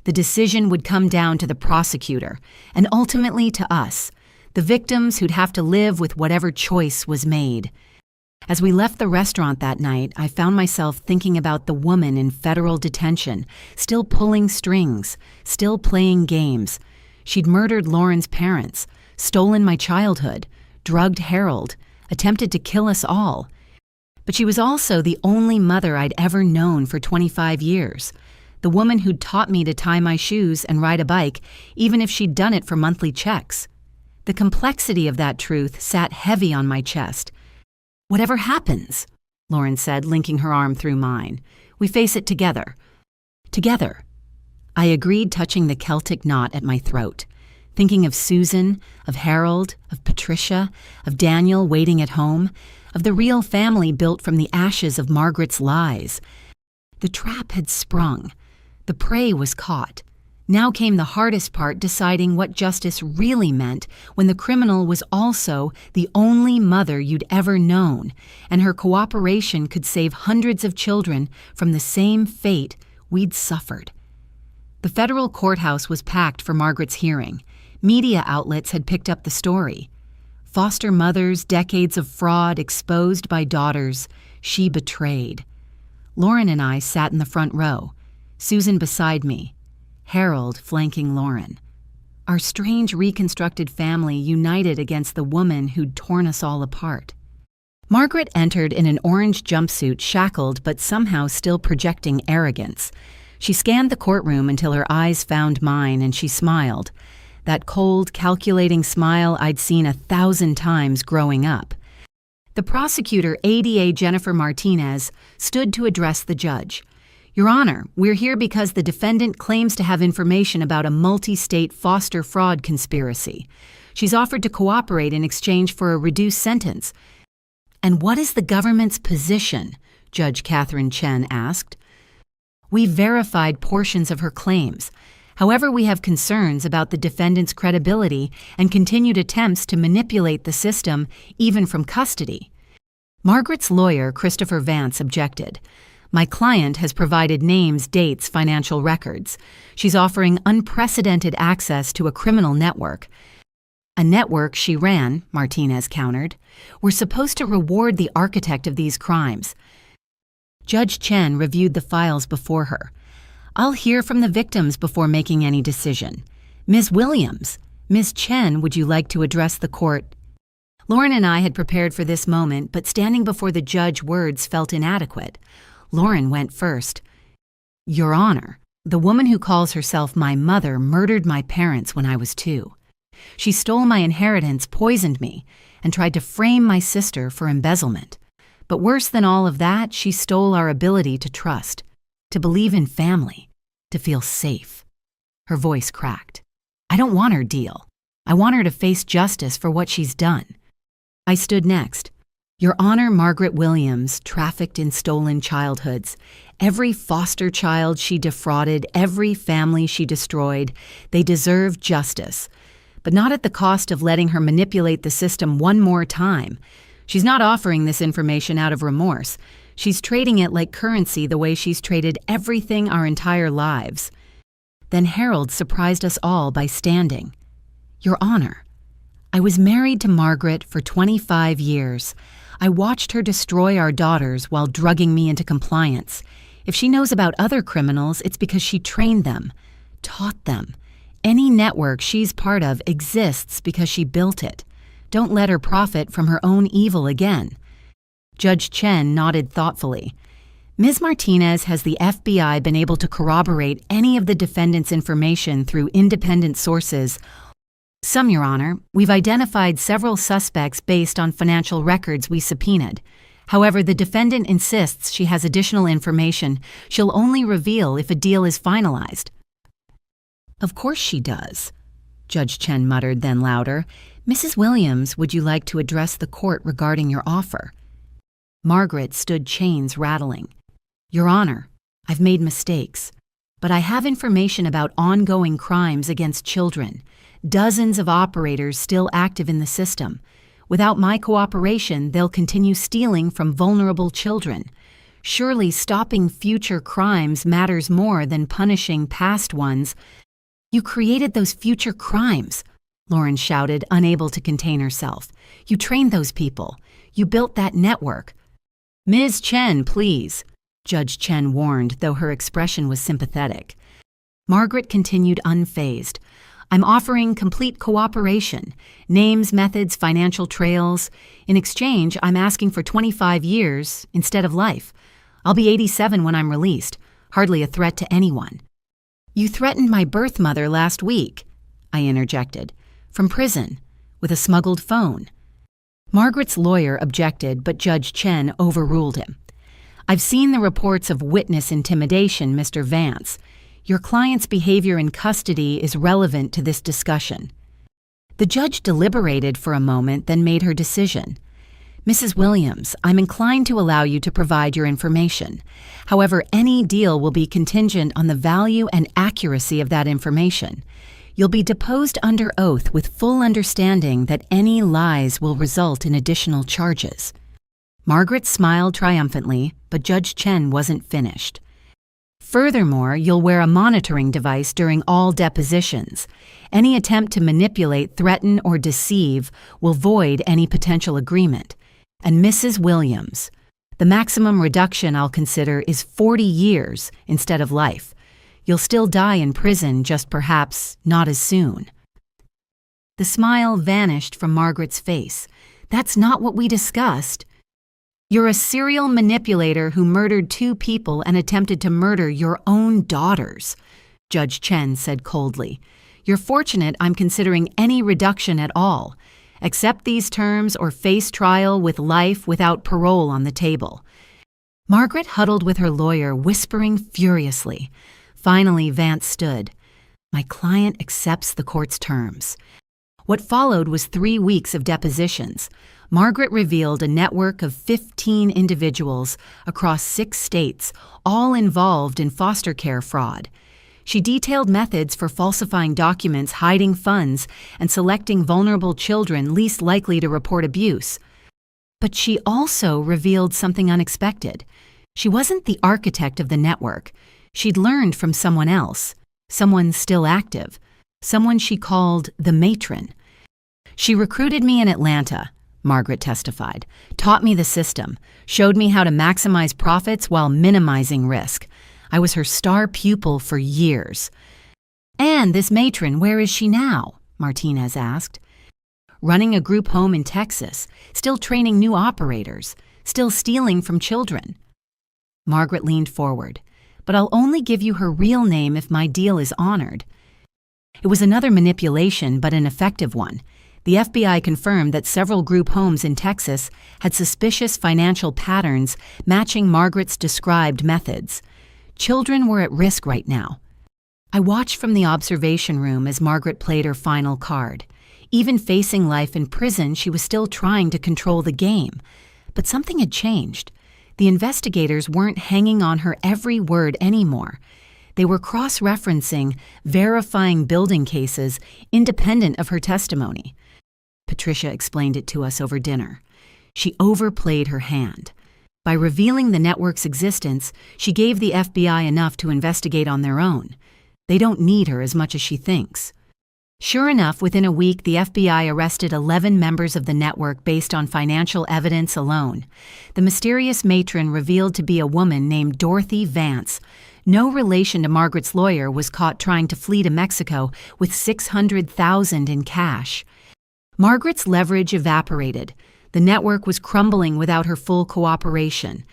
The decision would come down to the prosecutor, and ultimately to us, the victims who'd have to live with whatever choice was made. As we left the restaurant that night, I found myself thinking about the woman in federal detention, still pulling strings, still playing games. She'd murdered Lauren's parents, stolen my childhood, drugged Harold, attempted to kill us all. But she was also the only mother I'd ever known for 25 years. The woman who'd taught me to tie my shoes and ride a bike, even if she'd done it for monthly checks. The complexity of that truth sat heavy on my chest. Whatever happens, Lauren said, linking her arm through mine, we face it together. Together. I agreed, touching the Celtic knot at my throat, thinking of Susan, of Harold, of Patricia, of Daniel waiting at home, of the real family built from the ashes of Margaret's lies. The trap had sprung. The prey was caught. Now came the hardest part, deciding what justice really meant when the criminal was also the only mother you'd ever known, and her cooperation could save hundreds of children from the same fate we'd suffered. The federal courthouse was packed for Margaret's hearing. Media outlets had picked up the story. Foster mothers, decades of fraud exposed by daughters she betrayed. Lauren and I sat in the front row, Susan beside me, Harold flanking Lauren. Our strange reconstructed family united against the woman who'd torn us all apart. Margaret entered in an orange jumpsuit, shackled but somehow still projecting arrogance. She scanned the courtroom until her eyes found mine and she smiled. That cold, calculating smile I'd seen 1,000 times growing up. The prosecutor, ADA Jennifer Martinez, stood to address the judge. Your Honor, we're here because the defendant claims to have information about a multi-state foster fraud conspiracy. She's offered to cooperate in exchange for a reduced sentence. And what is the government's position? Judge Catherine Chen asked. We verified portions of her claims. However, we have concerns about the defendant's credibility and continued attempts to manipulate the system, even from custody. Margaret's lawyer, Christopher Vance, objected. My client has provided names, dates, financial records. She's offering unprecedented access to a criminal network. A network she ran, Martinez countered. We're supposed to reward the architect of these crimes. Judge Chen reviewed the files before her. I'll hear from the victims before making any decision. Ms. Williams, Ms. Chen, would you like to address the court? Lauren and I had prepared for this moment, but standing before the judge, words felt inadequate. Lauren went first. Your Honor, the woman who calls herself my mother murdered my parents when I was 2. She stole my inheritance, poisoned me, and tried to frame my sister for embezzlement. But worse than all of that, she stole our ability to trust, to believe in family, to feel safe. Her voice cracked. I don't want her deal. I want her to face justice for what she's done. I stood next. Your Honor, Margaret Williams trafficked in stolen childhoods. Every foster child she defrauded, every family she destroyed, they deserve justice. But not at the cost of letting her manipulate the system one more time. She's not offering this information out of remorse. She's trading it like currency the way she's traded everything our entire lives. Then Harold surprised us all by standing. Your Honor, I was married to Margaret for 25 years. I watched her destroy our daughters while drugging me into compliance. If she knows about other criminals, it's because she trained them, taught them. Any network she's part of exists because she built it. Don't let her profit from her own evil again. Judge Chen nodded thoughtfully. Ms. Martinez, has the FBI been able to corroborate any of the defendant's information through independent sources? Some, Your Honor. We've identified several suspects based on financial records we subpoenaed. However, the defendant insists she has additional information she'll only reveal if a deal is finalized. Of course she does, Judge Chen muttered, then louder. Mrs. Williams, would you like to address the court regarding your offer? Margaret stood, chains rattling. Your Honor, I've made mistakes, but I have information about ongoing crimes against children. Dozens of operators still active in the system. Without my cooperation, they'll continue stealing from vulnerable children. Surely stopping future crimes matters more than punishing past ones. You created those future crimes, Lauren shouted, unable to contain herself. You trained those people. You built that network. Ms. Chen, please, Judge Chen warned, though her expression was sympathetic. Margaret continued unfazed. I'm offering complete cooperation. Names, methods, financial trails. In exchange, I'm asking for 25 years instead of life. I'll be 87 when I'm released. Hardly a threat to anyone. You threatened my birth mother last week, I interjected, from prison, with a smuggled phone. Margaret's lawyer objected, but Judge Chen overruled him. I've seen the reports of witness intimidation, Mr. Vance. Your client's behavior in custody is relevant to this discussion. The judge deliberated for a moment, then made her decision. Mrs. Williams, I'm inclined to allow you to provide your information. However, any deal will be contingent on the value and accuracy of that information. You'll be deposed under oath with full understanding that any lies will result in additional charges. Margaret smiled triumphantly, but Judge Chen wasn't finished. Furthermore, you'll wear a monitoring device during all depositions. Any attempt to manipulate, threaten, or deceive will void any potential agreement. And Mrs. Williams, the maximum reduction I'll consider is 40 years instead of life. You'll still die in prison, just perhaps not as soon. The smile vanished from Margaret's face. That's not what we discussed. You're a serial manipulator who murdered 2 people and attempted to murder your own daughters, Judge Chen said coldly. You're fortunate I'm considering any reduction at all. Accept these terms or face trial with life without parole on the table. Margaret huddled with her lawyer, whispering furiously. Finally, Vance stood. My client accepts the court's terms. What followed was 3 weeks of depositions. Margaret revealed a network of 15 individuals across 6 states, all involved in foster care fraud. She detailed methods for falsifying documents, hiding funds, and selecting vulnerable children least likely to report abuse. But she also revealed something unexpected. She wasn't the architect of the network. She'd learned from someone else, someone still active, someone she called the matron. She recruited me in Atlanta, Margaret testified, taught me the system, showed me how to maximize profits while minimizing risk. I was her star pupil for years. And this matron, where is she now? Martinez asked. running a group home in Texas, still training new operators, still stealing from children. Margaret leaned forward. But I'll only give you her real name if my deal is honored. It was another manipulation, but an effective one. The FBI confirmed that several group homes in Texas had suspicious financial patterns matching Margaret's described methods. Children were at risk right now. I watched from the observation room as Margaret played her final card. Even facing life in prison, she was still trying to control the game. But something had changed. The investigators weren't hanging on her every word anymore. They were cross-referencing, verifying building cases independent of her testimony. Patricia explained it to us over dinner. She overplayed her hand. By revealing the network's existence, she gave the FBI enough to investigate on their own. They don't need her as much as she thinks. Sure enough, within a week, the FBI arrested 11 members of the network based on financial evidence alone. The mysterious matron revealed to be a woman named Dorothy Vance. No relation to Margaret's lawyer, was caught trying to flee to Mexico with $600,000 in cash. Margaret's leverage evaporated. The network was crumbling without her full cooperation.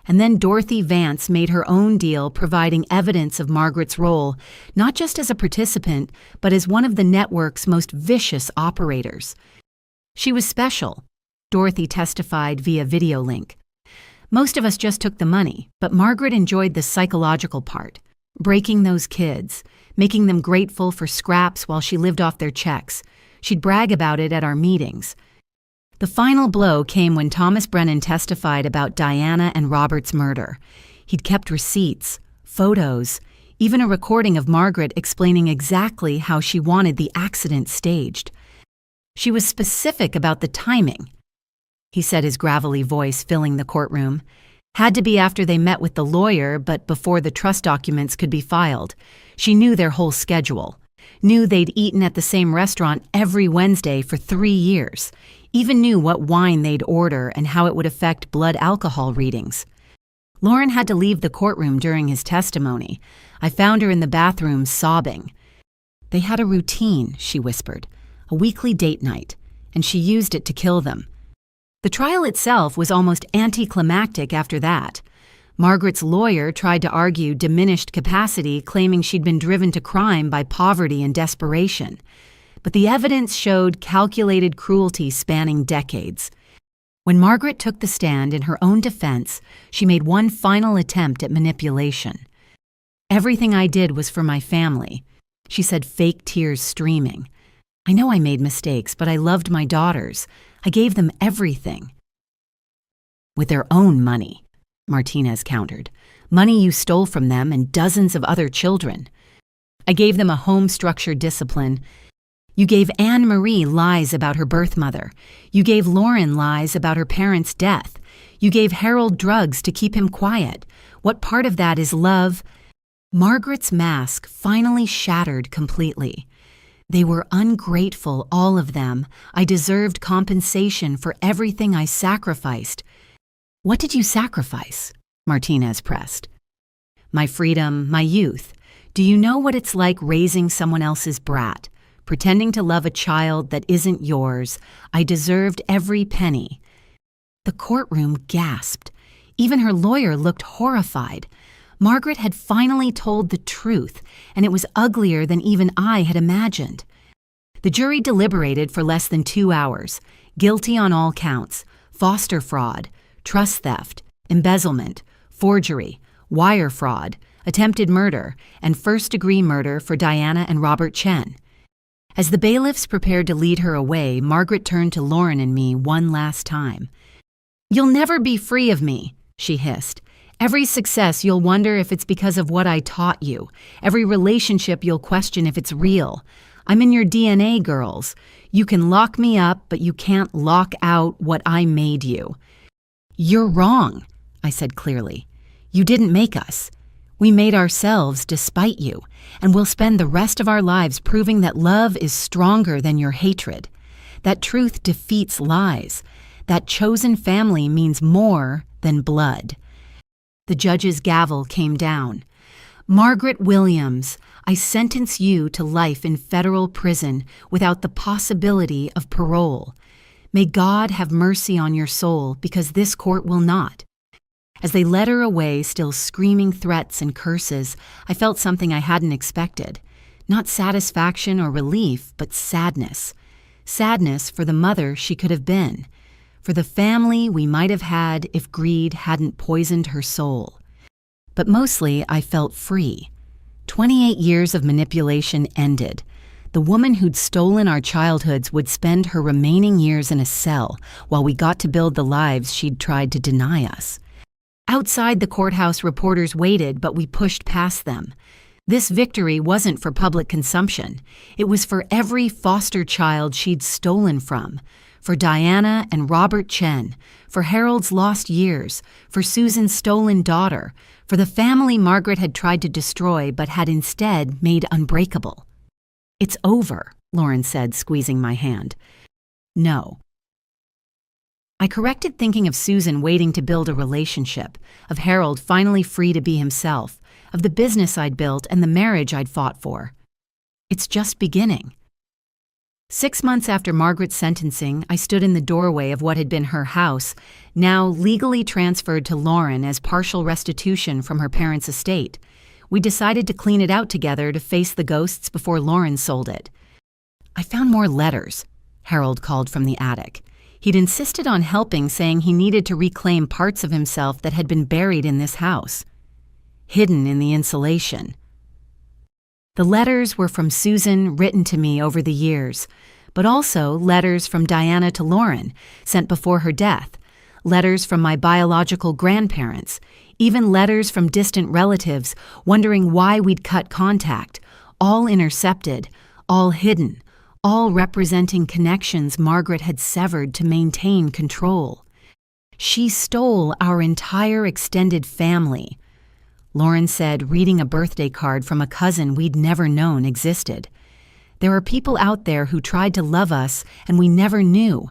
And then Dorothy Vance made her own deal, providing evidence of Margaret's role, not just as a participant, but as one of the network's most vicious operators. She was special, Dorothy testified via video link. Most of us just took the money, but Margaret enjoyed the psychological part, breaking those kids, making them grateful for scraps while she lived off their checks. She'd brag about it at our meetings. The final blow came when Thomas Brennan testified about Diana and Robert's murder. He'd kept receipts, photos, even a recording of Margaret explaining exactly how she wanted the accident staged. She was specific about the timing, he said, his gravelly voice filling the courtroom. Had to be after they met with the lawyer, but before the trust documents could be filed. She knew their whole schedule, knew they'd eaten at the same restaurant every Wednesday for 3 years, even knew what wine they'd order and how it would affect blood alcohol readings. Lauren had to leave the courtroom during his testimony. I found her in the bathroom sobbing. They had a routine, she whispered, a weekly date night, and she used it to kill them. The trial itself was almost anticlimactic after that. Margaret's lawyer tried to argue diminished capacity, claiming she'd been driven to crime by poverty and desperation. But the evidence showed calculated cruelty spanning decades. When Margaret took the stand in her own defense, she made one final attempt at manipulation. "Everything I did was for my family," she said, fake tears streaming. "I know I made mistakes, but I loved my daughters. I gave them everything." "With their own money," Martinez countered. "Money you stole from them and dozens of other children. I gave them a home-structured discipline. You gave Anne-Marie lies about her birth mother. You gave Lauren lies about her parents' death. You gave Harold drugs to keep him quiet. What part of that is love?" Margaret's mask finally shattered completely. "They were ungrateful, all of them. I deserved compensation for everything I sacrificed." "What did you sacrifice?" Martinez pressed. "My freedom, my youth. Do you know what it's like raising someone else's brat? Pretending to love a child that isn't yours. I deserved every penny." The courtroom gasped. Even her lawyer looked horrified. Margaret had finally told the truth, and it was uglier than even I had imagined. The jury deliberated for less than 2 hours. Guilty on all counts: foster fraud, trust theft, embezzlement, forgery, wire fraud, attempted murder, and first-degree murder for Diana and Robert Chen. As the bailiffs prepared to lead her away, Margaret turned to Lauren and me one last time. "You'll never be free of me," she hissed. "Every success you'll wonder if it's because of what I taught you. Every relationship you'll question if it's real. I'm in your DNA, girls. You can lock me up, but you can't lock out what I made you." "You're wrong," I said clearly. "You didn't make us. We made ourselves despite you, and we'll spend the rest of our lives proving that love is stronger than your hatred, that truth defeats lies, that chosen family means more than blood." The judge's gavel came down. Margaret Williams, I sentence you to life in federal prison without the possibility of parole. May God have mercy on your soul, because this court will not. As they led her away, still screaming threats and curses, I felt something I hadn't expected. Not satisfaction or relief, but sadness. Sadness for the mother she could have been, for the family we might have had if greed hadn't poisoned her soul. But mostly I felt free. 28 years of manipulation ended. The woman who'd stolen our childhoods would spend her remaining years in a cell while we got to build the lives she'd tried to deny us. Outside the courthouse, reporters waited, but we pushed past them. This victory wasn't for public consumption. It was for every foster child she'd stolen from, for Diana and Robert Chen, for Harold's lost years, for Susan's stolen daughter, for the family Margaret had tried to destroy but had instead made unbreakable. It's over, Lauren said, squeezing my hand. No. I corrected, thinking of Susan waiting to build a relationship, of Harold finally free to be himself, of the business I'd built and the marriage I'd fought for. It's just beginning. 6 months after Margaret's sentencing, I stood in the doorway of what had been her house, now legally transferred to Lauren as partial restitution from her parents' estate. We decided to clean it out together to face the ghosts before Lauren sold it. I found more letters, Harold called from the attic. He'd insisted on helping, saying he needed to reclaim parts of himself that had been buried in this house, hidden in the insulation. The letters were from Susan, written to me over the years, but also letters from Diana to Lauren, sent before her death, letters from my biological grandparents, even letters from distant relatives wondering why we'd cut contact, all intercepted, all hidden, all representing connections Margaret had severed to maintain control. She stole our entire extended family, Lauren said, reading a birthday card from a cousin we'd never known existed. There are people out there who tried to love us and we never knew.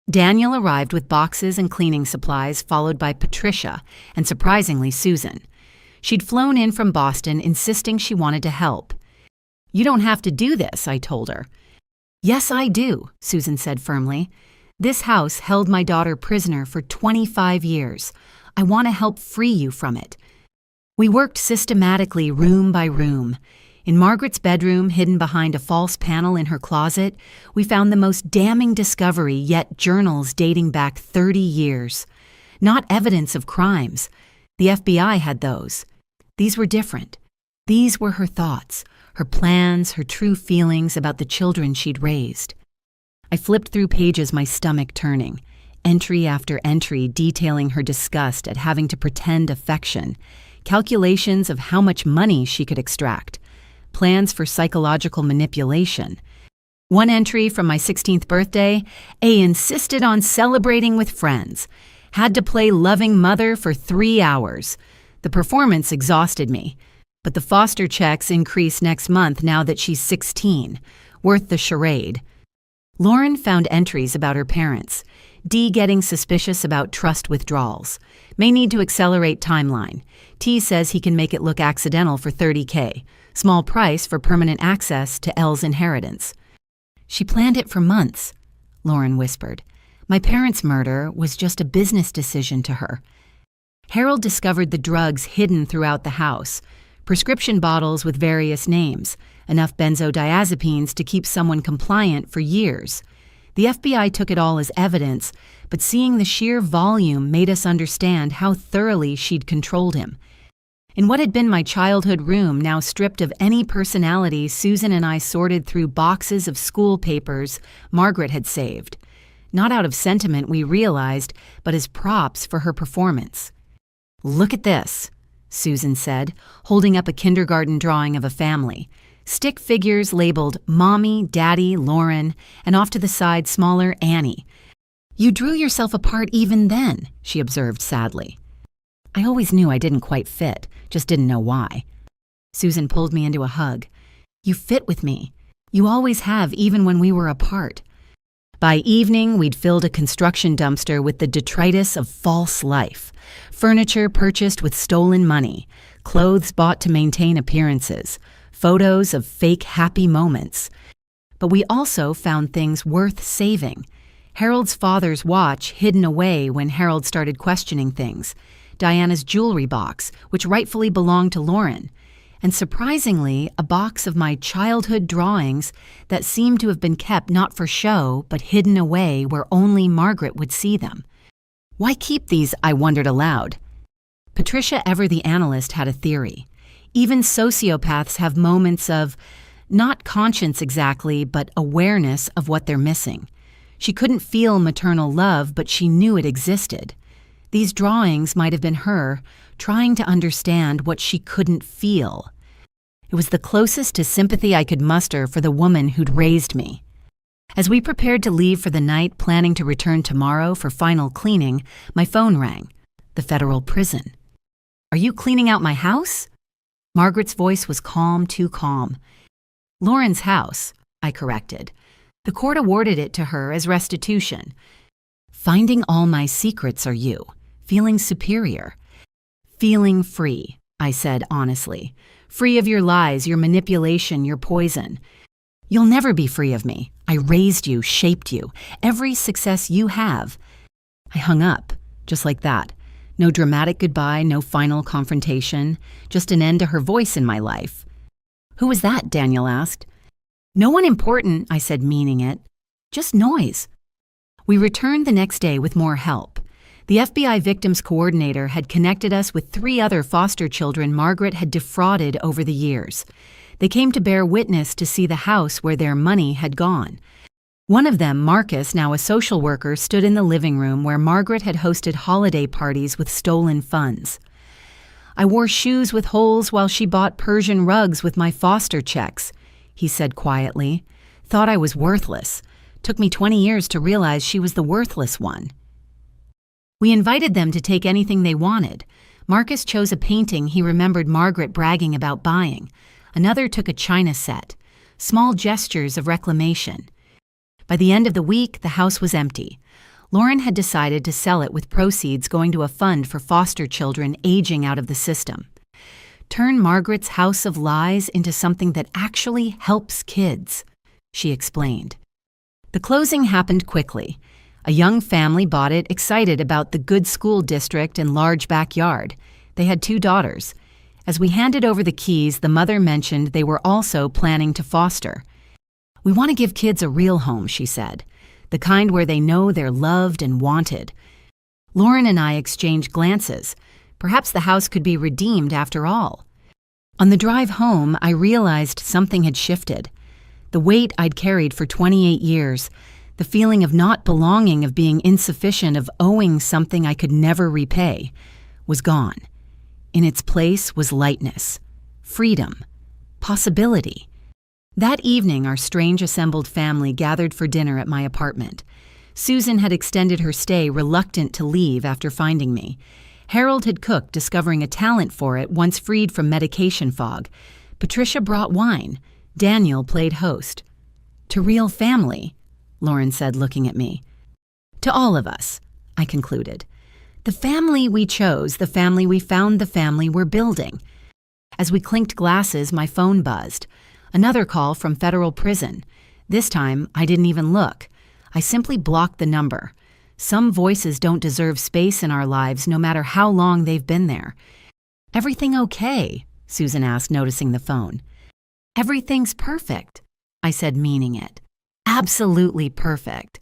Daniel arrived with boxes and cleaning supplies, followed by Patricia and, surprisingly, Susan. She'd flown in from Boston, insisting she wanted to help. You don't have to do this, I told her. Yes, I do, Susan said firmly. This house held my daughter prisoner for 25 years. I want to help free you from it. We worked systematically room by room. In Margaret's bedroom, hidden behind a false panel in her closet, we found the most damning discovery yet: journals dating back 30 years. Not evidence of crimes. The FBI had those. These were different. These were her thoughts, her plans, her true feelings about the children she'd raised. I flipped through pages, my stomach turning, entry after entry detailing her disgust at having to pretend affection, calculations of how much money she could extract, plans for psychological manipulation. One entry from my 16th birthday: A insisted on celebrating with friends. Had to play loving mother for 3 hours. The performance exhausted me, but the foster checks increase next month now that she's 16. Worth the charade. Lauren found entries about her parents. D getting suspicious about trust withdrawals. May need to accelerate timeline. T says he can make it look accidental for $30K. Small price for permanent access to L's inheritance. She planned it for months, Lauren whispered. My parents' murder was just a business decision to her. Harold discovered the drugs hidden throughout the house. Prescription bottles with various names. Enough benzodiazepines to keep someone compliant for years. The FBI took it all as evidence, but seeing the sheer volume made us understand how thoroughly she'd controlled him. In what had been my childhood room, now stripped of any personality, Susan and I sorted through boxes of school papers Margaret had saved. Not out of sentiment, we realized, but as props for her performance. Look at this, Susan said, holding up a kindergarten drawing of a family. Stick figures labeled Mommy, Daddy, Lauren, and off to the side, smaller Annie. You drew yourself apart even then, she observed sadly. I always knew I didn't quite fit, just didn't know why. Susan pulled me into a hug. You fit with me. You always have, even when we were apart. By evening, we'd filled a construction dumpster with the detritus of false life. Furniture purchased with stolen money. clothes bought to maintain appearances, photos of fake happy moments. But we also found things worth saving. Harold's father's watch hidden away when Harold started questioning things, Diana's jewelry box, which rightfully belonged to Lauren, and surprisingly, a box of my childhood drawings that seemed to have been kept not for show, but hidden away where only Margaret would see them. Why keep these, I wondered aloud. Patricia Ever the analyst had a theory. Even sociopaths have moments of, not conscience exactly, but awareness of what they're missing. She couldn't feel maternal love, but she knew it existed. These drawings might have been her, trying to understand what she couldn't feel. It was the closest to sympathy I could muster for the woman who'd raised me. As we prepared to leave for the night, planning to return tomorrow for final cleaning, my phone rang. The federal prison. "Are you cleaning out my house?" Margaret's voice was calm, too calm. "Lauren's house," I corrected. "The court awarded it to her as restitution." "Finding all my secrets are you, feeling superior." "Feeling free," I said honestly. "Free of your lies, your manipulation, your poison. You'll never be free of me. I raised you, shaped you. Every success you have." I hung up, just like that. No dramatic goodbye, no final confrontation, just an end to her voice in my life. "Who was that?" Daniel asked. "No one important," I said, meaning it. "Just noise." We returned the next day with more help. The FBI Victims Coordinator had connected us with 3 other foster children Margaret had defrauded over the years. They came to bear witness to see the house where their money had gone. One of them, Marcus, now a social worker, stood in the living room where Margaret had hosted holiday parties with stolen funds. "I wore shoes with holes while she bought Persian rugs with my foster checks," he said quietly. "Thought I was worthless. Took me 20 years to realize she was the worthless one." We invited them to take anything they wanted. Marcus chose a painting he remembered Margaret bragging about buying. Another took a china set. Small gestures of reclamation. By the end of the week, the house was empty. Lauren had decided to sell it with proceeds going to a fund for foster children aging out of the system. Turn Margaret's house of lies into something that actually helps kids, she explained. The closing happened quickly. A young family bought it, excited about the good school district and large backyard. They had 2 daughters. As we handed over the keys, the mother mentioned they were also planning to foster. "We want to give kids a real home," she said, "the kind where they know they're loved and wanted." Lauren and I exchanged glances. Perhaps the house could be redeemed after all. On the drive home, I realized something had shifted. The weight I'd carried for 28 years, the feeling of not belonging, of being insufficient, of owing something I could never repay, was gone. In its place was lightness, freedom, possibility. That evening, our strange assembled family gathered for dinner at my apartment. Susan had extended her stay, reluctant to leave after finding me. Harold had cooked, discovering a talent for it once freed from medication fog. Patricia brought wine. Daniel played host. "To real family," Lauren said, looking at me. "To all of us," I concluded. "The family we chose, the family we found, the family we're building." As we clinked glasses, my phone buzzed. Another call from federal prison. This time, I didn't even look. I simply blocked the number. Some voices don't deserve space in our lives, no matter how long they've been there. "Everything okay?" Susan asked, noticing the phone. "Everything's perfect," I said, meaning it. Absolutely perfect.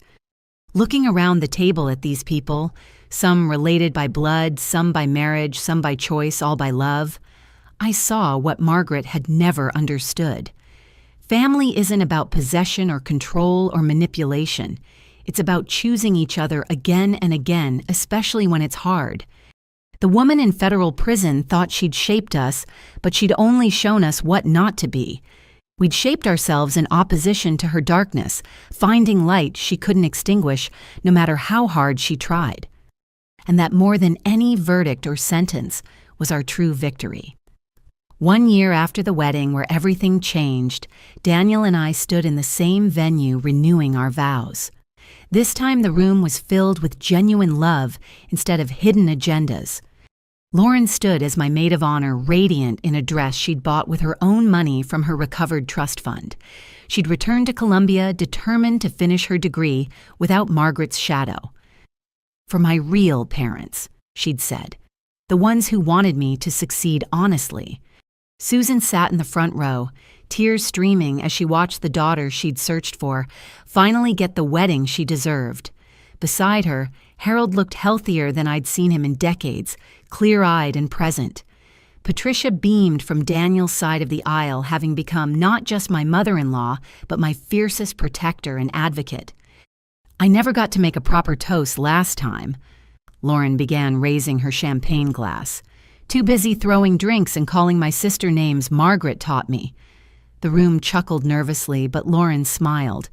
Looking around the table at these people, some related by blood, some by marriage, some by choice, all by love, I saw what Margaret had never understood. Family isn't about possession or control or manipulation. It's about choosing each other again and again, especially when it's hard. The woman in federal prison thought she'd shaped us, but she'd only shown us what not to be. We'd shaped ourselves in opposition to her darkness, finding light she couldn't extinguish, no matter how hard she tried. And that more than any verdict or sentence was our true victory. 1 year after the wedding, where everything changed, Daniel and I stood in the same venue renewing our vows. This time the room was filled with genuine love instead of hidden agendas. Lauren stood as my maid of honor, radiant in a dress she'd bought with her own money from her recovered trust fund. She'd returned to Columbia determined to finish her degree without Margaret's shadow. "For my real parents," she'd said, "the ones who wanted me to succeed honestly." Susan sat in the front row, tears streaming as she watched the daughter she'd searched for finally get the wedding she deserved. Beside her, Harold looked healthier than I'd seen him in decades, clear-eyed and present. Patricia beamed from Daniel's side of the aisle, having become not just my mother-in-law, but my fiercest protector and advocate. "I never got to make a proper toast last time." Lauren began raising her champagne glass. "Too busy throwing drinks and calling my sister names Margaret taught me." The room chuckled nervously, but Lauren smiled.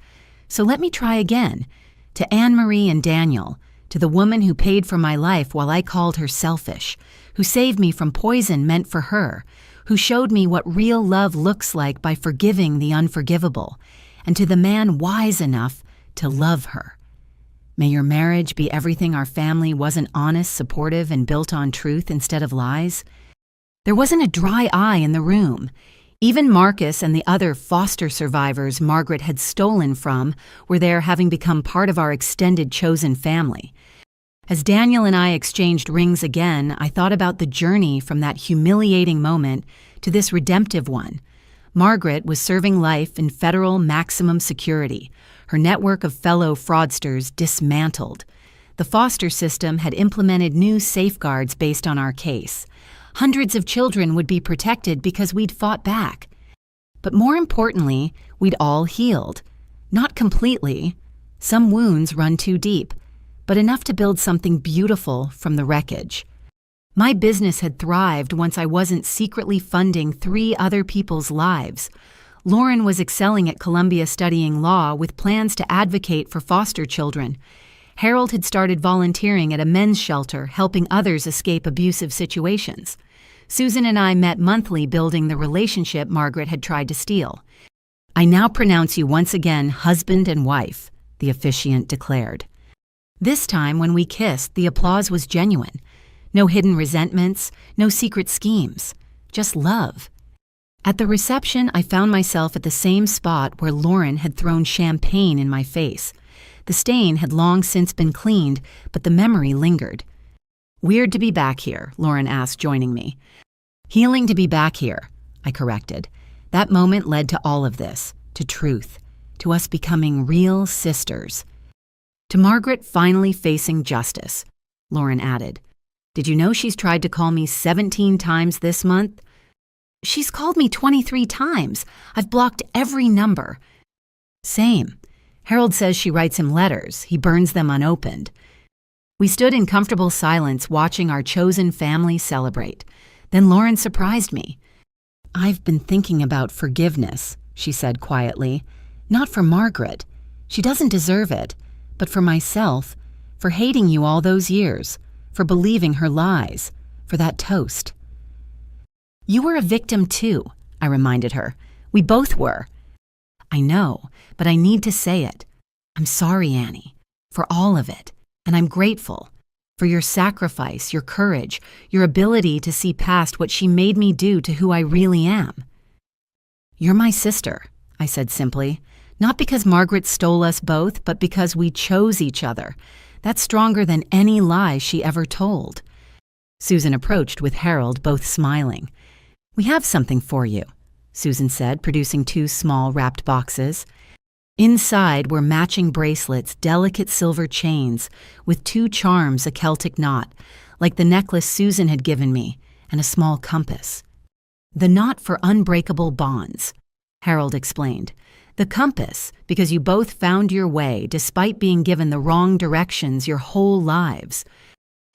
"So let me try again. To Anne-Marie and Daniel, to the woman who paid for my life while I called her selfish, who saved me from poison meant for her, who showed me what real love looks like by forgiving the unforgivable, and to the man wise enough to love her. May your marriage be everything our family wasn't honest, supportive, and built on truth instead of lies." There wasn't a dry eye in the room. Even Marcus and the other foster survivors Margaret had stolen from were there, having become part of our extended chosen family. As Daniel and I exchanged rings again, I thought about the journey from that humiliating moment to this redemptive one. Margaret was serving life in federal maximum security, her network of fellow fraudsters dismantled. The foster system had implemented new safeguards based on our case. Hundreds of children would be protected because we'd fought back. But more importantly, we'd all healed. Not completely. Some wounds run too deep, but enough to build something beautiful from the wreckage. My business had thrived once I wasn't secretly funding 3 other people's lives. Lauren was excelling at Columbia studying law with plans to advocate for foster children. Harold had started volunteering at a men's shelter, helping others escape abusive situations. Susan and I met monthly, building the relationship Margaret had tried to steal. "I now pronounce you once again husband and wife," the officiant declared. This time, when we kissed, the applause was genuine. No hidden resentments, no secret schemes, just love. At the reception, I found myself at the same spot where Lauren had thrown champagne in my face. The stain had long since been cleaned, but the memory lingered. "Weird to be back here," Lauren asked, joining me. "Healing to be back here," I corrected. That moment led to all of this, to truth, to us becoming real sisters. "To Margaret finally facing justice," Lauren added. "Did you know she's tried to call me 17 times this month?" "She's called me 23 times. I've blocked every number." "Same. Harold says she writes him letters. He burns them unopened." We stood in comfortable silence, watching our chosen family celebrate. Then Lauren surprised me. "I've been thinking about forgiveness," she said quietly. "Not for Margaret. She doesn't deserve it. But for myself, for hating you all those years, for believing her lies, for that toast." "You were a victim too," I reminded her. "We both were." "I know, but I need to say it. I'm sorry, Annie, for all of it, and I'm grateful for your sacrifice, your courage, your ability to see past what she made me do to who I really am." "You're my sister," I said simply, "not because Margaret stole us both, but because we chose each other. That's stronger than any lie she ever told." Susan approached with Harold, both smiling. "We have something for you," Susan said, producing 2 small wrapped boxes. Inside were matching bracelets, delicate silver chains, with 2 charms, a Celtic knot, like the necklace Susan had given me, and a small compass. "The knot for unbreakable bonds," Harold explained. "The compass, because you both found your way despite being given the wrong directions your whole lives."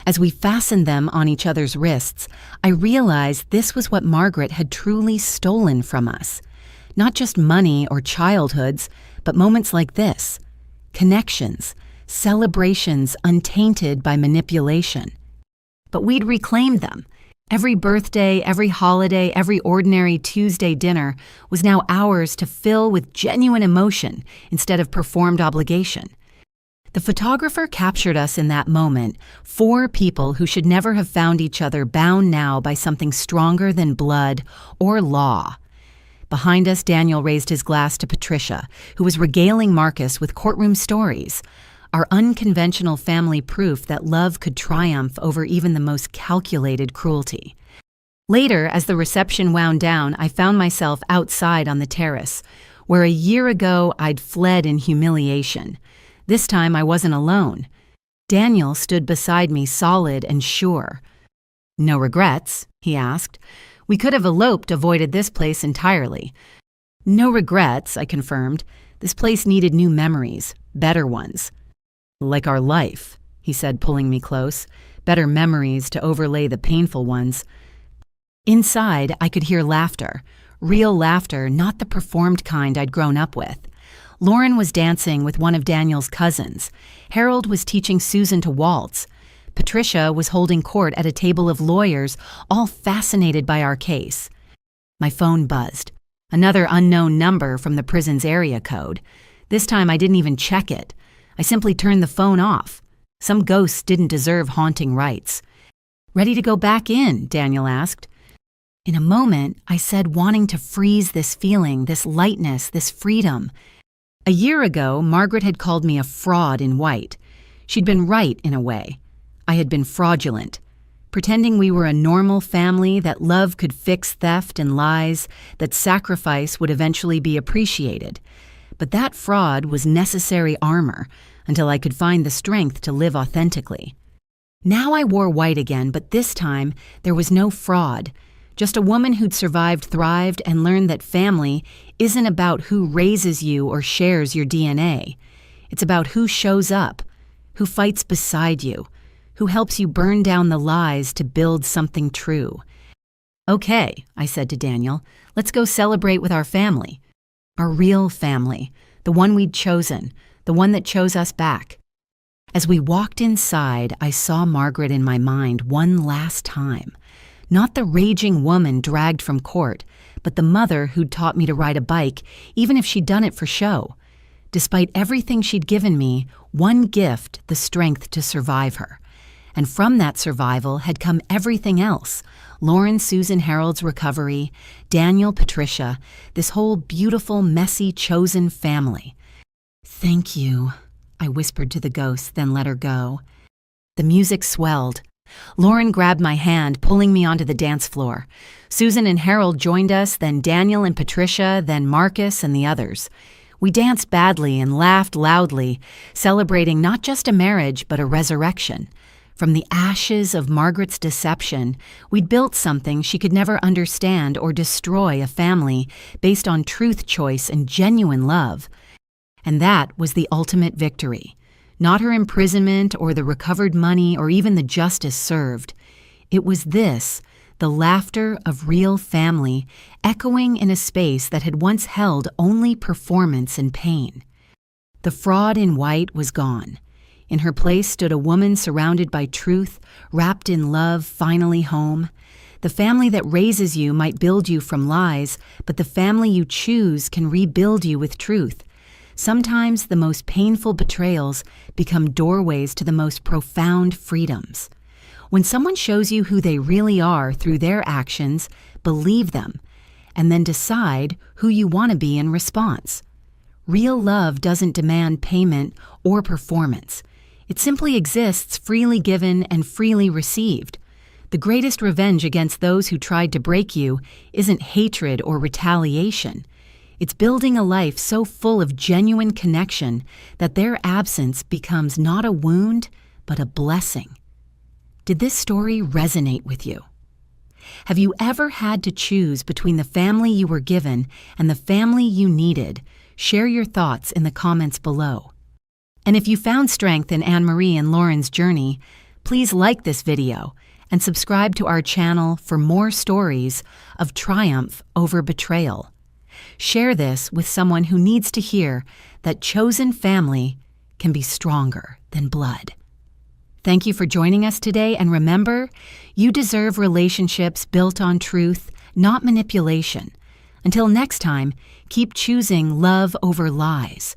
As we fastened them on each other's wrists, I realized this was what Margaret had truly stolen from us. Not just money or childhoods, but moments like this. Connections, celebrations untainted by manipulation. But we'd reclaimed them. Every birthday, every holiday, every ordinary Tuesday dinner was now ours to fill with genuine emotion instead of performed obligation. The photographer captured us in that moment, four people who should never have found each other bound now by something stronger than blood or law. Behind us, Daniel raised his glass to Patricia, who was regaling Marcus with courtroom stories, our unconventional family proof that love could triumph over even the most calculated cruelty. Later, as the reception wound down, I found myself outside on the terrace, where a year ago I'd fled in humiliation. This time I wasn't alone. Daniel stood beside me, solid and sure. "No regrets?" he asked. "We could have eloped, avoided this place entirely." "No regrets," I confirmed. "This place needed new memories, better ones." "Like our life," he said, pulling me close. "Better memories to overlay the painful ones." Inside, I could hear laughter. Real laughter, not the performed kind I'd grown up with. Lauren was dancing with one of Daniel's cousins. Harold was teaching Susan to waltz. Patricia was holding court at a table of lawyers, all fascinated by our case. My phone buzzed. Another unknown number from the prison's area code. This time I didn't even check it. I simply turned the phone off. Some ghosts didn't deserve haunting rights. "Ready to go back in?" Daniel asked. In a moment, I said, wanting to freeze this feeling, this lightness, this freedom. A year ago, Margaret had called me a fraud in white. She'd been right in a way. I had been fraudulent, pretending we were a normal family, that love could fix theft and lies, that sacrifice would eventually be appreciated. But that fraud was necessary armor until I could find the strength to live authentically. Now I wore white again, but this time there was no fraud. Just a woman who'd survived, thrived, and learned that family isn't about who raises you or shares your DNA. It's about who shows up, who fights beside you, who helps you burn down the lies to build something true. "Okay," I said to Daniel, "let's go celebrate with our family. Our real family, the one we'd chosen, the one that chose us back." As we walked inside, I saw Margaret in my mind one last time. Not the raging woman dragged from court, but the mother who'd taught me to ride a bike, even if she'd done it for show. Despite everything she'd given me, one gift, the strength to survive her. And from that survival had come everything else. Lauren, Susan, Harold's recovery, Daniel, Patricia, this whole beautiful, messy, chosen family. "Thank you," I whispered to the ghost, then let her go. The music swelled. Lauren grabbed my hand, pulling me onto the dance floor. Susan and Harold joined us, then Daniel and Patricia, then Marcus and the others. We danced badly and laughed loudly, celebrating not just a marriage, but a resurrection. From the ashes of Margaret's deception, we'd built something she could never understand or destroy, a family based on truth, choice, and genuine love. And that was the ultimate victory. Not her imprisonment or the recovered money or even the justice served. It was this, the laughter of real family, echoing in a space that had once held only performance and pain. The fraud in white was gone. In her place stood a woman surrounded by truth, wrapped in love, finally home. The family that raises you might build you from lies, but the family you choose can rebuild you with truth. Sometimes the most painful betrayals become doorways to the most profound freedoms. When someone shows you who they really are through their actions, believe them, and then decide who you want to be in response. Real love doesn't demand payment or performance. It simply exists, freely given and freely received. The greatest revenge against those who tried to break you isn't hatred or retaliation. It's building a life so full of genuine connection that their absence becomes not a wound, but a blessing. Did this story resonate with you? Have you ever had to choose between the family you were given and the family you needed? Share your thoughts in the comments below. And if you found strength in Anne-Marie and Lauren's journey, please like this video and subscribe to our channel for more stories of triumph over betrayal. Share this with someone who needs to hear that chosen family can be stronger than blood. Thank you for joining us today, and remember, you deserve relationships built on truth, not manipulation. Until next time, keep choosing love over lies.